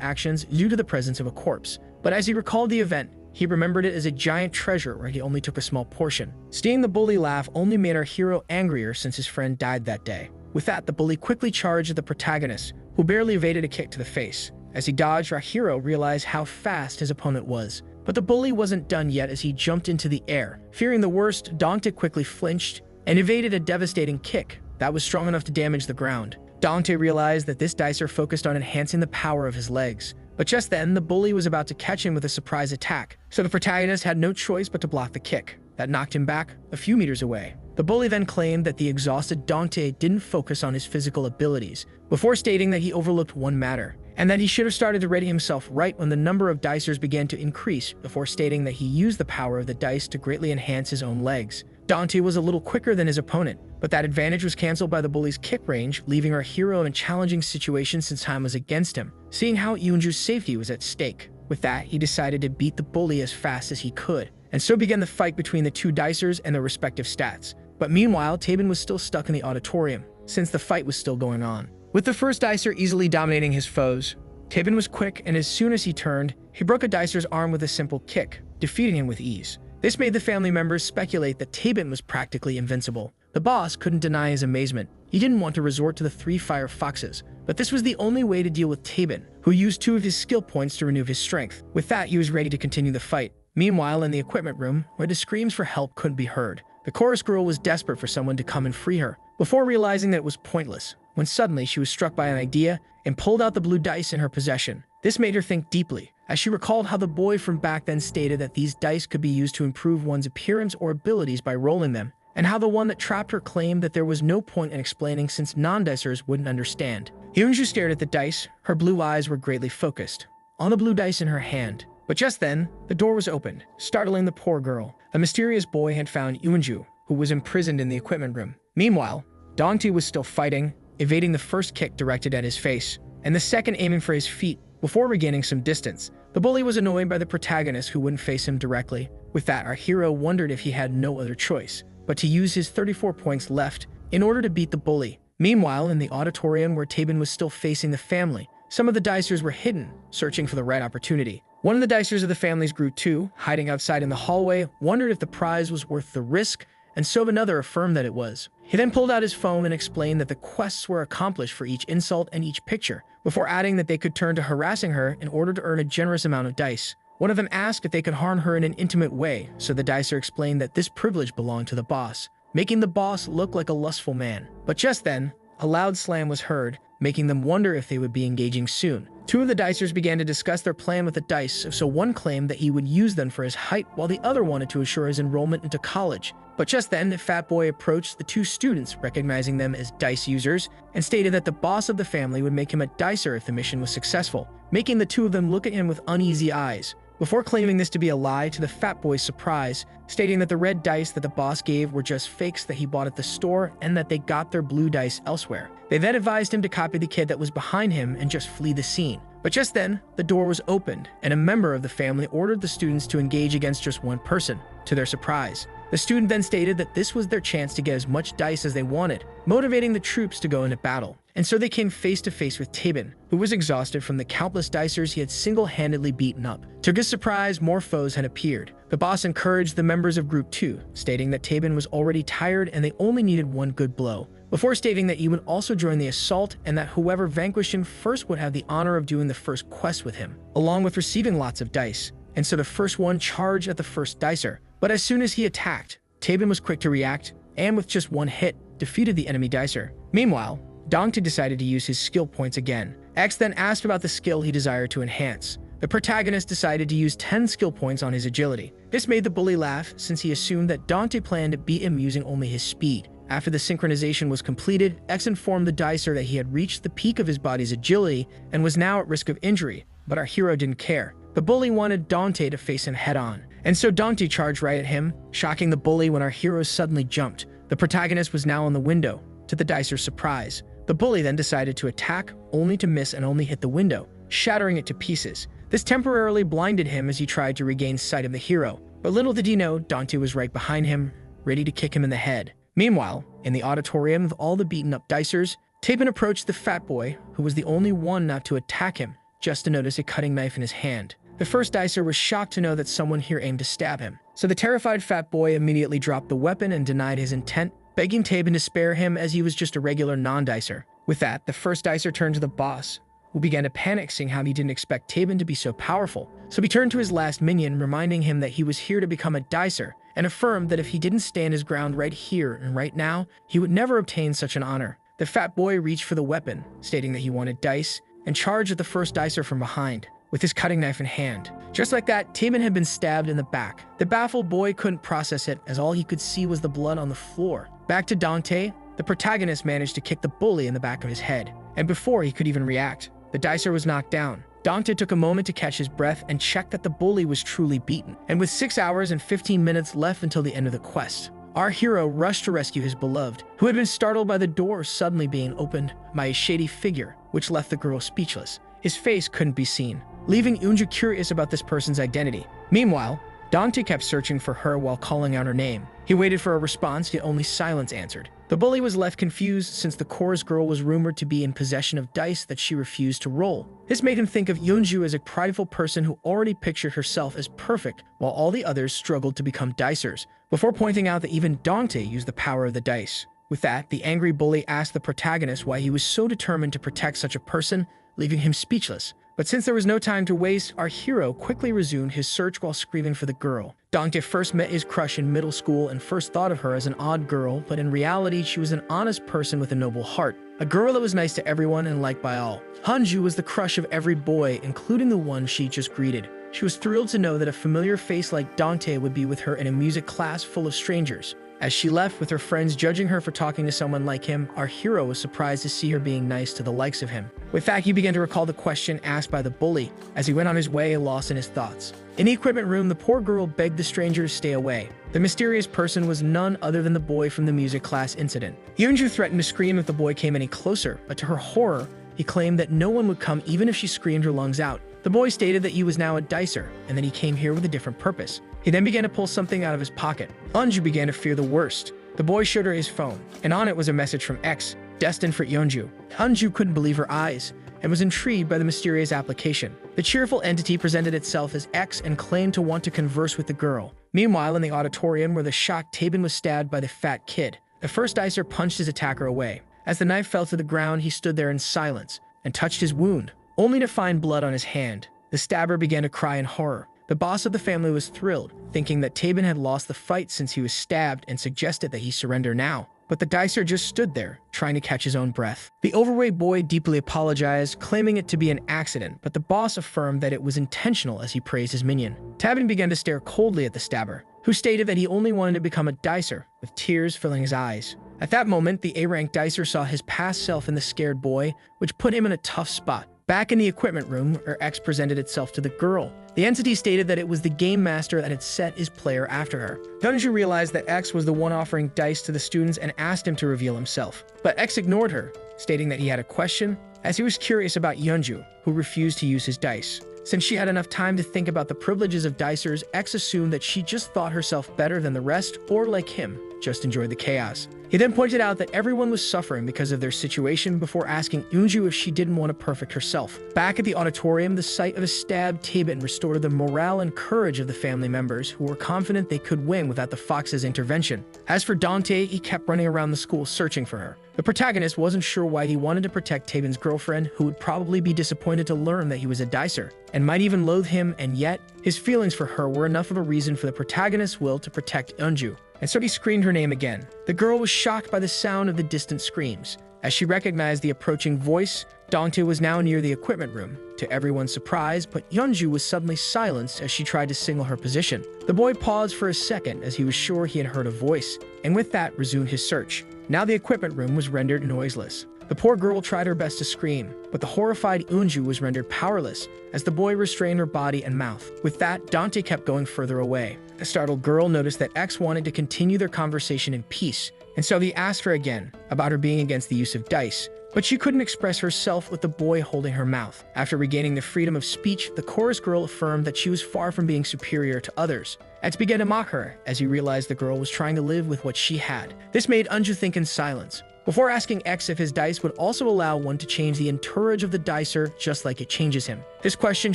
actions due to the presence of a corpse, but as he recalled the event, he remembered it as a giant treasure where he only took a small portion. Seeing the bully laugh only made our hero angrier since his friend died that day. With that, the bully quickly charged at the protagonist, who barely evaded a kick to the face. As he dodged, our hero realized how fast his opponent was. But the bully wasn't done yet as he jumped into the air. Fearing the worst, Dongtae quickly flinched and evaded a devastating kick that was strong enough to damage the ground. Dongtae realized that this dicer focused on enhancing the power of his legs. But just then, the bully was about to catch him with a surprise attack, so the protagonist had no choice but to block the kick. That knocked him back a few meters away. The bully then claimed that the exhausted Dongtae didn't focus on his physical abilities, before stating that he overlooked one matter, and that he should have started to ready himself right when the number of dicers began to increase, before stating that he used the power of the dice to greatly enhance his own legs. Dongtae was a little quicker than his opponent, but that advantage was cancelled by the bully's kick range, leaving our hero in a challenging situation since time was against him, seeing how Yoonju's safety was at stake. With that, he decided to beat the bully as fast as he could, and so began the fight between the two dicers and their respective stats. But meanwhile, Taebin was still stuck in the auditorium, since the fight was still going on. With the first dicer easily dominating his foes, Taebin was quick, and as soon as he turned, he broke a dicer's arm with a simple kick, defeating him with ease. This made the family members speculate that Taebin was practically invincible. The boss couldn't deny his amazement. He didn't want to resort to the 3 fire foxes, but this was the only way to deal with Taebin, who used 2 of his skill points to renew his strength. With that, he was ready to continue the fight. Meanwhile, in the equipment room, where the screams for help couldn't be heard, the chorus girl was desperate for someone to come and free her, before realizing that it was pointless, when suddenly she was struck by an idea and pulled out the blue dice in her possession. This made her think deeply, as she recalled how the boy from back then stated that these dice could be used to improve one's appearance or abilities by rolling them, and how the one that trapped her claimed that there was no point in explaining since non-dicers wouldn't understand. Yoonju stared at the dice. Her blue eyes were greatly focused on the blue dice in her hand. But just then, the door was opened, startling the poor girl. A mysterious boy had found Yoonju, who was imprisoned in the equipment room. Meanwhile, Dongtae was still fighting, evading the first kick directed at his face, and the second aiming for his feet, before regaining some distance. The bully was annoyed by the protagonist who wouldn't face him directly. With that, our hero wondered if he had no other choice but to use his 34 points left in order to beat the bully. Meanwhile, in the auditorium where Taebin was still facing the family, some of the dicers were hidden, searching for the right opportunity. One of the dicers of the families grew too, hiding outside in the hallway, wondered if the prize was worth the risk, and so another affirmed that it was. He then pulled out his phone and explained that the quests were accomplished for each insult and each picture, before adding that they could turn to harassing her in order to earn a generous amount of dice. One of them asked if they could harm her in an intimate way, so the dicer explained that this privilege belonged to the boss, making the boss look like a lustful man. But just then, a loud slam was heard, making them wonder if they would be engaging soon. Two of the dicers began to discuss their plan with the dice, so one claimed that he would use them for his height, while the other wanted to assure his enrollment into college. But just then, the fat boy approached the two students, recognizing them as dice users, and stated that the boss of the family would make him a dicer if the mission was successful, making the two of them look at him with uneasy eyes. Before claiming this to be a lie, to the fat boy's surprise, stating that the red dice that the boss gave were just fakes that he bought at the store and that they got their blue dice elsewhere. They then advised him to copy the kid that was behind him and just flee the scene. But just then, the door was opened, and a member of the family ordered the students to engage against just one person. To their surprise, the student then stated that this was their chance to get as much dice as they wanted, motivating the troops to go into battle. And so they came face to face with Tabin, who was exhausted from the countless dicers he had single-handedly beaten up. To his surprise, more foes had appeared. The boss encouraged the members of Group 2, stating that Tabin was already tired and they only needed one good blow, before stating that he would also join the assault and that whoever vanquished him first would have the honor of doing the first quest with him, along with receiving lots of dice. And so the first one charged at the first dicer. But as soon as he attacked, Tabin was quick to react, and with just one hit, defeated the enemy dicer. Meanwhile, Dongti decided to use his skill points again. X then asked about the skill he desired to enhance. The protagonist decided to use 10 skill points on his agility. This made the bully laugh, since he assumed that Dongti planned to beat him using only his speed. After the synchronization was completed, X informed the dicer that he had reached the peak of his body's agility and was now at risk of injury, but our hero didn't care. The bully wanted Dante to face him head-on, and so Dante charged right at him, shocking the bully when our hero suddenly jumped. The protagonist was now on the window, to the dicer's surprise. The bully then decided to attack, only to miss and only hit the window, shattering it to pieces. This temporarily blinded him as he tried to regain sight of the hero, but little did he know Dante was right behind him, ready to kick him in the head. Meanwhile, in the auditorium with all the beaten-up dicers, Tabin approached the fat boy, who was the only one not to attack him, just to notice a cutting knife in his hand. The first dicer was shocked to know that someone here aimed to stab him, so the terrified fat boy immediately dropped the weapon and denied his intent, begging Tabin to spare him as he was just a regular non-dicer. With that, the first dicer turned to the boss, who began to panic, seeing how he didn't expect Tabin to be so powerful. So he turned to his last minion, reminding him that he was here to become a dicer, and affirmed that if he didn't stand his ground right here and right now, he would never obtain such an honor. The fat boy reached for the weapon, stating that he wanted dice, and charged at the first dicer from behind, with his cutting knife in hand. Just like that, Tabin had been stabbed in the back. The baffled boy couldn't process it, as all he could see was the blood on the floor. Back to Dante, the protagonist managed to kick the bully in the back of his head, and before he could even react, the dicer was knocked down. Dante took a moment to catch his breath and check that the bully was truly beaten. And with 6 hours and 15 minutes left until the end of the quest, our hero rushed to rescue his beloved, who had been startled by the door suddenly being opened by a shady figure, which left the girl speechless. His face couldn't be seen, leaving Unju curious about this person's identity. Meanwhile, Dante kept searching for her while calling out her name. He waited for a response, yet only silence answered. The bully was left confused, since the chorus girl was rumored to be in possession of dice that she refused to roll. This made him think of Yeonju as a prideful person who already pictured herself as perfect, while all the others struggled to become dicers, before pointing out that even Dante used the power of the dice. With that, the angry bully asked the protagonist why he was so determined to protect such a person, leaving him speechless. But since there was no time to waste, our hero quickly resumed his search while screaming for the girl. Dante first met his crush in middle school and first thought of her as an odd girl, but in reality, she was an honest person with a noble heart. A girl that was nice to everyone and liked by all. Hanju was the crush of every boy, including the one she just greeted. She was thrilled to know that a familiar face like Dante would be with her in a music class full of strangers. As she left with her friends judging her for talking to someone like him, our hero was surprised to see her being nice to the likes of him. With that, he began to recall the question asked by the bully as he went on his way, lost in his thoughts. In the equipment room, the poor girl begged the stranger to stay away. The mysterious person was none other than the boy from the music class incident. Yeonju threatened to scream if the boy came any closer, but to her horror, he claimed that no one would come even if she screamed her lungs out. The boy stated that he was now a dicer, and that he came here with a different purpose. He then began to pull something out of his pocket. Anju began to fear the worst. The boy showed her his phone, and on it was a message from X, destined for Yeonju. Anju couldn't believe her eyes, and was intrigued by the mysterious application. The cheerful entity presented itself as X and claimed to want to converse with the girl. Meanwhile, in the auditorium where the shocked Tabin was stabbed by the fat kid, the first dicer punched his attacker away. As the knife fell to the ground, he stood there in silence and touched his wound, only to find blood on his hand. The stabber began to cry in horror. The boss of the family was thrilled, thinking that Tabin had lost the fight since he was stabbed and suggested that he surrender now. But the dicer just stood there, trying to catch his own breath. The overweight boy deeply apologized, claiming it to be an accident, but the boss affirmed that it was intentional as he praised his minion. Tabin began to stare coldly at the stabber, who stated that he only wanted to become a dicer, with tears filling his eyes. At that moment, the A-rank dicer saw his past self in the scared boy, which put him in a tough spot. Back in the equipment room, where X presented itself to the girl, the entity stated that it was the game master that had set his player after her. Dronzer realized that X was the one offering dice to the students and asked him to reveal himself. But X ignored her, stating that he had a question, as he was curious about Yeonju, who refused to use his dice. Since she had enough time to think about the privileges of dicers, X assumed that she just thought herself better than the rest, or like him, just enjoyed the chaos. He then pointed out that everyone was suffering because of their situation before asking Yeonju if she didn't want to perfect herself. Back at the auditorium, the sight of a stabbed Tabin restored the morale and courage of the family members, who were confident they could win without the fox's intervention. As for Dante, he kept running around the school searching for her. The protagonist wasn't sure why he wanted to protect Tabin's girlfriend, who would probably be disappointed to learn that he was a dicer, and might even loathe him, and yet, his feelings for her were enough of a reason for the protagonist's will to protect Yeonju. And so he screamed her name again. The girl was shocked by the sound of the distant screams. As she recognized the approaching voice, Dante was now near the equipment room. To everyone's surprise, but Yeonju was suddenly silenced as she tried to signal her position. The boy paused for a second as he was sure he had heard a voice, and with that resumed his search. Now the equipment room was rendered noiseless. The poor girl tried her best to scream, but the horrified Yeonju was rendered powerless as the boy restrained her body and mouth. With that, Dante kept going further away. The startled girl noticed that X wanted to continue their conversation in peace, and so he asked her again about her being against the use of dice, but she couldn't express herself with the boy holding her mouth. After regaining the freedom of speech, the chorus girl affirmed that she was far from being superior to others. X began to mock her as he realized the girl was trying to live with what she had. This made Yeonju think in silence, before asking X if his dice would also allow one to change the entourage of the dicer just like it changes him. This question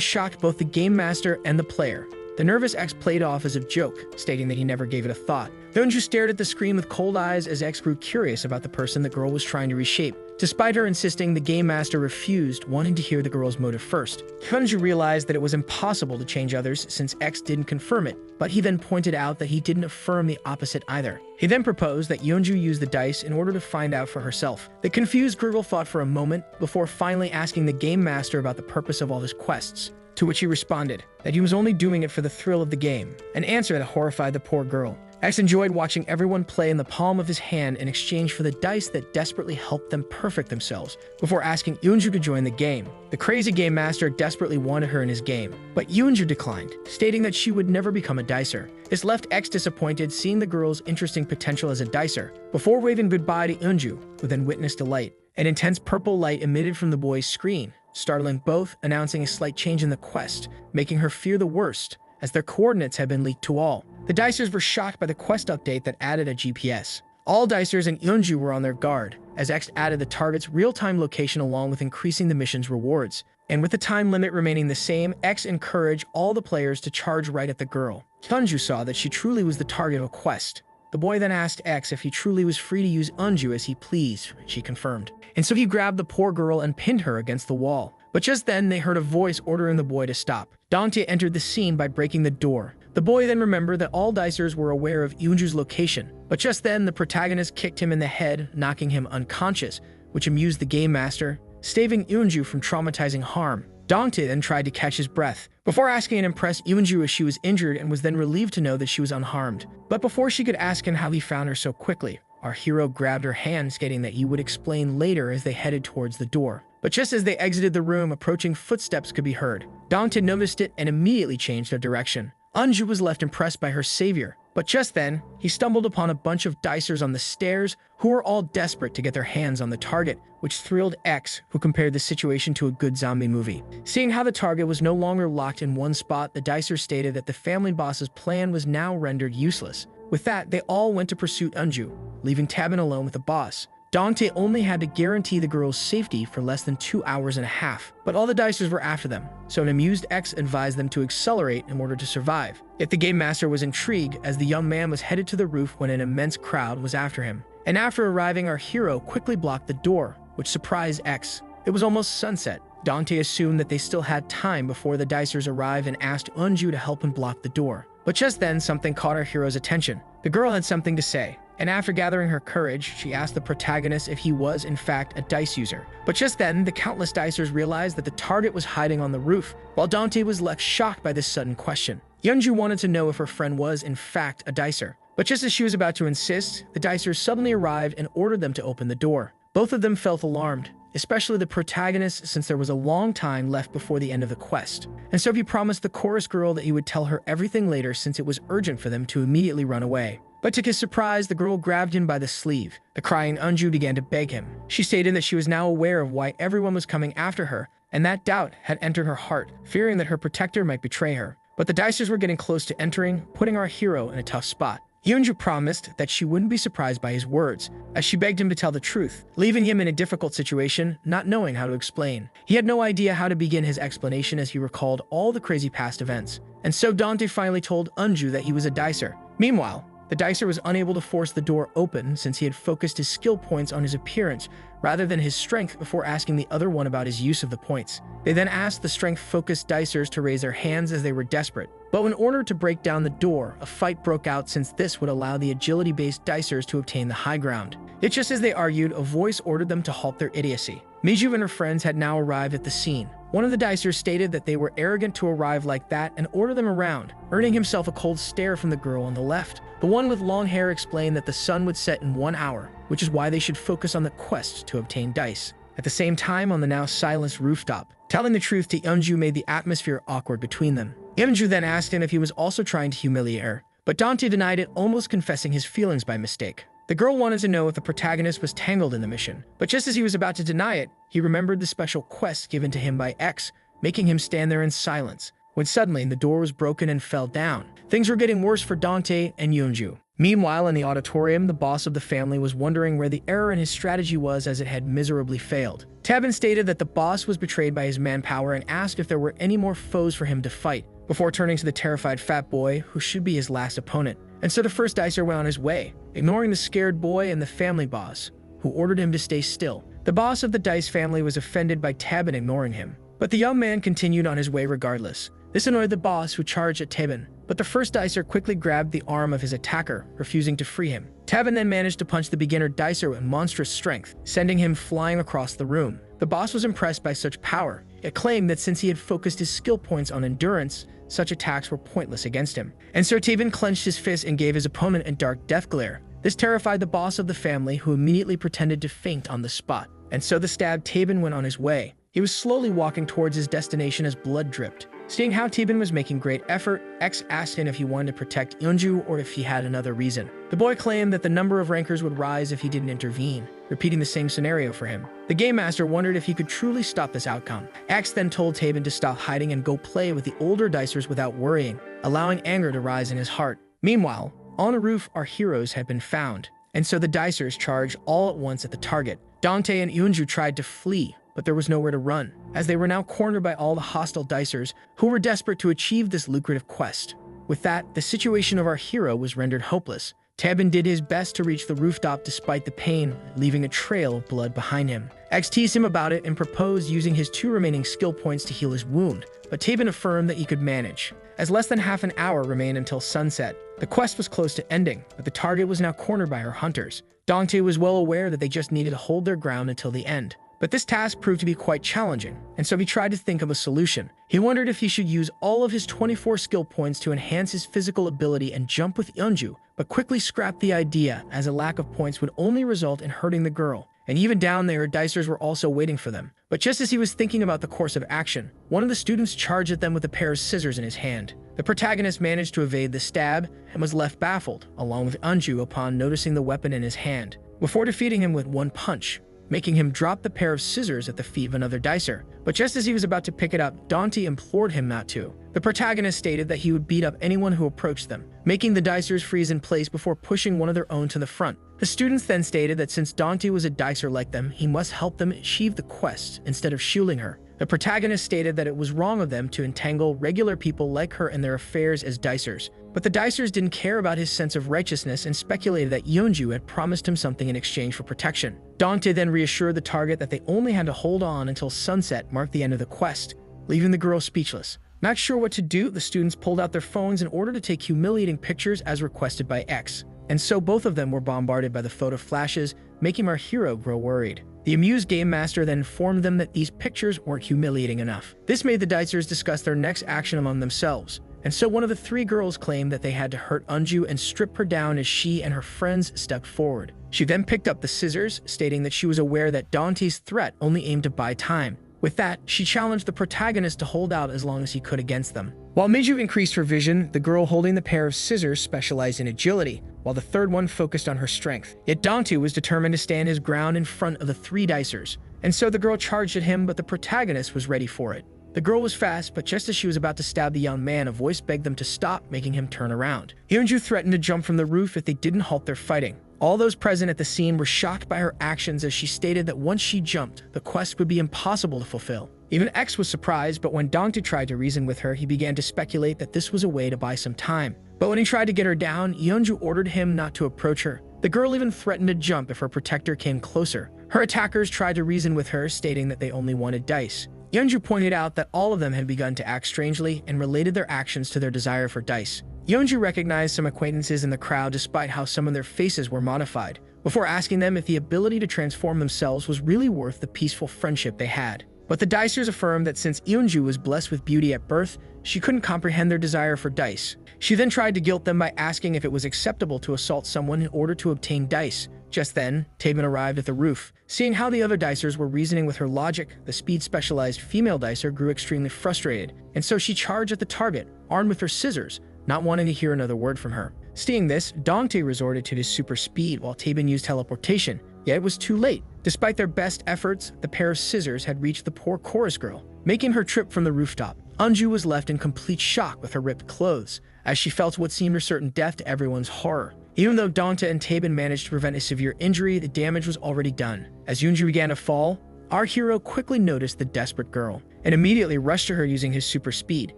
shocked both the game master and the player. The nervous X played off as a joke, stating that he never gave it a thought. Yeonju stared at the screen with cold eyes as X grew curious about the person the girl was trying to reshape. Despite her insisting, the game master refused, wanting to hear the girl's motive first. Yeonju realized that it was impossible to change others since X didn't confirm it, but he then pointed out that he didn't affirm the opposite either. He then proposed that Yeonju use the dice in order to find out for herself. The confused girl thought for a moment before finally asking the game master about the purpose of all his quests, to which he responded that he was only doing it for the thrill of the game, an answer that horrified the poor girl. X enjoyed watching everyone play in the palm of his hand in exchange for the dice that desperately helped them perfect themselves, before asking Yeonju to join the game. The crazy game master desperately wanted her in his game, but Yeonju declined, stating that she would never become a dicer. This left X disappointed, seeing the girl's interesting potential as a dicer. Before waving goodbye to Yeonju, who then witnessed a light, an intense purple light emitted from the boy's screen, startling both, announcing a slight change in the quest, making her fear the worst, as their coordinates had been leaked to all. The dicers were shocked by the quest update that added a GPS. All dicers and Yeonju were on their guard, as X added the target's real-time location along with increasing the mission's rewards. And with the time limit remaining the same, X encouraged all the players to charge right at the girl. Yeonju saw that she truly was the target of a quest. The boy then asked X if he truly was free to use Yeonju as he pleased, she confirmed. And so he grabbed the poor girl and pinned her against the wall. But just then, they heard a voice ordering the boy to stop. Dante entered the scene by breaking the door. The boy then remembered that all dicers were aware of Yeonju's location. But just then, the protagonist kicked him in the head, knocking him unconscious, which amused the game master, saving Yeonju from traumatizing harm. Dante then tried to catch his breath, before asking and impressed Yeonju if she was injured, and was then relieved to know that she was unharmed. But before she could ask him how he found her so quickly, our hero grabbed her hand, stating that he would explain later as they headed towards the door. But just as they exited the room, approaching footsteps could be heard. Dante noticed it and immediately changed their direction. Yeonju was left impressed by her savior, but just then, he stumbled upon a bunch of dicers on the stairs who were all desperate to get their hands on the target, which thrilled X, who compared the situation to a good zombie movie. Seeing how the target was no longer locked in one spot, the dicers stated that the family boss's plan was now rendered useless. With that, they all went to pursue Yeonju, leaving Tabin alone with the boss. Dante only had to guarantee the girl's safety for less than 2 hours and a half, but all the dicers were after them, so an amused X advised them to accelerate in order to survive. Yet the game master was intrigued, as the young man was headed to the roof when an immense crowd was after him. And after arriving, our hero quickly blocked the door, which surprised X. It was almost sunset. Dante assumed that they still had time before the dicers arrived and asked Eunju to help him block the door. But just then, something caught our hero's attention. The girl had something to say, and after gathering her courage, she asked the protagonist if he was, in fact, a dice user. But just then, the countless dicers realized that the target was hiding on the roof, while Dante was left shocked by this sudden question. Eunju wanted to know if her friend was, in fact, a dicer. But just as she was about to insist, the dicers suddenly arrived and ordered them to open the door. Both of them felt alarmed, especially the protagonist, since there was a long time left before the end of the quest. And so he promised the chorus girl that he would tell her everything later since it was urgent for them to immediately run away. But to his surprise, the girl grabbed him by the sleeve. The crying Eunju began to beg him. She stated that she was now aware of why everyone was coming after her, and that doubt had entered her heart, fearing that her protector might betray her. But the dicers were getting close to entering, putting our hero in a tough spot. Eunju promised that she wouldn't be surprised by his words, as she begged him to tell the truth, leaving him in a difficult situation, not knowing how to explain. He had no idea how to begin his explanation as he recalled all the crazy past events. And so Dante finally told Eunju that he was a dicer. Meanwhile, the dicer was unable to force the door open since he had focused his skill points on his appearance rather than his strength before asking the other one about his use of the points. They then asked the strength-focused dicers to raise their hands as they were desperate. But in order to break down the door, a fight broke out since this would allow the agility-based dicers to obtain the high ground. Yet just as they argued, a voice ordered them to halt their idiocy. Miju and her friends had now arrived at the scene. One of the dicers stated that they were arrogant to arrive like that and order them around, earning himself a cold stare from the girl on the left. The one with long hair explained that the sun would set in 1 hour, which is why they should focus on the quest to obtain dice. At the same time, on the now silenced rooftop, telling the truth to Eunju made the atmosphere awkward between them. Eunju then asked him if he was also trying to humiliate her, but Dante denied it, almost confessing his feelings by mistake. The girl wanted to know if the protagonist was tangled in the mission, but just as he was about to deny it, he remembered the special quest given to him by X, making him stand there in silence, when suddenly the door was broken and fell down. Things were getting worse for Dante and Eunju. Meanwhile, in the auditorium, the boss of the family was wondering where the error in his strategy was, as it had miserably failed. Tabin stated that the boss was betrayed by his manpower and asked if there were any more foes for him to fight, before turning to the terrified fat boy, who should be his last opponent. And so the first dicer went on his way, ignoring the scared boy and the family boss, who ordered him to stay still. The boss of the dice family was offended by Tabin ignoring him, but the young man continued on his way regardless. This annoyed the boss, who charged at Tabin, but the first dicer quickly grabbed the arm of his attacker, refusing to free him. Tabin then managed to punch the beginner dicer with monstrous strength, sending him flying across the room. The boss was impressed by such power, yet claimed that since he had focused his skill points on endurance, such attacks were pointless against him. And so Tabin clenched his fist and gave his opponent a dark death glare. This terrified the boss of the family, who immediately pretended to faint on the spot. And so the stabbed Tabin went on his way. He was slowly walking towards his destination as blood dripped. Seeing how Tabin was making great effort, X asked him if he wanted to protect Eunju or if he had another reason. The boy claimed that the number of rankers would rise if he didn't intervene, repeating the same scenario for him. The game master wondered if he could truly stop this outcome. X then told Tabin to stop hiding and go play with the older dicers without worrying, allowing anger to rise in his heart. Meanwhile, on a roof, our heroes had been found, and so the dicers charged all at once at the target. Dante and Eunju tried to flee, but there was nowhere to run, as they were now cornered by all the hostile dicers who were desperate to achieve this lucrative quest. With that, the situation of our hero was rendered hopeless. Tabin did his best to reach the rooftop despite the pain, leaving a trail of blood behind him. X teased him about it and proposed using his 2 remaining skill points to heal his wound, but Tabin affirmed that he could manage. As less than half an hour remained until sunset, the quest was close to ending, but the target was now cornered by our hunters. Dante was well aware that they just needed to hold their ground until the end. But this task proved to be quite challenging, and so he tried to think of a solution. He wondered if he should use all of his 24 skill points to enhance his physical ability and jump with Eunju, but quickly scrapped the idea, as a lack of points would only result in hurting the girl. And even down there, dicers were also waiting for them. But just as he was thinking about the course of action, one of the students charged at them with a pair of scissors in his hand. The protagonist managed to evade the stab and was left baffled, along with Eunju, upon noticing the weapon in his hand, before defeating him with one punch, making him drop the pair of scissors at the feet of another dicer. But just as he was about to pick it up, Dante implored him not to. The protagonist stated that he would beat up anyone who approached them, making the dicers freeze in place before pushing one of their own to the front. The students then stated that since Dante was a dicer like them, he must help them achieve the quest instead of shielding her. The protagonist stated that it was wrong of them to entangle regular people like her in their affairs as dicers. But the dicers didn't care about his sense of righteousness and speculated that Yeonju had promised him something in exchange for protection. Dante then reassured the target that they only had to hold on until sunset marked the end of the quest, leaving the girl speechless. Not sure what to do, the students pulled out their phones in order to take humiliating pictures as requested by X. And so both of them were bombarded by the photo flashes, making our hero grow worried. The amused game master then informed them that these pictures weren't humiliating enough. This made the dicers discuss their next action among themselves. And so one of the three girls claimed that they had to hurt Unju and strip her down as she and her friends stepped forward. She then picked up the scissors, stating that she was aware that Dante's threat only aimed to buy time. With that, she challenged the protagonist to hold out as long as he could against them. While Miju increased her vision, the girl holding the pair of scissors specialized in agility, while the third one focused on her strength. Yet Dante was determined to stand his ground in front of the three dicers, and so the girl charged at him, but the protagonist was ready for it. The girl was fast, but just as she was about to stab the young man, a voice begged them to stop, making him turn around. Yeonju threatened to jump from the roof if they didn't halt their fighting. All those present at the scene were shocked by her actions as she stated that once she jumped, the quest would be impossible to fulfill. Even X was surprised, but when Dante tried to reason with her, he began to speculate that this was a way to buy some time. But when he tried to get her down, Yeonju ordered him not to approach her. The girl even threatened to jump if her protector came closer. Her attackers tried to reason with her, stating that they only wanted dice. Yeonju pointed out that all of them had begun to act strangely and related their actions to their desire for dice. Yeonju recognized some acquaintances in the crowd despite how some of their faces were modified, before asking them if the ability to transform themselves was really worth the peaceful friendship they had. But the dicers affirmed that since Yeonju was blessed with beauty at birth, she couldn't comprehend their desire for dice. She then tried to guilt them by asking if it was acceptable to assault someone in order to obtain dice. Just then, Taben arrived at the roof. Seeing how the other dicers were reasoning with her logic, the speed-specialized female dicer grew extremely frustrated, and so she charged at the target, armed with her scissors, not wanting to hear another word from her. Seeing this, Dante resorted to his super speed while Taben used teleportation, yet it was too late. Despite their best efforts, the pair of scissors had reached the poor chorus girl, making her trip from the rooftop. Unju was left in complete shock with her ripped clothes, as she felt what seemed a certain death to everyone's horror. Even though Dante and Taben managed to prevent a severe injury, the damage was already done. As Yeonju began to fall, our hero quickly noticed the desperate girl, and immediately rushed to her using his super speed,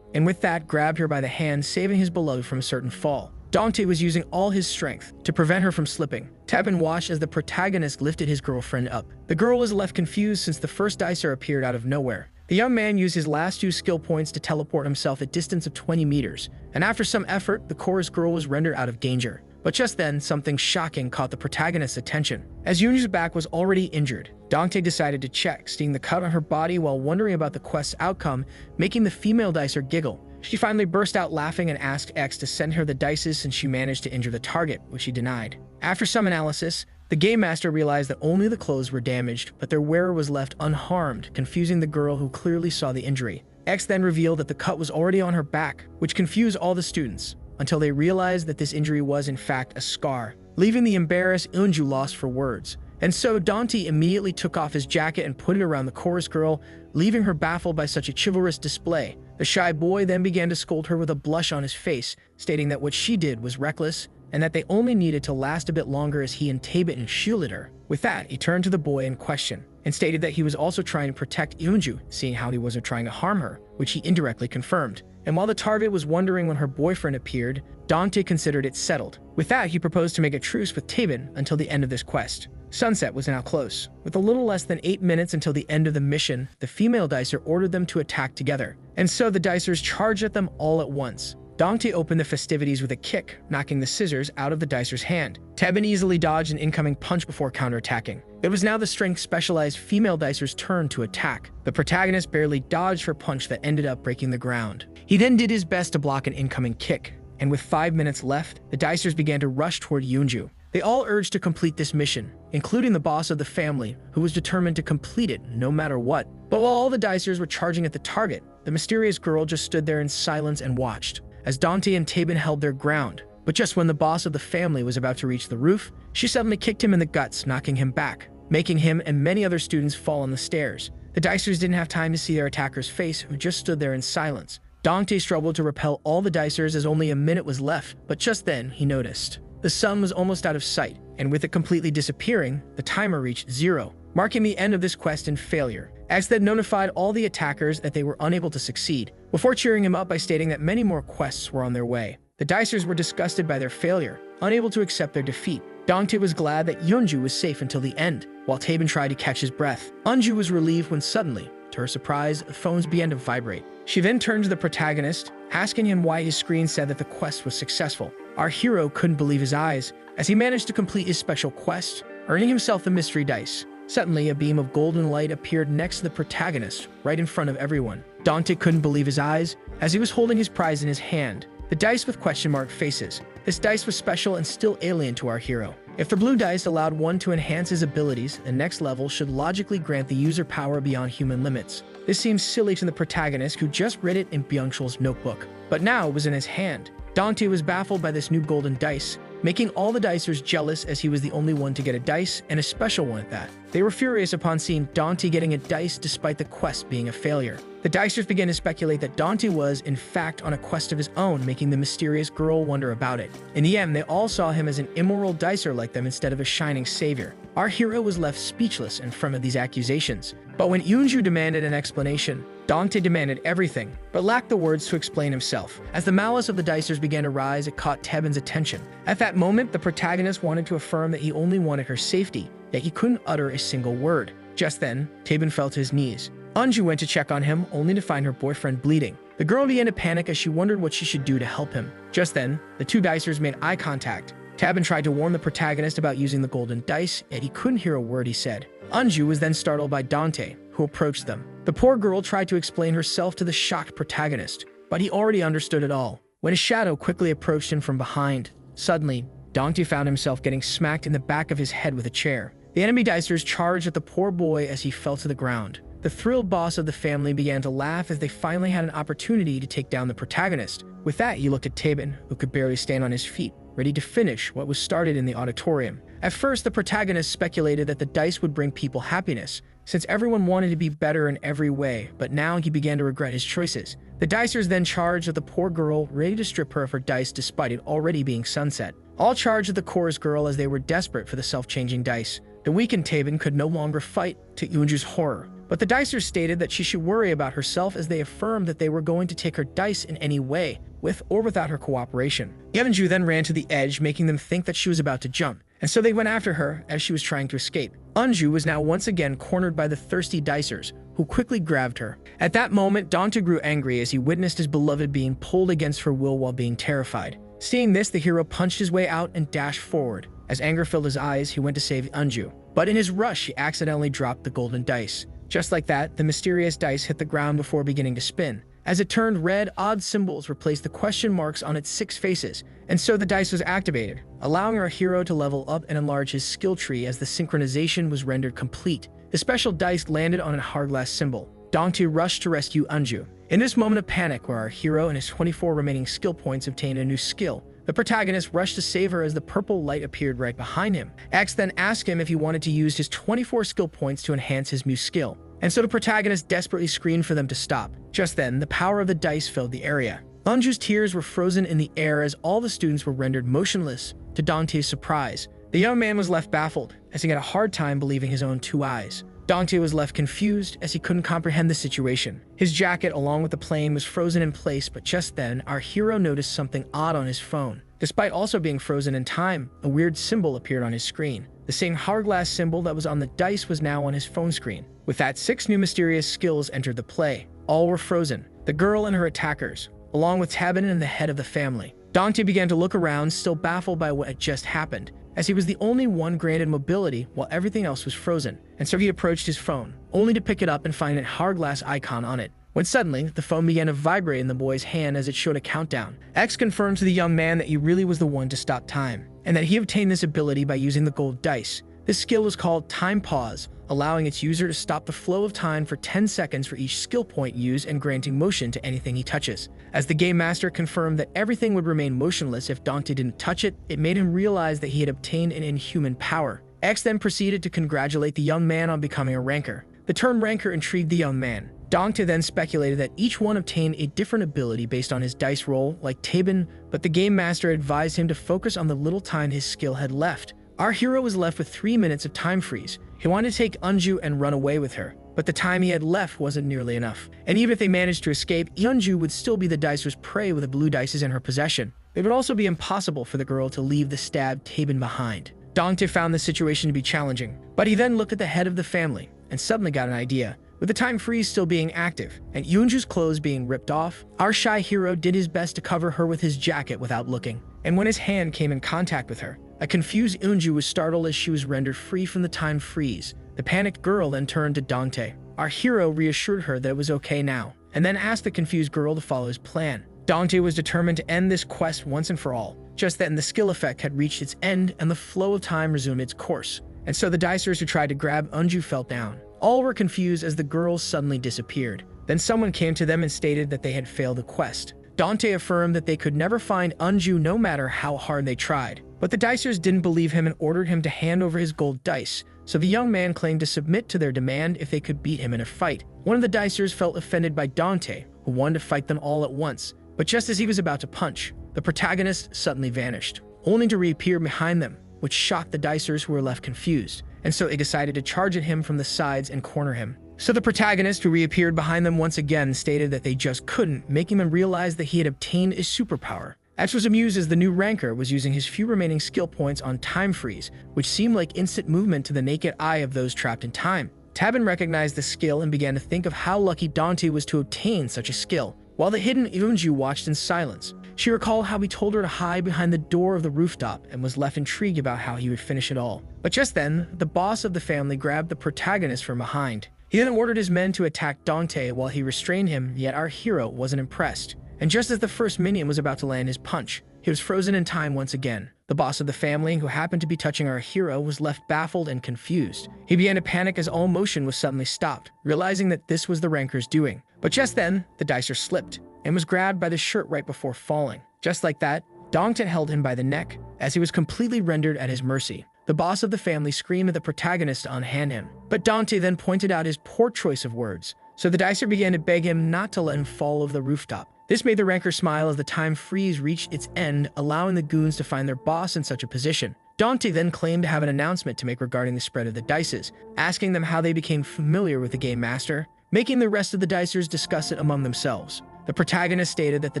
and with that grabbed her by the hand, saving his beloved from a certain fall. Dante was using all his strength to prevent her from slipping. Taben watched as the protagonist lifted his girlfriend up. The girl was left confused since the first dicer appeared out of nowhere. The young man used his last 2 skill points to teleport himself a distance of 20 meters, and after some effort, the chorus girl was rendered out of danger. But just then, something shocking caught the protagonist's attention. As Yoonju's back was already injured, Dante decided to check, seeing the cut on her body while wondering about the quest's outcome, making the female dicer giggle. She finally burst out laughing and asked X to send her the dices since she managed to injure the target, which he denied. After some analysis, the game master realized that only the clothes were damaged, but their wearer was left unharmed, confusing the girl who clearly saw the injury. X then revealed that the cut was already on her back, which confused all the students, until they realized that this injury was in fact a scar, leaving the embarrassed Eunju lost for words. And so Dante immediately took off his jacket and put it around the chorus girl, leaving her baffled by such a chivalrous display. The shy boy then began to scold her with a blush on his face, stating that what she did was reckless, and that they only needed to last a bit longer as he and Taben shielded her. With that, he turned to the boy in question, and stated that he was also trying to protect Eunju, seeing how he wasn't trying to harm her, which he indirectly confirmed. And while the target was wondering when her boyfriend appeared, Dante considered it settled. With that, he proposed to make a truce with Taben until the end of this quest. Sunset was now close. With a little less than 8 minutes until the end of the mission, the female dicer ordered them to attack together. And so the dicers charged at them all at once. Dante opened the festivities with a kick, knocking the scissors out of the dicer's hand. Taben easily dodged an incoming punch before counterattacking. It was now the strength-specialized female dicer's turn to attack. The protagonist barely dodged her punch that ended up breaking the ground. He then did his best to block an incoming kick, and with 5 minutes left, the dicers began to rush toward Yeonju. They all urged to complete this mission, including the boss of the family, who was determined to complete it no matter what. But while all the dicers were charging at the target, the mysterious girl just stood there in silence and watched, as Dante and Taben held their ground. But just when the boss of the family was about to reach the roof, she suddenly kicked him in the guts, knocking him back, making him and many other students fall on the stairs. The dicers didn't have time to see their attacker's face, who just stood there in silence. Dante struggled to repel all the dicers as only a minute was left, but just then he noticed. The sun was almost out of sight, and with it completely disappearing, the timer reached 0, marking the end of this quest and failure. X then notified all the attackers that they were unable to succeed, before cheering him up by stating that many more quests were on their way. The dicers were disgusted by their failure, unable to accept their defeat. Dante was glad that Yeonju was safe until the end, while Taeben tried to catch his breath. Eunju was relieved when suddenly, to her surprise, the phones began to vibrate. She then turned to the protagonist, asking him why his screen said that the quest was successful. Our hero couldn't believe his eyes, as he managed to complete his special quest, earning himself the mystery dice. Suddenly, a beam of golden light appeared next to the protagonist, right in front of everyone. Dante couldn't believe his eyes, as he was holding his prize in his hand, the dice with question mark faces. This dice was special and still alien to our hero. If the blue dice allowed one to enhance his abilities, the next level should logically grant the user power beyond human limits. This seems silly to the protagonist who just read it in Byung-chul's notebook, but now it was in his hand. Dante was baffled by this new golden dice, making all the dicers jealous as he was the only one to get a dice, and a special one at that. They were furious upon seeing Dante getting a dice despite the quest being a failure. The dicers began to speculate that Dante was, in fact, on a quest of his own, making the mysterious girl wonder about it. In the end, they all saw him as an immoral dicer like them instead of a shining savior. Our hero was left speechless in front of these accusations. But when Yeonju demanded an explanation, Dante demanded everything, but lacked the words to explain himself. As the malice of the dicers began to rise, it caught Taeben's attention. At that moment, the protagonist wanted to affirm that he only wanted her safety, yet he couldn't utter a single word. Just then, Taeben fell to his knees. Eunju went to check on him, only to find her boyfriend bleeding. The girl began to panic as she wondered what she should do to help him. Just then, the two dicers made eye contact. Taeben tried to warn the protagonist about using the golden dice, yet he couldn't hear a word he said. Eunju was then startled by Dante, who approached them. The poor girl tried to explain herself to the shocked protagonist, but he already understood it all. When a shadow quickly approached him from behind, suddenly, Dante found himself getting smacked in the back of his head with a chair. The enemy dicers charged at the poor boy as he fell to the ground. The thrilled boss of the family began to laugh as they finally had an opportunity to take down the protagonist. With that, he looked at Taeben, who could barely stand on his feet, ready to finish what was started in the auditorium. At first, the protagonist speculated that the dice would bring people happiness, since everyone wanted to be better in every way, but now he began to regret his choices. The dicers then charged at the poor girl, ready to strip her of her dice despite it already being sunset. All charged at the chorus girl as they were desperate for the self-changing dice. The weakened Taeben could no longer fight, to Yeonju's horror. But the dicers stated that she should worry about herself as they affirmed that they were going to take her dice in any way, with or without her cooperation. Yeonju then ran to the edge, making them think that she was about to jump, and so they went after her as she was trying to escape. Eunju was now once again cornered by the thirsty dicers, who quickly grabbed her. At that moment, Dante grew angry as he witnessed his beloved being pulled against her will while being terrified. Seeing this, the hero punched his way out and dashed forward. As anger filled his eyes, he went to save Eunju, but in his rush, he accidentally dropped the golden dice. Just like that, the mysterious dice hit the ground before beginning to spin. As it turned red, odd symbols replaced the question marks on its 6 faces, and so the dice was activated, allowing our hero to level up and enlarge his skill tree as the synchronization was rendered complete. The special dice landed on a hourglass symbol. Dante rushed to rescue Eunju. In this moment of panic where our hero and his 24 remaining skill points obtained a new skill, the protagonist rushed to save her as the purple light appeared right behind him. X then asked him if he wanted to use his 24 skill points to enhance his new skill, and so the protagonist desperately screamed for them to stop. Just then, the power of the dice filled the area. Eunju's tears were frozen in the air as all the students were rendered motionless, to Dante's surprise. The young man was left baffled, as he had a hard time believing his own 2 eyes. Dante was left confused as he couldn't comprehend the situation. His jacket, along with the plane, was frozen in place, but just then, our hero noticed something odd on his phone. Despite also being frozen in time, a weird symbol appeared on his screen. The same hourglass symbol that was on the dice was now on his phone screen. With that, 6 new mysterious skills entered the play. All were frozen. The girl and her attackers, along with Taeben and the head of the family. Dante began to look around, still baffled by what had just happened, as he was the only one granted mobility while everything else was frozen. And so he approached his phone, only to pick it up and find a hourglass icon on it. When suddenly, the phone began to vibrate in the boy's hand as it showed a countdown. X confirmed to the young man that he really was the one to stop time, and that he obtained this ability by using the gold dice. This skill was called Time Pause, allowing its user to stop the flow of time for 10 seconds for each skill point used and granting motion to anything he touches. As the game master confirmed that everything would remain motionless if Dante didn't touch it, it made him realize that he had obtained an inhuman power. X then proceeded to congratulate the young man on becoming a ranker. The term ranker intrigued the young man, Dongtae then speculated that each one obtained a different ability based on his dice roll, like Taeben, but the game master advised him to focus on the little time his skill had left. Our hero was left with 3 minutes of time freeze. He wanted to take Eunju and run away with her, but the time he had left wasn't nearly enough. And even if they managed to escape, Eunju would still be the dicer's prey with the blue dices in her possession. It would also be impossible for the girl to leave the stabbed Taeben behind. Dongtae found the situation to be challenging, but he then looked at the head of the family and suddenly got an idea. With the time freeze still being active and Eunju's clothes being ripped off, our shy hero did his best to cover her with his jacket without looking. And when his hand came in contact with her, a confused Eunju was startled as she was rendered free from the time freeze. The panicked girl then turned to Dongtae. Our hero reassured her that it was okay now, and then asked the confused girl to follow his plan. Dongtae was determined to end this quest once and for all. Just then, the skill effect had reached its end and the flow of time resumed its course. And so the dicers who tried to grab Eunju fell down. All were confused as the girls suddenly disappeared. Then someone came to them and stated that they had failed the quest. Dongtae affirmed that they could never find Eunju no matter how hard they tried. But the dicers didn't believe him and ordered him to hand over his gold dice, so the young man claimed to submit to their demand if they could beat him in a fight. One of the dicers felt offended by Dongtae, who wanted to fight them all at once. But just as he was about to punch, the protagonist suddenly vanished, only to reappear behind them, which shocked the dicers who were left confused. And so they decided to charge at him from the sides and corner him. So the protagonist, who reappeared behind them once again, stated that they just couldn't, making them realize that he had obtained a superpower. Ash was amused as the new ranker was using his few remaining skill points on time freeze, which seemed like instant movement to the naked eye of those trapped in time. Taeben recognized the skill and began to think of how lucky Dongtae was to obtain such a skill, while the hidden Eunju watched in silence. She recalled how he told her to hide behind the door of the rooftop and was left intrigued about how he would finish it all. But just then, the boss of the family grabbed the protagonist from behind. He then ordered his men to attack Dongtae while he restrained him, yet our hero wasn't impressed. And just as the first minion was about to land his punch, he was frozen in time once again. The boss of the family, who happened to be touching our hero, was left baffled and confused. He began to panic as all motion was suddenly stopped, realizing that this was the ranker's doing. But just then, the dicer slipped and was grabbed by the shirt right before falling. Just like that, Dongtae held him by the neck, as he was completely rendered at his mercy. The boss of the family screamed at the protagonist to unhand him, but Dongtae then pointed out his poor choice of words. So the dicer began to beg him not to let him fall over the rooftop. This made the ranker smile as the time freeze reached its end, allowing the goons to find their boss in such a position. Dongtae then claimed to have an announcement to make regarding the spread of the dices, asking them how they became familiar with the game master, making the rest of the dicers discuss it among themselves. The protagonist stated that the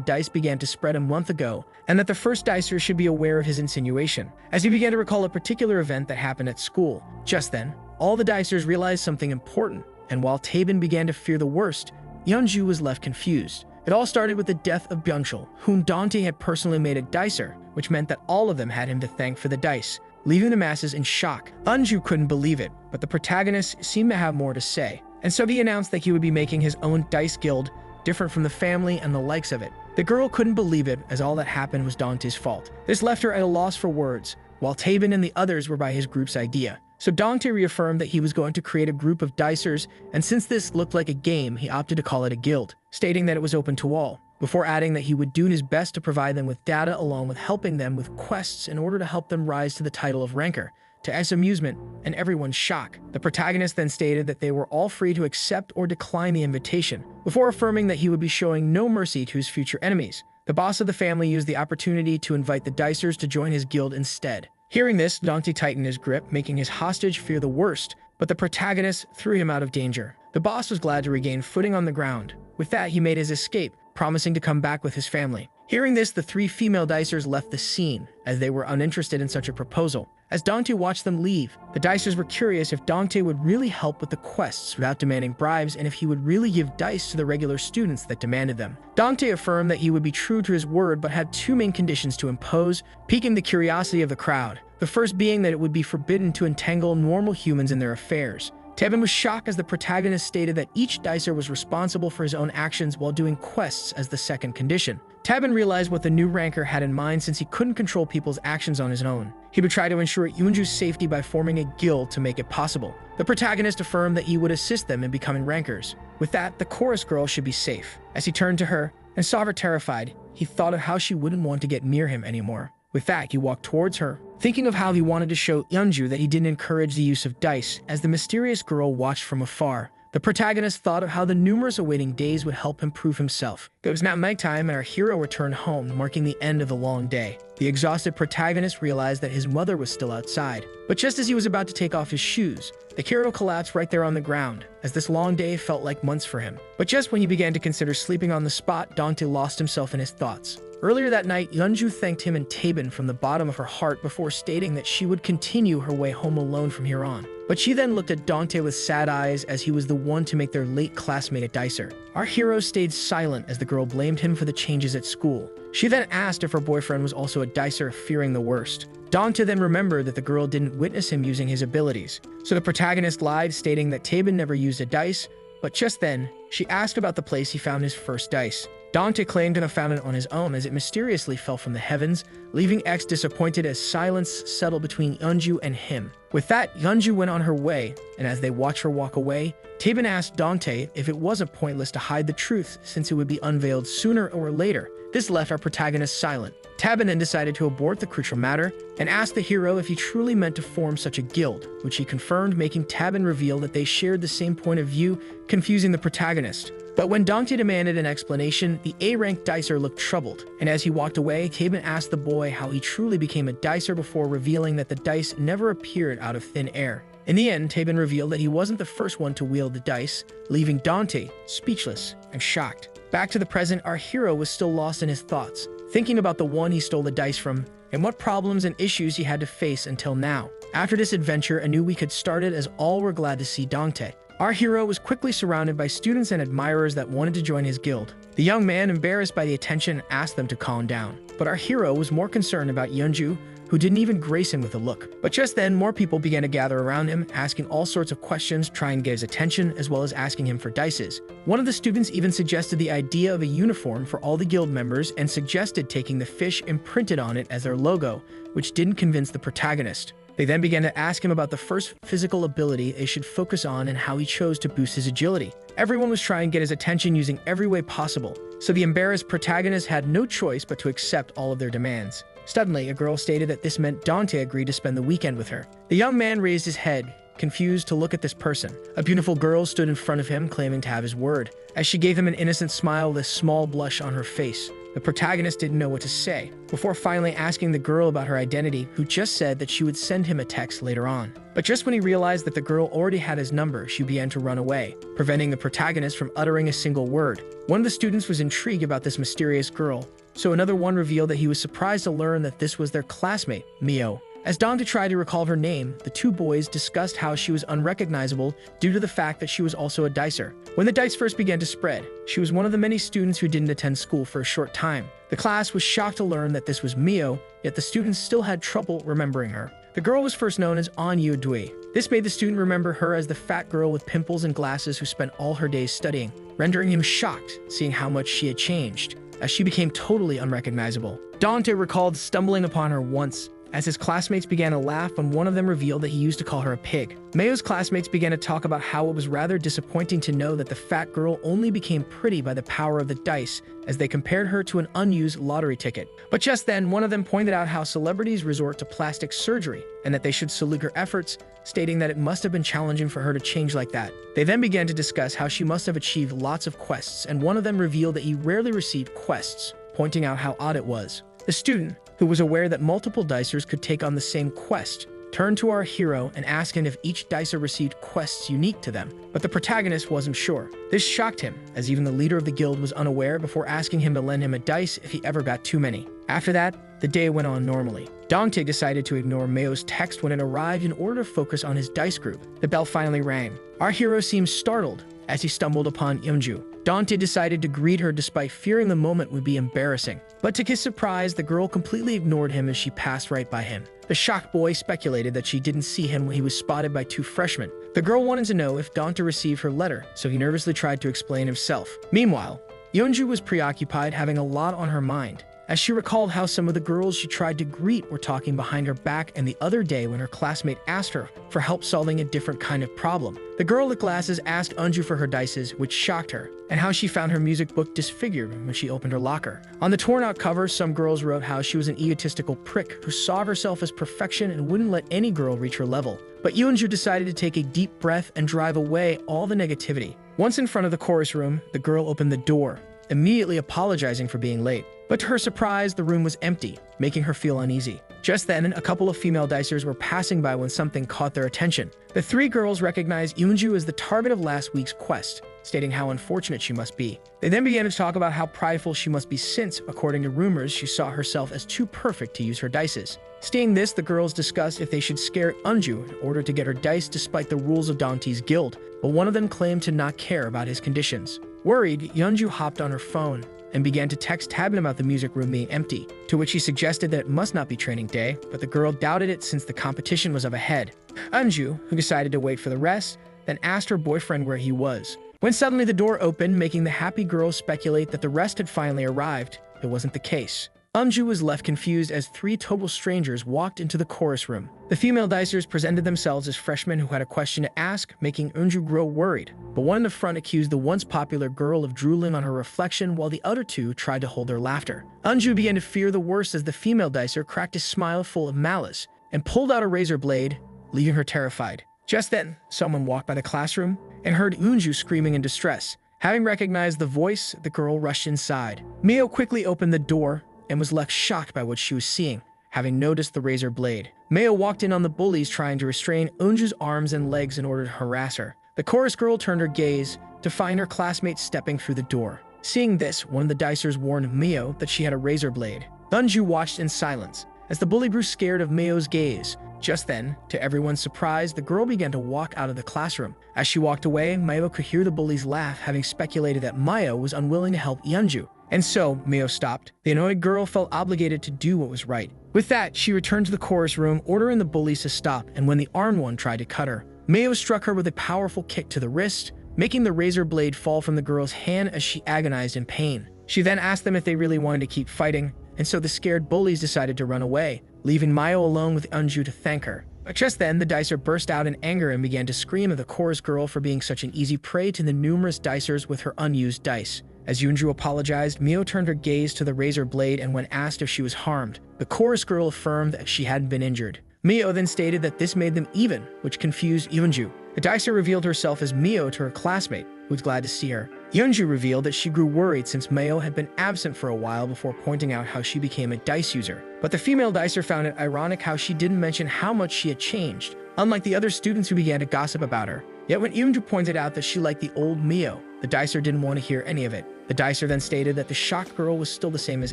dice began to spread a month ago, and that the first dicer should be aware of his insinuation, as he began to recall a particular event that happened at school. Just then, all the dicers realized something important, and while Taeben began to fear the worst, Eunju was left confused. It all started with the death of Byungchul, whom Dongtae had personally made a dicer, which meant that all of them had him to thank for the dice, leaving the masses in shock. Eunju couldn't believe it, but the protagonist seemed to have more to say, and so he announced that he would be making his own dice guild, different from the family and the likes of it. The girl couldn't believe it, as all that happened was Dongtae's fault. This left her at a loss for words, while Taeben and the others were by his group's idea. So Dongtae reaffirmed that he was going to create a group of dicers, and since this looked like a game, he opted to call it a guild, stating that it was open to all, before adding that he would do his best to provide them with data along with helping them with quests in order to help them rise to the title of ranker. To A's amusement and everyone's shock, the protagonist then stated that they were all free to accept or decline the invitation, before affirming that he would be showing no mercy to his future enemies. The boss of the family used the opportunity to invite the dicers to join his guild instead. Hearing this, Dongtae tightened his grip, making his hostage fear the worst, but the protagonist threw him out of danger. The boss was glad to regain footing on the ground. With that, he made his escape, promising to come back with his family. Hearing this, the 3 female dicers left the scene, as they were uninterested in such a proposal. As Dongtae watched them leave, the dicers were curious if Dongtae would really help with the quests without demanding bribes, and if he would really give dice to the regular students that demanded them. Dongtae affirmed that he would be true to his word, but had 2 main conditions to impose, piquing the curiosity of the crowd. The first being that it would be forbidden to entangle normal humans in their affairs. Taeben was shocked as the protagonist stated that each dicer was responsible for his own actions while doing quests as the second condition. Taeben realized what the new ranker had in mind since he couldn't control people's actions on his own. He would try to ensure Eunju's safety by forming a guild to make it possible. The protagonist affirmed that he would assist them in becoming rankers. With that, the chorus girl should be safe. As he turned to her and saw her terrified, he thought of how she wouldn't want to get near him anymore. With that, he walked towards her, thinking of how he wanted to show Eunju that he didn't encourage the use of dice. As the mysterious girl watched from afar, The protagonist thought of how the numerous awaiting days would help him prove himself. It was now nighttime and our hero returned home, marking the end of the long day. The exhausted protagonist realized that his mother was still outside. But just as he was about to take off his shoes, the hero collapsed right there on the ground, as this long day felt like months for him. But just when he began to consider sleeping on the spot, Dante lost himself in his thoughts. Earlier that night, Yeonju thanked him and Taebin from the bottom of her heart before stating that she would continue her way home alone from here on. But she then looked at Dante with sad eyes as he was the one to make their late classmate a dicer. Our hero stayed silent as the girl blamed him for the changes at school. She then asked if her boyfriend was also a dicer, fearing the worst. Dante then remembered that the girl didn't witness him using his abilities. So the protagonist lied, stating that Taebin never used a dice, but just then, she asked about the place he found his first dice. Dante claimed to have found it on his own as it mysteriously fell from the heavens, leaving X disappointed as silence settled between Yeonju and him. With that, Yeonju went on her way, and as they watched her walk away, Taebin asked Dante if it wasn't pointless to hide the truth since it would be unveiled sooner or later. This left our protagonist silent. Taebin then decided to abort the crucial matter and asked the hero if he truly meant to form such a guild, which he confirmed, making Taebin reveal that they shared the same point of view, confusing the protagonist. But when Dante demanded an explanation, the A-rank dicer looked troubled, and as he walked away, Taebin asked the boy how he truly became a dicer before revealing that the dice never appeared out of thin air. In the end, Taebin revealed that he wasn't the first one to wield the dice, leaving Dante speechless and shocked. Back to the present, our hero was still lost in his thoughts, thinking about the one he stole the dice from, and what problems and issues he had to face until now. After this adventure, a new week had started as all were glad to see Dante. Our hero was quickly surrounded by students and admirers that wanted to join his guild. The young man, embarrassed by the attention, asked them to calm down. But our hero was more concerned about Yeonju, who didn't even grace him with a look. But just then, more people began to gather around him, asking all sorts of questions, trying to get his attention, as well as asking him for dices. One of the students even suggested the idea of a uniform for all the guild members and suggested taking the fish imprinted on it as their logo, which didn't convince the protagonist. They then began to ask him about the first physical ability they should focus on and how he chose to boost his agility. Everyone was trying to get his attention using every way possible, so the embarrassed protagonist had no choice but to accept all of their demands. Suddenly, a girl stated that this meant Dante agreed to spend the weekend with her. The young man raised his head, confused to look at this person. A beautiful girl stood in front of him, claiming to have his word. As she gave him an innocent smile with a small blush on her face, the protagonist didn't know what to say, before finally asking the girl about her identity, who just said that she would send him a text later on. But just when he realized that the girl already had his number, she began to run away, preventing the protagonist from uttering a single word. One of the students was intrigued about this mysterious girl, so another one revealed that he was surprised to learn that this was their classmate, Mio. As Dante tried to recall her name, the two boys discussed how she was unrecognizable due to the fact that she was also a dicer. When the dice first began to spread, she was one of the many students who didn't attend school for a short time. The class was shocked to learn that this was Mio, yet the students still had trouble remembering her. The girl was first known as An Yu Dui. This made the student remember her as the fat girl with pimples and glasses who spent all her days studying, rendering him shocked, seeing how much she had changed, as she became totally unrecognizable. Dante recalled stumbling upon her once, as his classmates began to laugh when one of them revealed that he used to call her a pig. Mayo's classmates began to talk about how it was rather disappointing to know that the fat girl only became pretty by the power of the dice, as they compared her to an unused lottery ticket. But just then, one of them pointed out how celebrities resort to plastic surgery, and that they should salute her efforts, stating that it must have been challenging for her to change like that. They then began to discuss how she must have achieved lots of quests, and one of them revealed that he rarely received quests, pointing out how odd it was. The student, who was aware that multiple dicers could take on the same quest, turned to our hero and asked him if each dicer received quests unique to them, but the protagonist wasn't sure. This shocked him, as even the leader of the guild was unaware before asking him to lend him a dice if he ever got too many. After that, the day went on normally. Dante decided to ignore Mayo's text when it arrived in order to focus on his dice group. The bell finally rang. Our hero seemed startled as he stumbled upon Yeonju. Dante decided to greet her despite fearing the moment would be embarrassing. But to his surprise, the girl completely ignored him as she passed right by him. The shocked boy speculated that she didn't see him when he was spotted by two freshmen. The girl wanted to know if Dante received her letter, so he nervously tried to explain himself. Meanwhile, Yeonju was preoccupied, having a lot on her mind, as she recalled how some of the girls she tried to greet were talking behind her back, and the other day when her classmate asked her for help solving a different kind of problem. The girl with glasses asked Eunju for her dices, which shocked her, and how she found her music book disfigured when she opened her locker. On the torn-out cover, some girls wrote how she was an egotistical prick who saw herself as perfection and wouldn't let any girl reach her level. But Eunju decided to take a deep breath and drive away all the negativity. Once in front of the chorus room, the girl opened the door, immediately apologizing for being late. But to her surprise, the room was empty, making her feel uneasy. Just then, a couple of female dicers were passing by when something caught their attention. The three girls recognized Eunju as the target of last week's quest, stating how unfortunate she must be. They then began to talk about how prideful she must be since, according to rumors, she saw herself as too perfect to use her dices. Seeing this, the girls discussed if they should scare Eunju in order to get her dice despite the rules of Dante's guild, but one of them claimed to not care about his conditions. Worried, Eunju hopped on her phone and began to text Tabin about the music room being empty, to which he suggested that it must not be training day, but the girl doubted it since the competition was up ahead. Eunju, who decided to wait for the rest, then asked her boyfriend where he was. When suddenly the door opened, making the happy girls speculate that the rest had finally arrived, it wasn't the case. Eunju was left confused as three total strangers walked into the chorus room. The female dicers presented themselves as freshmen who had a question to ask, making Eunju grow worried. But one in the front accused the once popular girl of drooling on her reflection, while the other two tried to hold their laughter. Eunju began to fear the worst as the female dicer cracked a smile full of malice and pulled out a razor blade, leaving her terrified. Just then, someone walked by the classroom and heard Eunju screaming in distress. Having recognized the voice, the girl rushed inside. Mio quickly opened the door and was left shocked by what she was seeing, having noticed the razor blade. Mayo walked in on the bullies trying to restrain Eunju's arms and legs in order to harass her. The chorus girl turned her gaze to find her classmate stepping through the door. Seeing this, one of the dicers warned Mio that she had a razor blade. Eunju watched in silence as the bully grew scared of Mayo's gaze. Just then, to everyone's surprise, the girl began to walk out of the classroom. As she walked away, Mayo could hear the bullies laugh, having speculated that Mayo was unwilling to help Eunju. And so, Mio stopped. The annoyed girl felt obligated to do what was right. With that, she returned to the chorus room, ordering the bullies to stop, and when the armed one tried to cut her, Mio struck her with a powerful kick to the wrist, making the razor blade fall from the girl's hand as she agonized in pain. She then asked them if they really wanted to keep fighting, and so the scared bullies decided to run away, leaving Mio alone with Eunju to thank her. But just then, the dicer burst out in anger and began to scream at the chorus girl for being such an easy prey to the numerous dicers with her unused dice. As Eunju apologized, Mio turned her gaze to the razor blade, and when asked if she was harmed, the chorus girl affirmed that she hadn't been injured. Mio then stated that this made them even, which confused Eunju. The dicer revealed herself as Mio to her classmate, who was glad to see her. Eunju revealed that she grew worried since Mio had been absent for a while before pointing out how she became a dice user. But the female dicer found it ironic how she didn't mention how much she had changed, unlike the other students who began to gossip about her. Yet when Eunju pointed out that she liked the old Mio, the dicer didn't want to hear any of it. The dicer then stated that the shocked girl was still the same as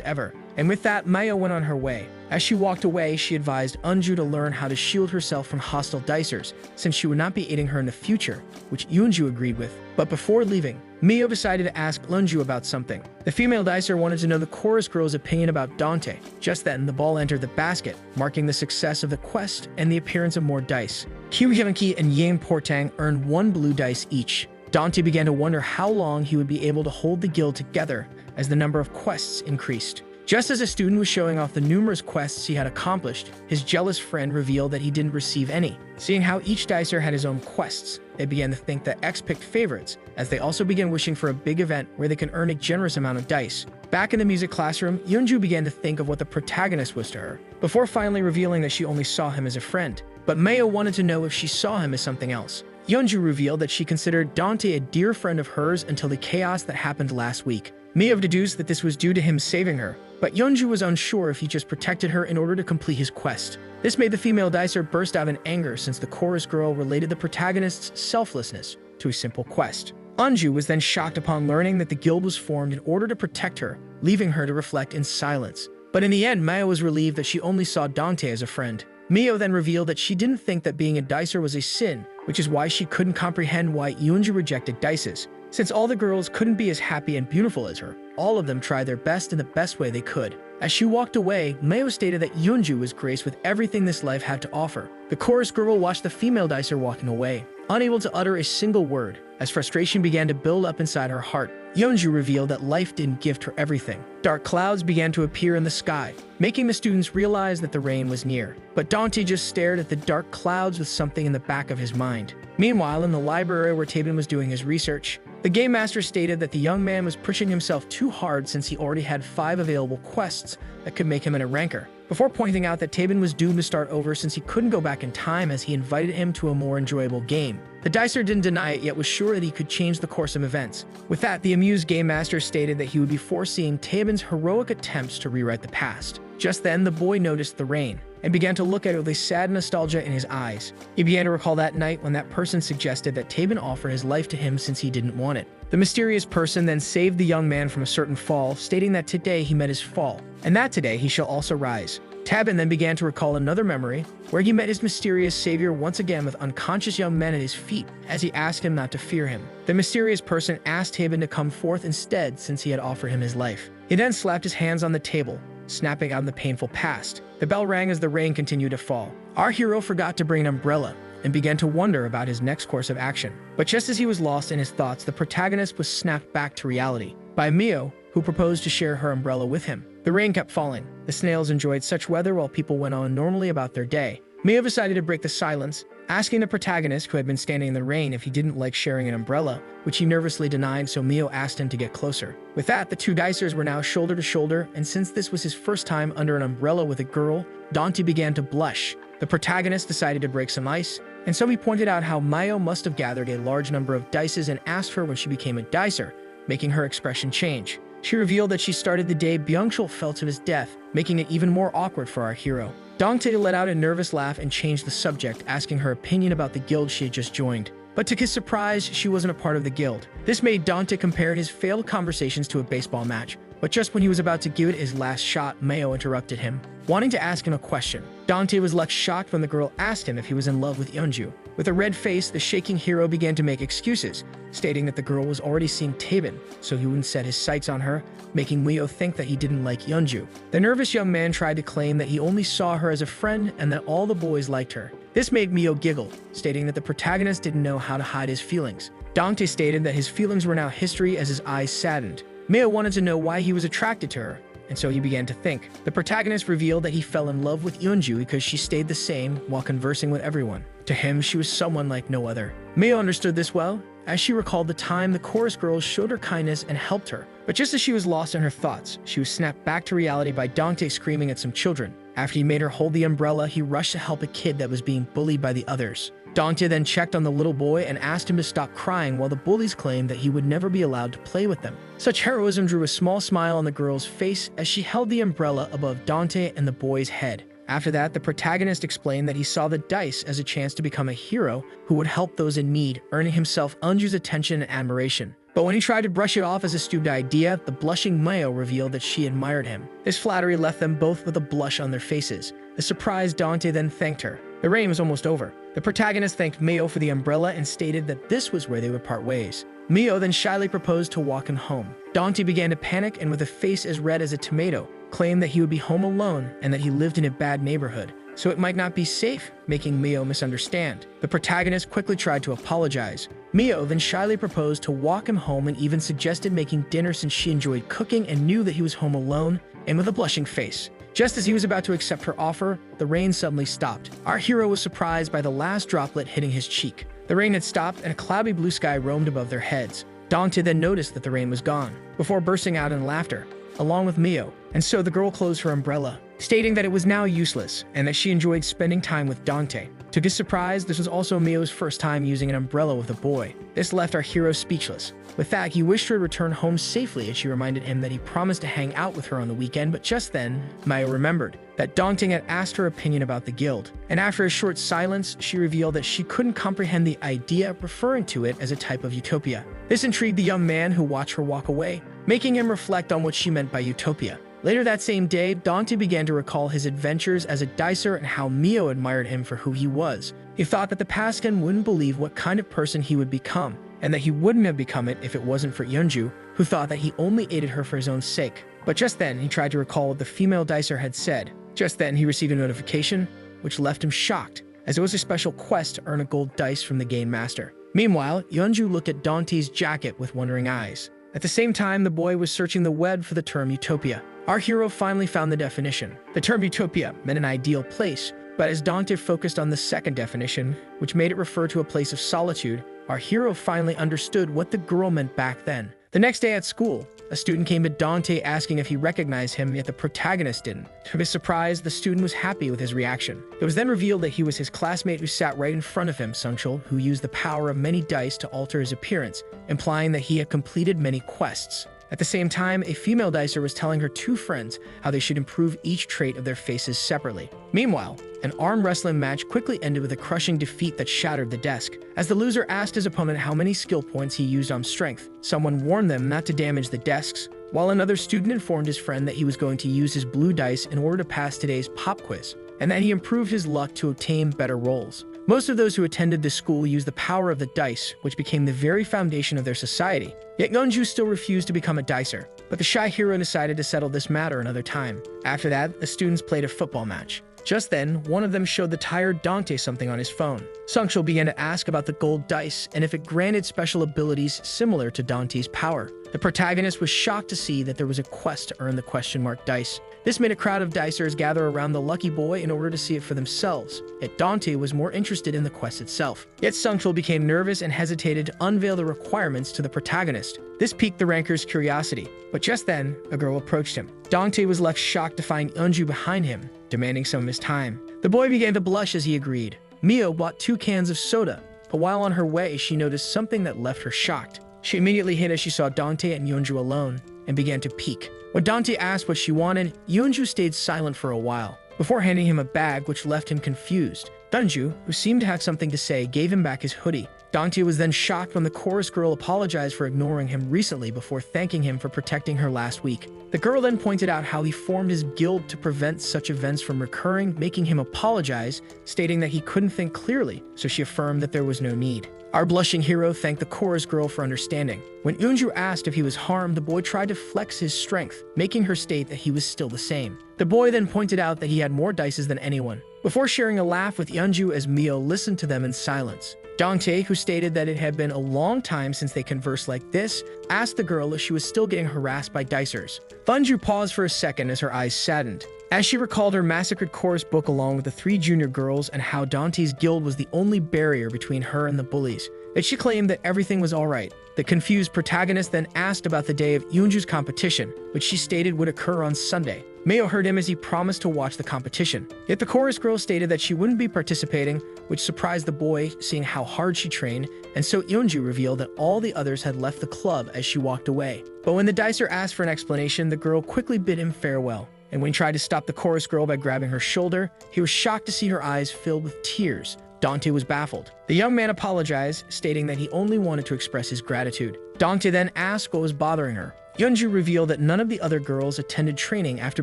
ever. And with that, Mio went on her way. As she walked away, she advised Eunju to learn how to shield herself from hostile dicers, since she would not be aiding her in the future, which Eunju agreed with. But before leaving, Mio decided to ask Eunju about something. The female dicer wanted to know the chorus girl's opinion about Dante. Just then, the ball entered the basket, marking the success of the quest and the appearance of more dice. Kyuhyunki and Yang Portang earned 1 blue dice each. Dante began to wonder how long he would be able to hold the guild together as the number of quests increased. Just as a student was showing off the numerous quests he had accomplished, his jealous friend revealed that he didn't receive any. Seeing how each dicer had his own quests, they began to think that X picked favorites, as they also began wishing for a big event where they can earn a generous amount of dice. Back in the music classroom, Eunju began to think of what the protagonist was to her, before finally revealing that she only saw him as a friend. But Meo wanted to know if she saw him as something else. Eunju revealed that she considered Dante a dear friend of hers until the chaos that happened last week. Mio deduced that this was due to him saving her, but Eunju was unsure if he just protected her in order to complete his quest. This made the female dicer burst out in anger since the chorus girl related the protagonist's selflessness to a simple quest. Eunju was then shocked upon learning that the guild was formed in order to protect her, leaving her to reflect in silence. But in the end, Maya was relieved that she only saw Dante as a friend. Mio then revealed that she didn't think that being a dicer was a sin, which is why she couldn't comprehend why Eunju rejected dices. Since all the girls couldn't be as happy and beautiful as her, all of them tried their best in the best way they could. As she walked away, Meo stated that Eunju was graced with everything this life had to offer. The chorus girl watched the female dicer walking away, unable to utter a single word, as frustration began to build up inside her heart. Yeonju revealed that life didn't gift her everything. Dark clouds began to appear in the sky, making the students realize that the rain was near. But Dante just stared at the dark clouds with something in the back of his mind. Meanwhile, in the library where Tabin was doing his research, the game master stated that the young man was pushing himself too hard since he already had 5 available quests that could make him an ranker, before pointing out that Tabin was doomed to start over since he couldn't go back in time as he invited him to a more enjoyable game. The dicer didn't deny it, yet was sure that he could change the course of events. With that, the amused game master stated that he would be foreseeing Tabin's heroic attempts to rewrite the past. Just then, the boy noticed the rain and began to look at it with a sad nostalgia in his eyes. He began to recall that night when that person suggested that Tabin offer his life to him since he didn't want it. The mysterious person then saved the young man from a certain fall, stating that today he met his fall, and that today he shall also rise. Tabin then began to recall another memory, where he met his mysterious savior once again with unconscious young men at his feet, as he asked him not to fear him. The mysterious person asked Tabin to come forth instead since he had offered him his life. He then slapped his hands on the table, snapping out the painful past. The bell rang as the rain continued to fall. Our hero forgot to bring an umbrella, and began to wonder about his next course of action. But just as he was lost in his thoughts, the protagonist was snapped back to reality by Mio, who proposed to share her umbrella with him. The rain kept falling. The snails enjoyed such weather while people went on normally about their day. Mio decided to break the silence, asking the protagonist, who had been standing in the rain, if he didn't like sharing an umbrella, which he nervously denied, so Mio asked him to get closer. With that, the two dicers were now shoulder to shoulder, and since this was his first time under an umbrella with a girl, Dante began to blush. The protagonist decided to break some ice, and so he pointed out how Mio must have gathered a large number of dices and asked her when she became a dicer, making her expression change. She revealed that she started the day Byung-chul fell to his death, making it even more awkward for our hero. Dante let out a nervous laugh and changed the subject, asking her opinion about the guild she had just joined. But to his surprise, she wasn't a part of the guild. This made Dante compare his failed conversations to a baseball match. But just when he was about to give it his last shot, Mio interrupted him, wanting to ask him a question. Dante was left shocked when the girl asked him if he was in love with Yeonju. With a red face, the shaking hero began to make excuses, stating that the girl was already seeing Tabin, so he wouldn't set his sights on her, making Mio think that he didn't like Yeonju. The nervous young man tried to claim that he only saw her as a friend and that all the boys liked her. This made Mio giggle, stating that the protagonist didn't know how to hide his feelings. Dante stated that his feelings were now history as his eyes saddened. Mio wanted to know why he was attracted to her, and so he began to think. The protagonist revealed that he fell in love with Yeonju because she stayed the same while conversing with everyone. To him, she was someone like no other. Mio understood this well, as she recalled the time the chorus girls showed her kindness and helped her. But just as she was lost in her thoughts, she was snapped back to reality by Dante screaming at some children. After he made her hold the umbrella, he rushed to help a kid that was being bullied by the others. Dante then checked on the little boy and asked him to stop crying while the bullies claimed that he would never be allowed to play with them. Such heroism drew a small smile on the girl's face as she held the umbrella above Dante and the boy's head. After that, the protagonist explained that he saw the dice as a chance to become a hero who would help those in need, earning himself Unju's attention and admiration. But when he tried to brush it off as a stupid idea, the blushing Mio revealed that she admired him. This flattery left them both with a blush on their faces. The surprised Dante then thanked her. The rain was almost over. The protagonist thanked Mio for the umbrella and stated that this was where they would part ways. Mio then shyly proposed to walk him home. Dante began to panic and with a face as red as a tomato, claimed that he would be home alone and that he lived in a bad neighborhood, so it might not be safe, making Mio misunderstand. The protagonist quickly tried to apologize. Mio then shyly proposed to walk him home and even suggested making dinner since she enjoyed cooking and knew that he was home alone and with a blushing face. Just as he was about to accept her offer, the rain suddenly stopped. Our hero was surprised by the last droplet hitting his cheek. The rain had stopped and a cloudy blue sky roamed above their heads. Dante then noticed that the rain was gone, before bursting out in laughter, along with Mio. And so the girl closed her umbrella, stating that it was now useless and that she enjoyed spending time with Dante. To his surprise, this was also Mio's first time using an umbrella with a boy. This left our hero speechless. With that, he wished her to return home safely as she reminded him that he promised to hang out with her on the weekend, but just then, Mio remembered that Dante had asked her opinion about the guild. And after a short silence, she revealed that she couldn't comprehend the idea of referring to it as a type of utopia. This intrigued the young man who watched her walk away, making him reflect on what she meant by utopia. Later that same day, Dante began to recall his adventures as a dicer and how Mio admired him for who he was. He thought that the Pascan wouldn't believe what kind of person he would become, and that he wouldn't have become it if it wasn't for Yeonju, who thought that he only aided her for his own sake. But just then, he tried to recall what the female dicer had said. Just then, he received a notification, which left him shocked. as it was a special quest to earn a gold dice from the game master. Meanwhile, Yeonju looked at Dante's jacket with wondering eyes. At the same time, the boy was searching the web for the term utopia. Our hero finally found the definition. The term utopia meant an ideal place, but as Dante focused on the second definition, which made it refer to a place of solitude, our hero finally understood what the girl meant back then. The next day at school, a student came to Dante asking if he recognized him, yet the protagonist didn't. To his surprise, the student was happy with his reaction. It was then revealed that he was his classmate who sat right in front of him, Sungchul, who used the power of many dice to alter his appearance, implying that he had completed many quests. At the same time, a female dicer was telling her two friends how they should improve each trait of their faces separately. Meanwhile, an arm wrestling match quickly ended with a crushing defeat that shattered the desk. As the loser asked his opponent how many skill points he used on strength, someone warned them not to damage the desks, while another student informed his friend that he was going to use his blue dice in order to pass today's pop quiz, and that he improved his luck to obtain better rolls. Most of those who attended this school used the power of the dice, which became the very foundation of their society. Yet Yeonju still refused to become a dicer, but the shy hero decided to settle this matter another time. After that, the students played a football match. Just then, one of them showed the tired Dante something on his phone. Sungchul began to ask about the gold dice and if it granted special abilities similar to Dante's power. The protagonist was shocked to see that there was a quest to earn the question mark dice. This made a crowd of dicers gather around the lucky boy in order to see it for themselves, yet Dante was more interested in the quest itself. Yet Sungchul became nervous and hesitated to unveil the requirements to the protagonist. This piqued the ranker's curiosity, but just then, a girl approached him. Dante was left shocked to find Yeonju behind him, demanding some of his time. The boy began to blush as he agreed. Mio bought 2 cans of soda, but while on her way, she noticed something that left her shocked. She immediately hid as she saw Dante and Yeonju alone, and began to peek. When Dante asked what she wanted, Yeonju stayed silent for a while, before handing him a bag which left him confused. Yeonju, who seemed to have something to say, gave him back his hoodie. Dante was then shocked when the chorus girl apologized for ignoring him recently before thanking him for protecting her last week. The girl then pointed out how he formed his guild to prevent such events from recurring, making him apologize, stating that he couldn't think clearly, so she affirmed that there was no need. Our blushing hero thanked the chorus girl for understanding. When Yeonju asked if he was harmed, the boy tried to flex his strength, making her state that he was still the same. The boy then pointed out that he had more dices than anyone, before sharing a laugh with Yeonju as Mio listened to them in silence. Dante, who stated that it had been a long time since they conversed like this, asked the girl if she was still getting harassed by dicers. Yeonju paused for a second as her eyes saddened, as she recalled her massacred chorus book along with the 3 junior girls and how Dante's guild was the only barrier between her and the bullies. Yet she claimed that everything was alright. The confused protagonist then asked about the day of Yeonju's competition, which she stated would occur on Sunday. Mio heard him as he promised to watch the competition. Yet the chorus girl stated that she wouldn't be participating, which surprised the boy, seeing how hard she trained, and so Yeonju revealed that all the others had left the club as she walked away. But when the dicer asked for an explanation, the girl quickly bid him farewell. And when he tried to stop the chorus girl by grabbing her shoulder, he was shocked to see her eyes filled with tears. Dante was baffled. The young man apologized, stating that he only wanted to express his gratitude. Dante then asked what was bothering her. Yeonju revealed that none of the other girls attended training after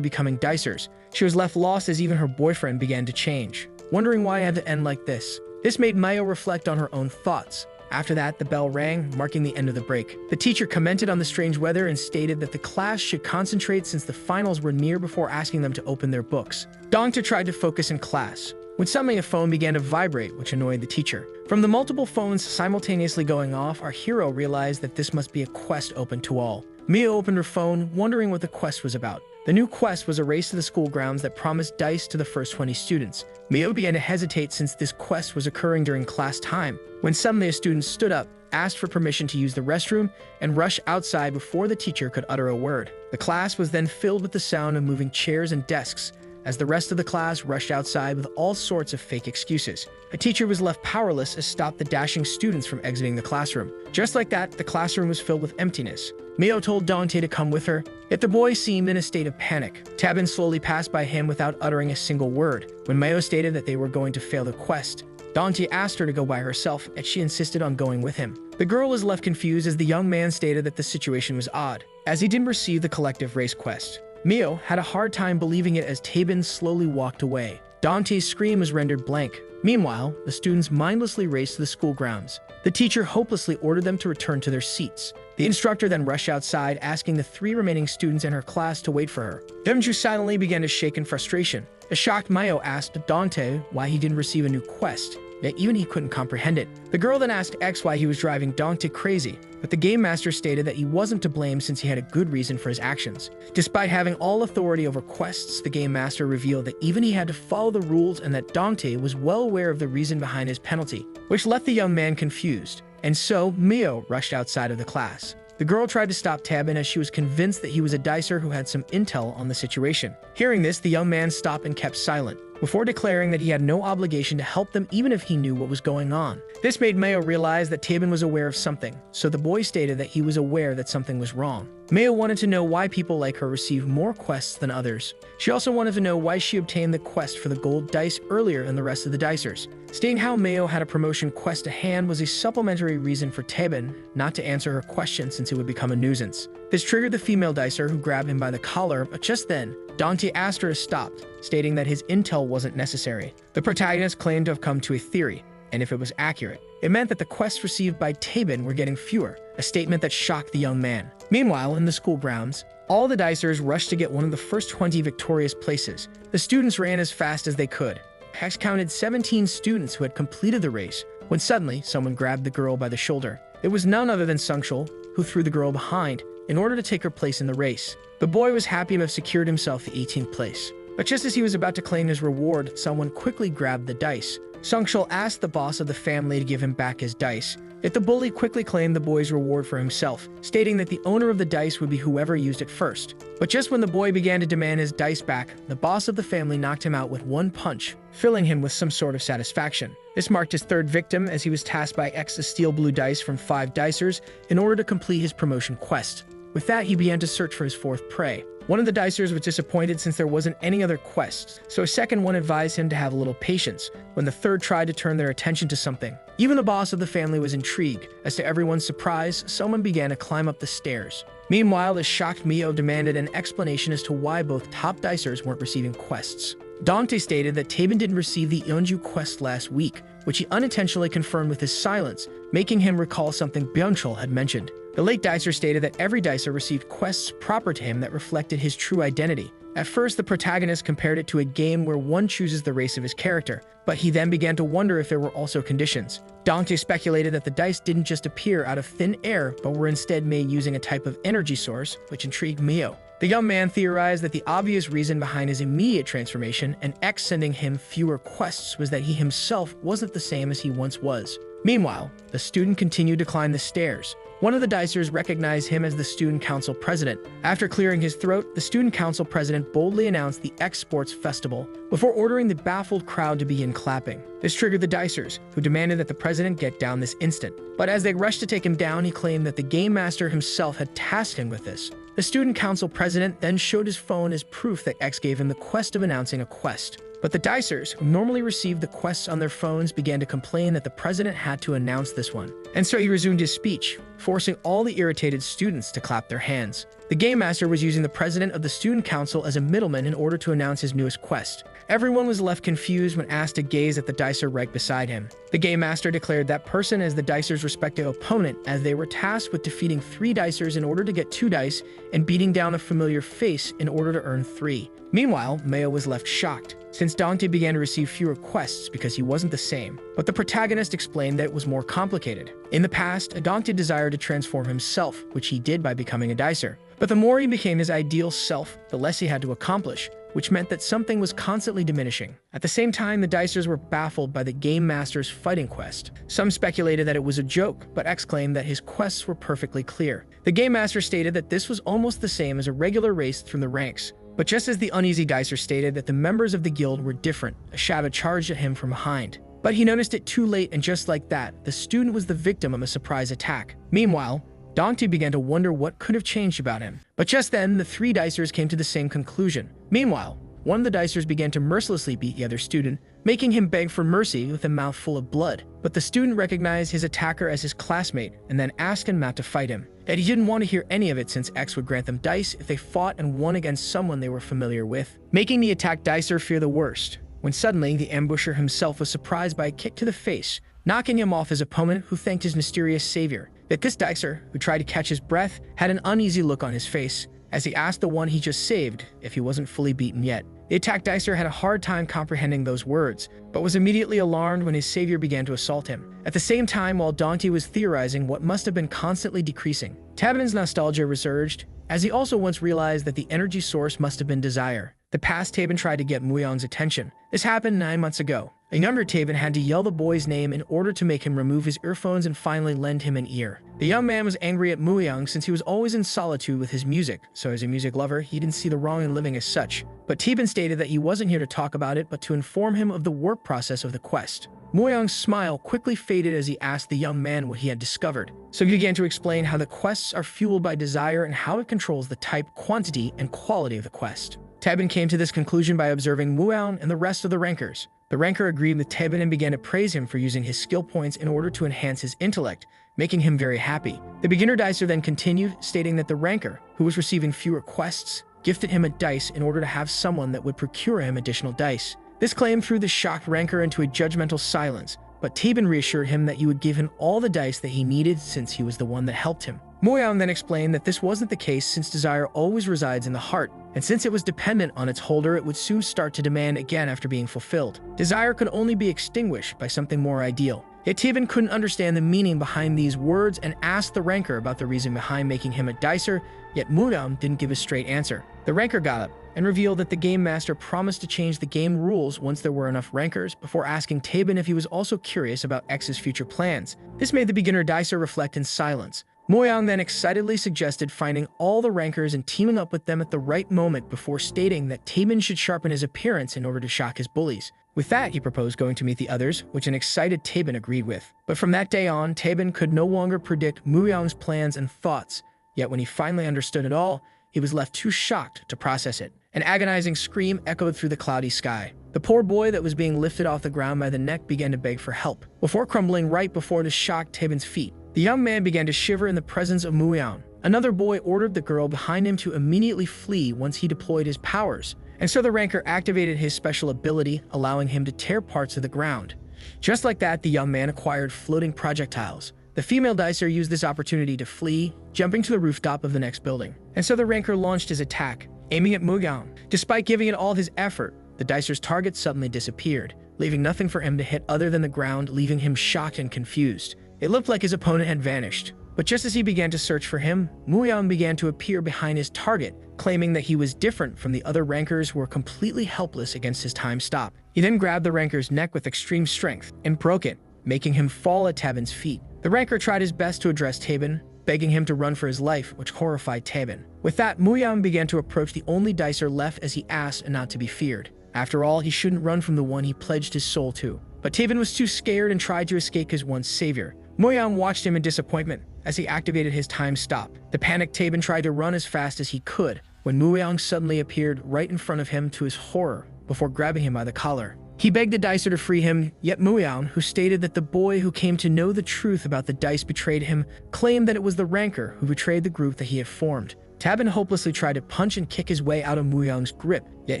becoming dicers. She was left lost as even her boyfriend began to change, wondering why it had to end like this. This made Mio reflect on her own thoughts. After that, the bell rang, marking the end of the break. The teacher commented on the strange weather and stated that the class should concentrate since the finals were near before asking them to open their books. Dante tried to focus in class, when suddenly a phone began to vibrate, which annoyed the teacher. From the multiple phones simultaneously going off, our hero realized that this must be a quest open to all. Mia opened her phone, wondering what the quest was about. The new quest was a race to the school grounds that promised dice to the first 20 students. Mio began to hesitate since this quest was occurring during class time, when suddenly a student stood up, asked for permission to use the restroom, and rushed outside before the teacher could utter a word. The class was then filled with the sound of moving chairs and desks, as the rest of the class rushed outside with all sorts of fake excuses. A teacher was left powerless to stop the dashing students from exiting the classroom. Just like that, the classroom was filled with emptiness. Mio told Dante to come with her, yet the boy seemed in a state of panic. Tabin slowly passed by him without uttering a single word. When Mio stated that they were going to fail the quest, Dante asked her to go by herself, and she insisted on going with him. The girl was left confused as the young man stated that the situation was odd, as he didn't receive the collective race quest. Mio had a hard time believing it as Tabin slowly walked away. Dante's scream was rendered blank. Meanwhile, the students mindlessly raced to the school grounds. The teacher hopelessly ordered them to return to their seats. The instructor then rushed outside, asking the 3 remaining students in her class to wait for her. Yeonju silently began to shake in frustration, A shocked Mayo asked Dante why he didn't receive a new quest, yet even he couldn't comprehend it. The girl then asked X why he was driving Dante crazy, but the game master stated that he wasn't to blame since he had a good reason for his actions. Despite having all authority over quests, the game master revealed that even he had to follow the rules and that Dante was well aware of the reason behind his penalty, which left the young man confused. And so, Mio rushed outside of the class. The girl tried to stop Tabin as she was convinced that he was a dicer who had some intel on the situation. Hearing this, the young man stopped and kept silent, before declaring that he had no obligation to help them even if he knew what was going on. This made Mayo realize that Tabin was aware of something, so the boy stated that he was aware that something was wrong. Mayo wanted to know why people like her receive more quests than others. She also wanted to know why she obtained the quest for the gold dice earlier than the rest of the dicers. Stating how Mayo had a promotion quest to hand was a supplementary reason for Tabin not to answer her question since it would become a nuisance. This triggered the female dicer who grabbed him by the collar, but just then, Dante asked her to stop, stating that his intel wasn't necessary. The protagonist claimed to have come to a theory, and if it was accurate, it meant that the quests received by Tabin were getting fewer, a statement that shocked the young man. Meanwhile, in the school grounds, all the dicers rushed to get one of the first 20 victorious places. The students ran as fast as they could. Hex counted 17 students who had completed the race, when suddenly someone grabbed the girl by the shoulder. It was none other than Sungshul, who threw the girl behind in order to take her place in the race. The boy was happy to have secured himself the 18th place. But just as he was about to claim his reward, someone quickly grabbed the dice. Sungshul asked the boss of the family to give him back his dice, yet the bully quickly claimed the boy's reward for himself, stating that the owner of the dice would be whoever used it first. But just when the boy began to demand his dice back, the boss of the family knocked him out with one punch, filling him with some sort of satisfaction. This marked his third victim, as he was tasked by X to steal blue dice from 5 dicers in order to complete his promotion quest. With that, he began to search for his fourth prey. One of the dicers was disappointed since there wasn't any other quests, so a second one advised him to have a little patience when the third tried to turn their attention to something. Even the boss of the family was intrigued, as to everyone's surprise, someone began to climb up the stairs. Meanwhile, the shocked Mio demanded an explanation as to why both top dicers weren't receiving quests. Dante stated that Tabin didn't receive the Yeonju quest last week, which he unintentionally confirmed with his silence, making him recall something Byung-chul had mentioned. The late dicer stated that every dicer received quests proper to him that reflected his true identity. At first, the protagonist compared it to a game where one chooses the race of his character, but he then began to wonder if there were also conditions. Dante speculated that the dice didn't just appear out of thin air, but were instead made using a type of energy source, which intrigued Mio. The young man theorized that the obvious reason behind his immediate transformation and X sending him fewer quests was that he himself wasn't the same as he once was. Meanwhile, the student continued to climb the stairs. One of the dicers recognized him as the student council president. After clearing his throat, the student council president boldly announced the X Sports Festival before ordering the baffled crowd to begin clapping. This triggered the dicers, who demanded that the president get down this instant. But as they rushed to take him down, he claimed that the game master himself had tasked him with this. The student council president then showed his phone as proof that X gave him the quest of announcing a quest. But the dicers, who normally received the quests on their phones, began to complain that the president had to announce this one. And so he resumed his speech, forcing all the irritated students to clap their hands. The game master was using the president of the student council as a middleman in order to announce his newest quest. Everyone was left confused when asked to gaze at the dicer right beside him. The game master declared that person as the dicer's respective opponent, as they were tasked with defeating 3 dicers in order to get 2 dice and beating down a familiar face in order to earn 3. Meanwhile, Mayo was left shocked, since Dante began to receive fewer quests because he wasn't the same. But the protagonist explained that it was more complicated. In the past, Dante desired to transform himself, which he did by becoming a dicer. But the more he became his ideal self, the less he had to accomplish, which meant that something was constantly diminishing. At the same time, the dicers were baffled by the game master's fighting quest. Some speculated that it was a joke, but X claimed that his quests were perfectly clear. The game master stated that this was almost the same as a regular race through the ranks. But just as the uneasy dicer stated that the members of the guild were different, a shadow charged at him from behind. But he noticed it too late, and just like that, the student was the victim of a surprise attack. Meanwhile, Dante began to wonder what could have changed about him. But just then, the 3 dicers came to the same conclusion. Meanwhile, one of the dicers began to mercilessly beat the other student, making him beg for mercy with a mouth full of blood. But the student recognized his attacker as his classmate and then asked him not to fight him. That he didn't want to hear any of it since X would grant them dice if they fought and won against someone they were familiar with, making the attacked dicer fear the worst. When suddenly, the ambusher himself was surprised by a kick to the face, knocking him off his opponent, who thanked his mysterious savior. That this dicer, who tried to catch his breath, had an uneasy look on his face, as he asked the one he just saved if he wasn't fully beaten yet. The attacked dicer had a hard time comprehending those words, but was immediately alarmed when his savior began to assault him. At the same time, while Dante was theorizing what must have been constantly decreasing, Tabin's nostalgia resurged, as he also once realized that the energy source must have been desire. The past Tabin tried to get Muyang's attention. This happened 9 months ago. A younger Tabin had to yell the boy's name in order to make him remove his earphones and finally lend him an ear. The young man was angry at Muyang since he was always in solitude with his music, so as a music lover, he didn't see the wrong in living as such. But Tabin stated that he wasn't here to talk about it, but to inform him of the work process of the quest. Muyang's smile quickly faded as he asked the young man what he had discovered. So he began to explain how the quests are fueled by desire and how it controls the type, quantity, and quality of the quest. Tabin came to this conclusion by observing Muyang and the rest of the rankers. The ranker agreed with Tabin and began to praise him for using his skill points in order to enhance his intellect, making him very happy. The beginner dicer then continued, stating that the ranker, who was receiving fewer quests, gifted him a dice in order to have someone that would procure him additional dice. This claim threw the shocked ranker into a judgmental silence, but Tabin reassured him that you would give him all the dice that he needed since he was the one that helped him. Muyang then explained that this wasn't the case since desire always resides in the heart, and since it was dependent on its holder, it would soon start to demand again after being fulfilled. Desire could only be extinguished by something more ideal. Yet Tabin couldn't understand the meaning behind these words and asked the ranker about the reason behind making him a dicer, yet Muyang didn't give a straight answer. The ranker got up and revealed that the game master promised to change the game rules once there were enough rankers, before asking Tabin if he was also curious about X's future plans. This made the beginner dicer reflect in silence. Muyang then excitedly suggested finding all the rankers and teaming up with them at the right moment before stating that Tabin should sharpen his appearance in order to shock his bullies. With that, he proposed going to meet the others, which an excited Tabin agreed with. But from that day on, Tabin could no longer predict Muyang's plans and thoughts, yet when he finally understood it all, he was left too shocked to process it. An agonizing scream echoed through the cloudy sky. The poor boy that was being lifted off the ground by the neck began to beg for help, before crumbling right before the shocked Tabin's feet. The young man began to shiver in the presence of Muyang. Another boy ordered the girl behind him to immediately flee once he deployed his powers, and so the ranker activated his special ability, allowing him to tear parts of the ground. Just like that, the young man acquired floating projectiles. The female dicer used this opportunity to flee, jumping to the rooftop of the next building, and so the ranker launched his attack, aiming at Muyang. Despite giving it all his effort, the dicer's target suddenly disappeared, leaving nothing for him to hit other than the ground, leaving him shocked and confused. It looked like his opponent had vanished. But just as he began to search for him, Muyang began to appear behind his target, claiming that he was different from the other rankers who were completely helpless against his time stop. He then grabbed the ranker's neck with extreme strength and broke it, making him fall at Tabin's feet. The ranker tried his best to address Tabin, begging him to run for his life, which horrified Tabin. With that, Muyang began to approach the only dicer left as he asked and not to be feared. After all, he shouldn't run from the one he pledged his soul to. But Tabin was too scared and tried to escape his once savior. Muyang watched him in disappointment as he activated his time stop. The panicked Tabin tried to run as fast as he could when Muyang suddenly appeared right in front of him to his horror before grabbing him by the collar. He begged the dicer to free him, yet Muyang, who stated that the boy who came to know the truth about the dice betrayed him, claimed that it was the ranker who betrayed the group that he had formed. Tabin hopelessly tried to punch and kick his way out of Muyang's grip, yet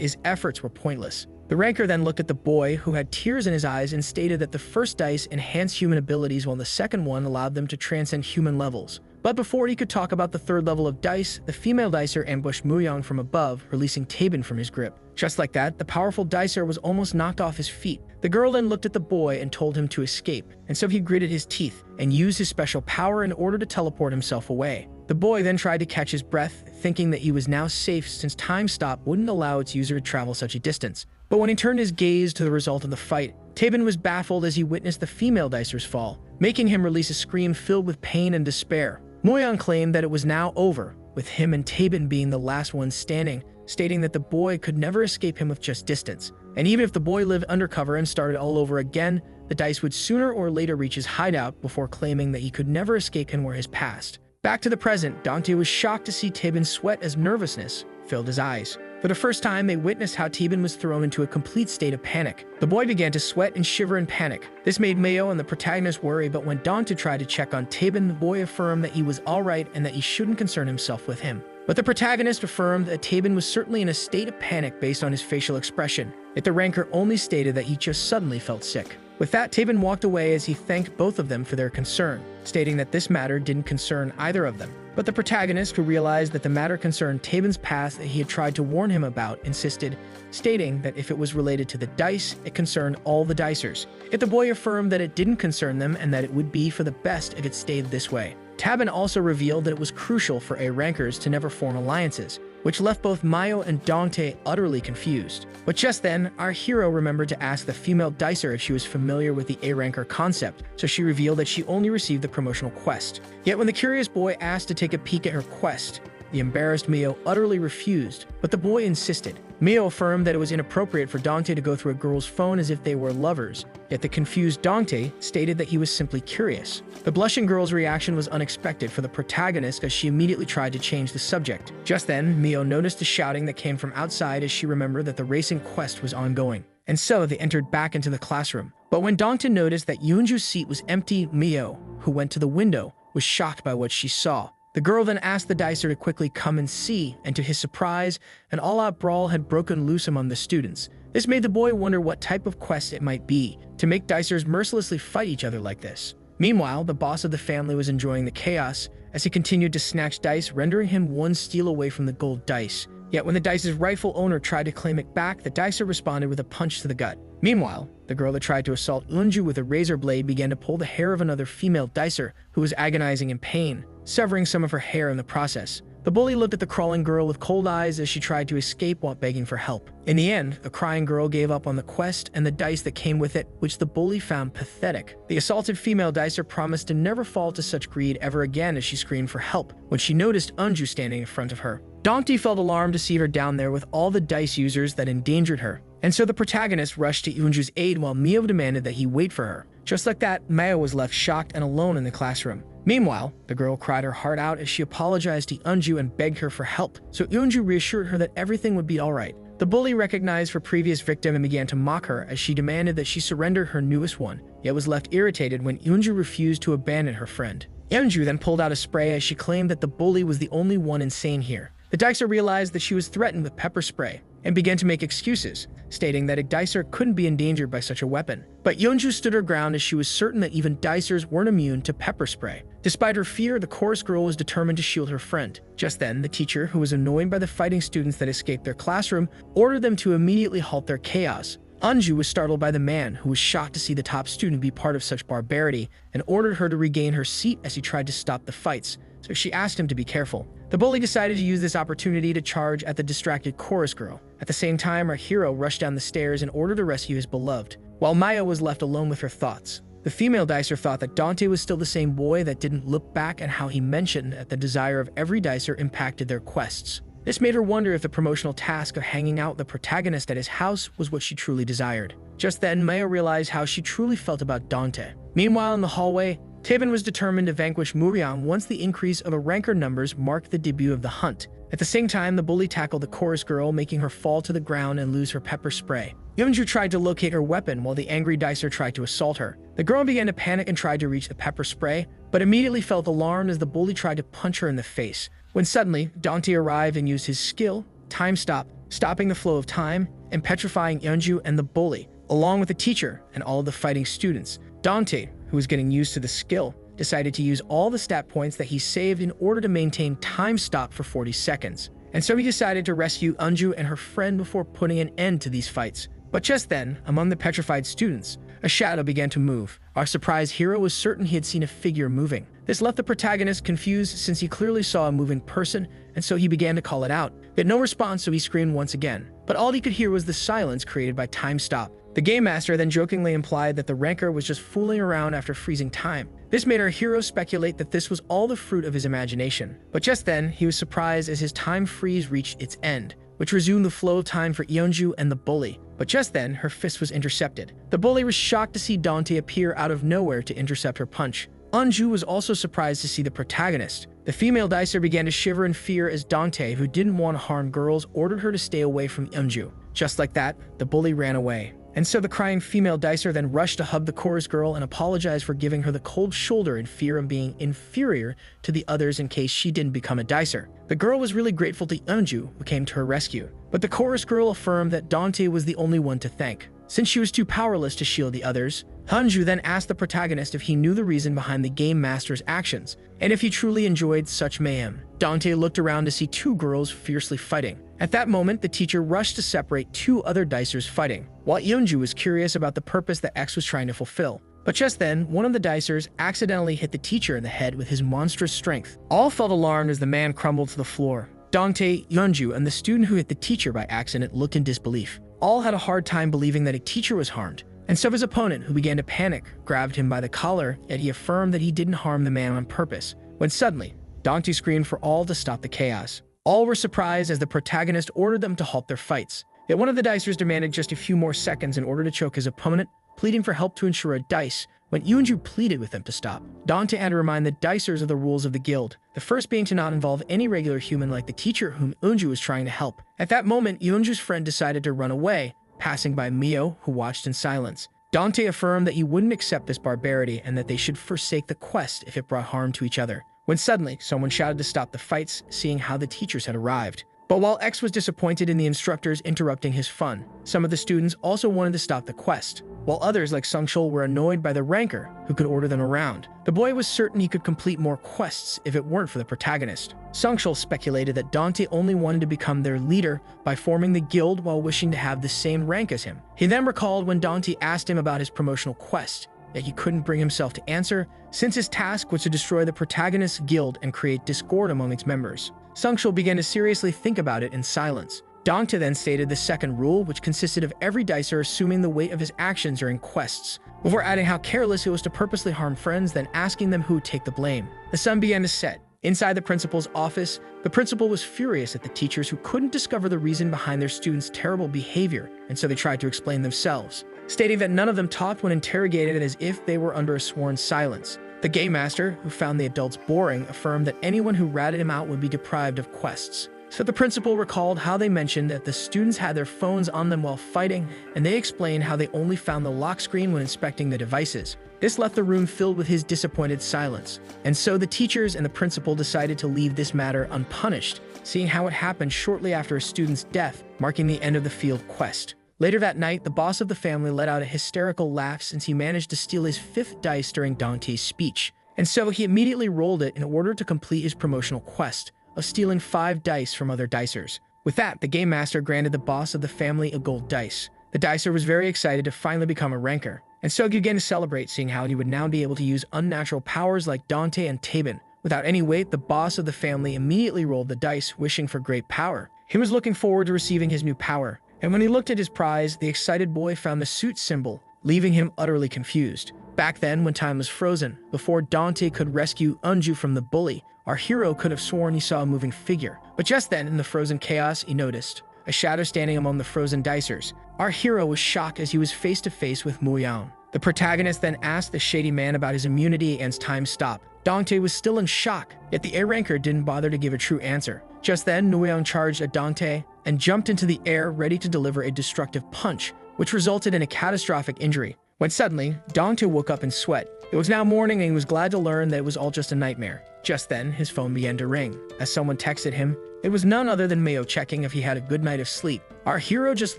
his efforts were pointless. The ranker then looked at the boy, who had tears in his eyes, and stated that the first dice enhanced human abilities while the second one allowed them to transcend human levels. But before he could talk about the third level of dice, the female dicer ambushed Muyang from above, releasing Tabin from his grip. Just like that, the powerful dicer was almost knocked off his feet. The girl then looked at the boy and told him to escape, and so he gritted his teeth and used his special power in order to teleport himself away. The boy then tried to catch his breath, thinking that he was now safe since Time Stop wouldn't allow its user to travel such a distance. But when he turned his gaze to the result of the fight, Tabin was baffled as he witnessed the female dicer's fall, making him release a scream filled with pain and despair. Muyang claimed that it was now over, with him and Tabin being the last ones standing, stating that the boy could never escape him with just distance. And even if the boy lived undercover and started all over again, the dice would sooner or later reach his hideout before claiming that he could never escape him or his past. Back to the present, Dante was shocked to see Tabin sweat as nervousness filled his eyes. For the first time, they witnessed how Tabin was thrown into a complete state of panic. The boy began to sweat and shiver in panic. This made Mayo and the protagonist worry, but when Dante tried to check on Tabin, the boy affirmed that he was alright and that he shouldn't concern himself with him. But the protagonist affirmed that Tabin was certainly in a state of panic based on his facial expression, yet the ranker only stated that he just suddenly felt sick. With that, Tabin walked away as he thanked both of them for their concern, stating that this matter didn't concern either of them. But the protagonist, who realized that the matter concerned Taben's past that he had tried to warn him about, insisted, stating that if it was related to the dice, it concerned all the dicers. Yet the boy affirmed that it didn't concern them and that it would be for the best if it stayed this way. Taben also revealed that it was crucial for A rankers to never form alliances, which left both Mayo and Dante utterly confused. But just then, our hero remembered to ask the female dicer if she was familiar with the A-ranker concept, so she revealed that she only received the promotional quest. Yet when the curious boy asked to take a peek at her quest, the embarrassed Mio utterly refused, but the boy insisted. Mio affirmed that it was inappropriate for Dante to go through a girl's phone as if they were lovers, yet the confused Dante stated that he was simply curious. The blushing girl's reaction was unexpected for the protagonist as she immediately tried to change the subject. Just then, Mio noticed the shouting that came from outside as she remembered that the racing quest was ongoing. And so they entered back into the classroom. But when Dante noticed that Yoonju's seat was empty, Mio, who went to the window, was shocked by what she saw. The girl then asked the dicer to quickly come and see, and to his surprise, an all-out brawl had broken loose among the students. This made the boy wonder what type of quest it might be, to make dicers mercilessly fight each other like this. Meanwhile, the boss of the family was enjoying the chaos, as he continued to snatch dice, rendering him one steal away from the gold dice. Yet when the dice's rightful owner tried to claim it back, the dicer responded with a punch to the gut. Meanwhile, the girl that tried to assault Eunju with a razor blade began to pull the hair of another female dicer, who was agonizing in pain, severing some of her hair in the process. The bully looked at the crawling girl with cold eyes as she tried to escape while begging for help. In the end, the crying girl gave up on the quest and the dice that came with it, which the bully found pathetic. The assaulted female dicer promised to never fall to such greed ever again as she screamed for help when she noticed Eunju standing in front of her. Dante felt alarmed to see her down there with all the dice users that endangered her, and so the protagonist rushed to Eunju's aid while Mio demanded that he wait for her. Just like that, Maya was left shocked and alone in the classroom. Meanwhile, the girl cried her heart out as she apologized to Eunju and begged her for help, so Eunju reassured her that everything would be alright. The bully recognized her previous victim and began to mock her as she demanded that she surrender her newest one, yet was left irritated when Eunju refused to abandon her friend. Eunju then pulled out a spray as she claimed that the bully was the only one insane here. The dicer realized that she was threatened with pepper spray and began to make excuses, stating that a dicer couldn't be endangered by such a weapon. But Yeonju stood her ground as she was certain that even dicers weren't immune to pepper spray. Despite her fear, the chorus girl was determined to shield her friend. Just then, the teacher, who was annoyed by the fighting students that escaped their classroom, ordered them to immediately halt their chaos. Anju was startled by the man, who was shocked to see the top student be part of such barbarity, and ordered her to regain her seat as he tried to stop the fights, so she asked him to be careful. The bully decided to use this opportunity to charge at the distracted chorus girl. At the same time, our hero rushed down the stairs in order to rescue his beloved, while Maya was left alone with her thoughts. The female dicer thought that Dante was still the same boy that didn't look back at how he mentioned that the desire of every dicer impacted their quests. This made her wonder if the promotional task of hanging out the protagonist at his house was what she truly desired. Just then, Maya realized how she truly felt about Dante. Meanwhile, in the hallway, Taben was determined to vanquish Murion once the increase of the ranker numbers marked the debut of the hunt. At the same time, the bully tackled the chorus girl, making her fall to the ground and lose her pepper spray. Yeonju tried to locate her weapon while the angry dicer tried to assault her. The girl began to panic and tried to reach the pepper spray, but immediately felt alarmed as the bully tried to punch her in the face. When suddenly, Dante arrived and used his skill, Time Stop, stopping the flow of time and petrifying Yeonju and the bully, along with the teacher and all of the fighting students. Dante, who was getting used to the skill, decided to use all the stat points that he saved in order to maintain Time Stop for 40 seconds. And so he decided to rescue Eunju and her friend before putting an end to these fights. But just then, among the petrified students, a shadow began to move. Our surprised hero was certain he had seen a figure moving. This left the protagonist confused since he clearly saw a moving person, and so he began to call it out. Yet no response, so he screamed once again. But all he could hear was the silence created by Time Stop. The game master then jokingly implied that the ranker was just fooling around after freezing time. This made our hero speculate that this was all the fruit of his imagination. But just then, he was surprised as his time freeze reached its end, which resumed the flow of time for Yeonju and the bully. But just then, her fist was intercepted. The bully was shocked to see Dante appear out of nowhere to intercept her punch. Eunju was also surprised to see the protagonist. The female dicer began to shiver in fear as Dante, who didn't want to harm girls, ordered her to stay away from Eunju. Just like that, the bully ran away. And so the crying female dicer then rushed to hug the chorus girl and apologized for giving her the cold shoulder in fear of being inferior to the others in case she didn't become a dicer. The girl was really grateful to Eunju, who came to her rescue. But the chorus girl affirmed that Dante was the only one to thank. Since she was too powerless to shield the others, Hanju then asked the protagonist if he knew the reason behind the game master's actions, and if he truly enjoyed such mayhem. Dante looked around to see two girls fiercely fighting. At that moment, the teacher rushed to separate two other dicers fighting, while Yeonju was curious about the purpose that X was trying to fulfill. But just then, one of the dicers accidentally hit the teacher in the head with his monstrous strength. All felt alarmed as the man crumbled to the floor. Dante, Yeonju, and the student who hit the teacher by accident looked in disbelief. All had a hard time believing that a teacher was harmed, and so his opponent, who began to panic, grabbed him by the collar, yet he affirmed that he didn't harm the man on purpose. When suddenly, Dante screamed for all to stop the chaos. All were surprised as the protagonist ordered them to halt their fights. Yet one of the dicers demanded just a few more seconds in order to choke his opponent, pleading for help to ensure a dice, when Yeonju pleaded with them to stop. Dante had to remind the dicers of the rules of the guild, the first being to not involve any regular human like the teacher whom Yeonju was trying to help. At that moment, Yeonju's friend decided to run away, passing by Mio, who watched in silence. Dante affirmed that he wouldn't accept this barbarity and that they should forsake the quest if it brought harm to each other. When suddenly, someone shouted to stop the fights, seeing how the teachers had arrived. But while X was disappointed in the instructors interrupting his fun, some of the students also wanted to stop the quest, while others like Sungshul were annoyed by the ranker who could order them around. The boy was certain he could complete more quests if it weren't for the protagonist. Sungshul speculated that Dante only wanted to become their leader by forming the guild while wishing to have the same rank as him. He then recalled when Dante asked him about his promotional quest, yet he couldn't bring himself to answer, since his task was to destroy the protagonist's guild and create discord among its members. Sungshul began to seriously think about it in silence. Dante then stated the second rule, which consisted of every dicer assuming the weight of his actions during quests, before adding how careless it was to purposely harm friends, then asking them who would take the blame. The sun began to set. Inside the principal's office, the principal was furious at the teachers who couldn't discover the reason behind their students' terrible behavior, and so they tried to explain themselves, stating that none of them talked when interrogated as if they were under a sworn silence. The game master, who found the adults boring, affirmed that anyone who ratted him out would be deprived of quests. So the principal recalled how they mentioned that the students had their phones on them while fighting, and they explained how they only found the lock screen when inspecting the devices. This left the room filled with his disappointed silence, and so the teachers and the principal decided to leave this matter unpunished, seeing how it happened shortly after a student's death, marking the end of the field quest. Later that night, the boss of the family let out a hysterical laugh since he managed to steal his fifth dice during Dante's speech, and so he immediately rolled it in order to complete his promotional quest of stealing 5 dice from other dicers. With that, the game master granted the boss of the family a gold dice. The dicer was very excited to finally become a ranker, and so he began to celebrate, seeing how he would now be able to use unnatural powers like Dante and Tabin. Without any wait, the boss of the family immediately rolled the dice, wishing for great power. He was looking forward to receiving his new power, and when he looked at his prize, the excited boy found the suit symbol, leaving him utterly confused. Back then, when time was frozen, before Dante could rescue Unju from the bully, our hero could have sworn he saw a moving figure. But just then, in the frozen chaos, he noticed a shadow standing among the frozen dicers. Our hero was shocked as he was face to face with Muyan. The protagonist then asked the shady man about his immunity against time stop. Dante was still in shock, yet the A ranker didn't bother to give a true answer. Just then, Nguyen charged at Dante and jumped into the air, ready to deliver a destructive punch, which resulted in a catastrophic injury. When suddenly, Dante woke up in sweat. It was now morning and he was glad to learn that it was all just a nightmare. Just then, his phone began to ring. As someone texted him, it was none other than Mayo checking if he had a good night of sleep. Our hero just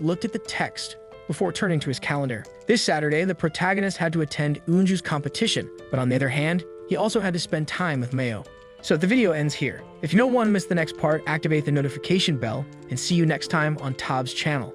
looked at the text before turning to his calendar. This Saturday, the protagonist had to attend Unju's competition, but on the other hand, he also had to spend time with Mayo. So the video ends here. If you don't want to miss the next part, activate the notification bell, and see you next time on Tob's channel.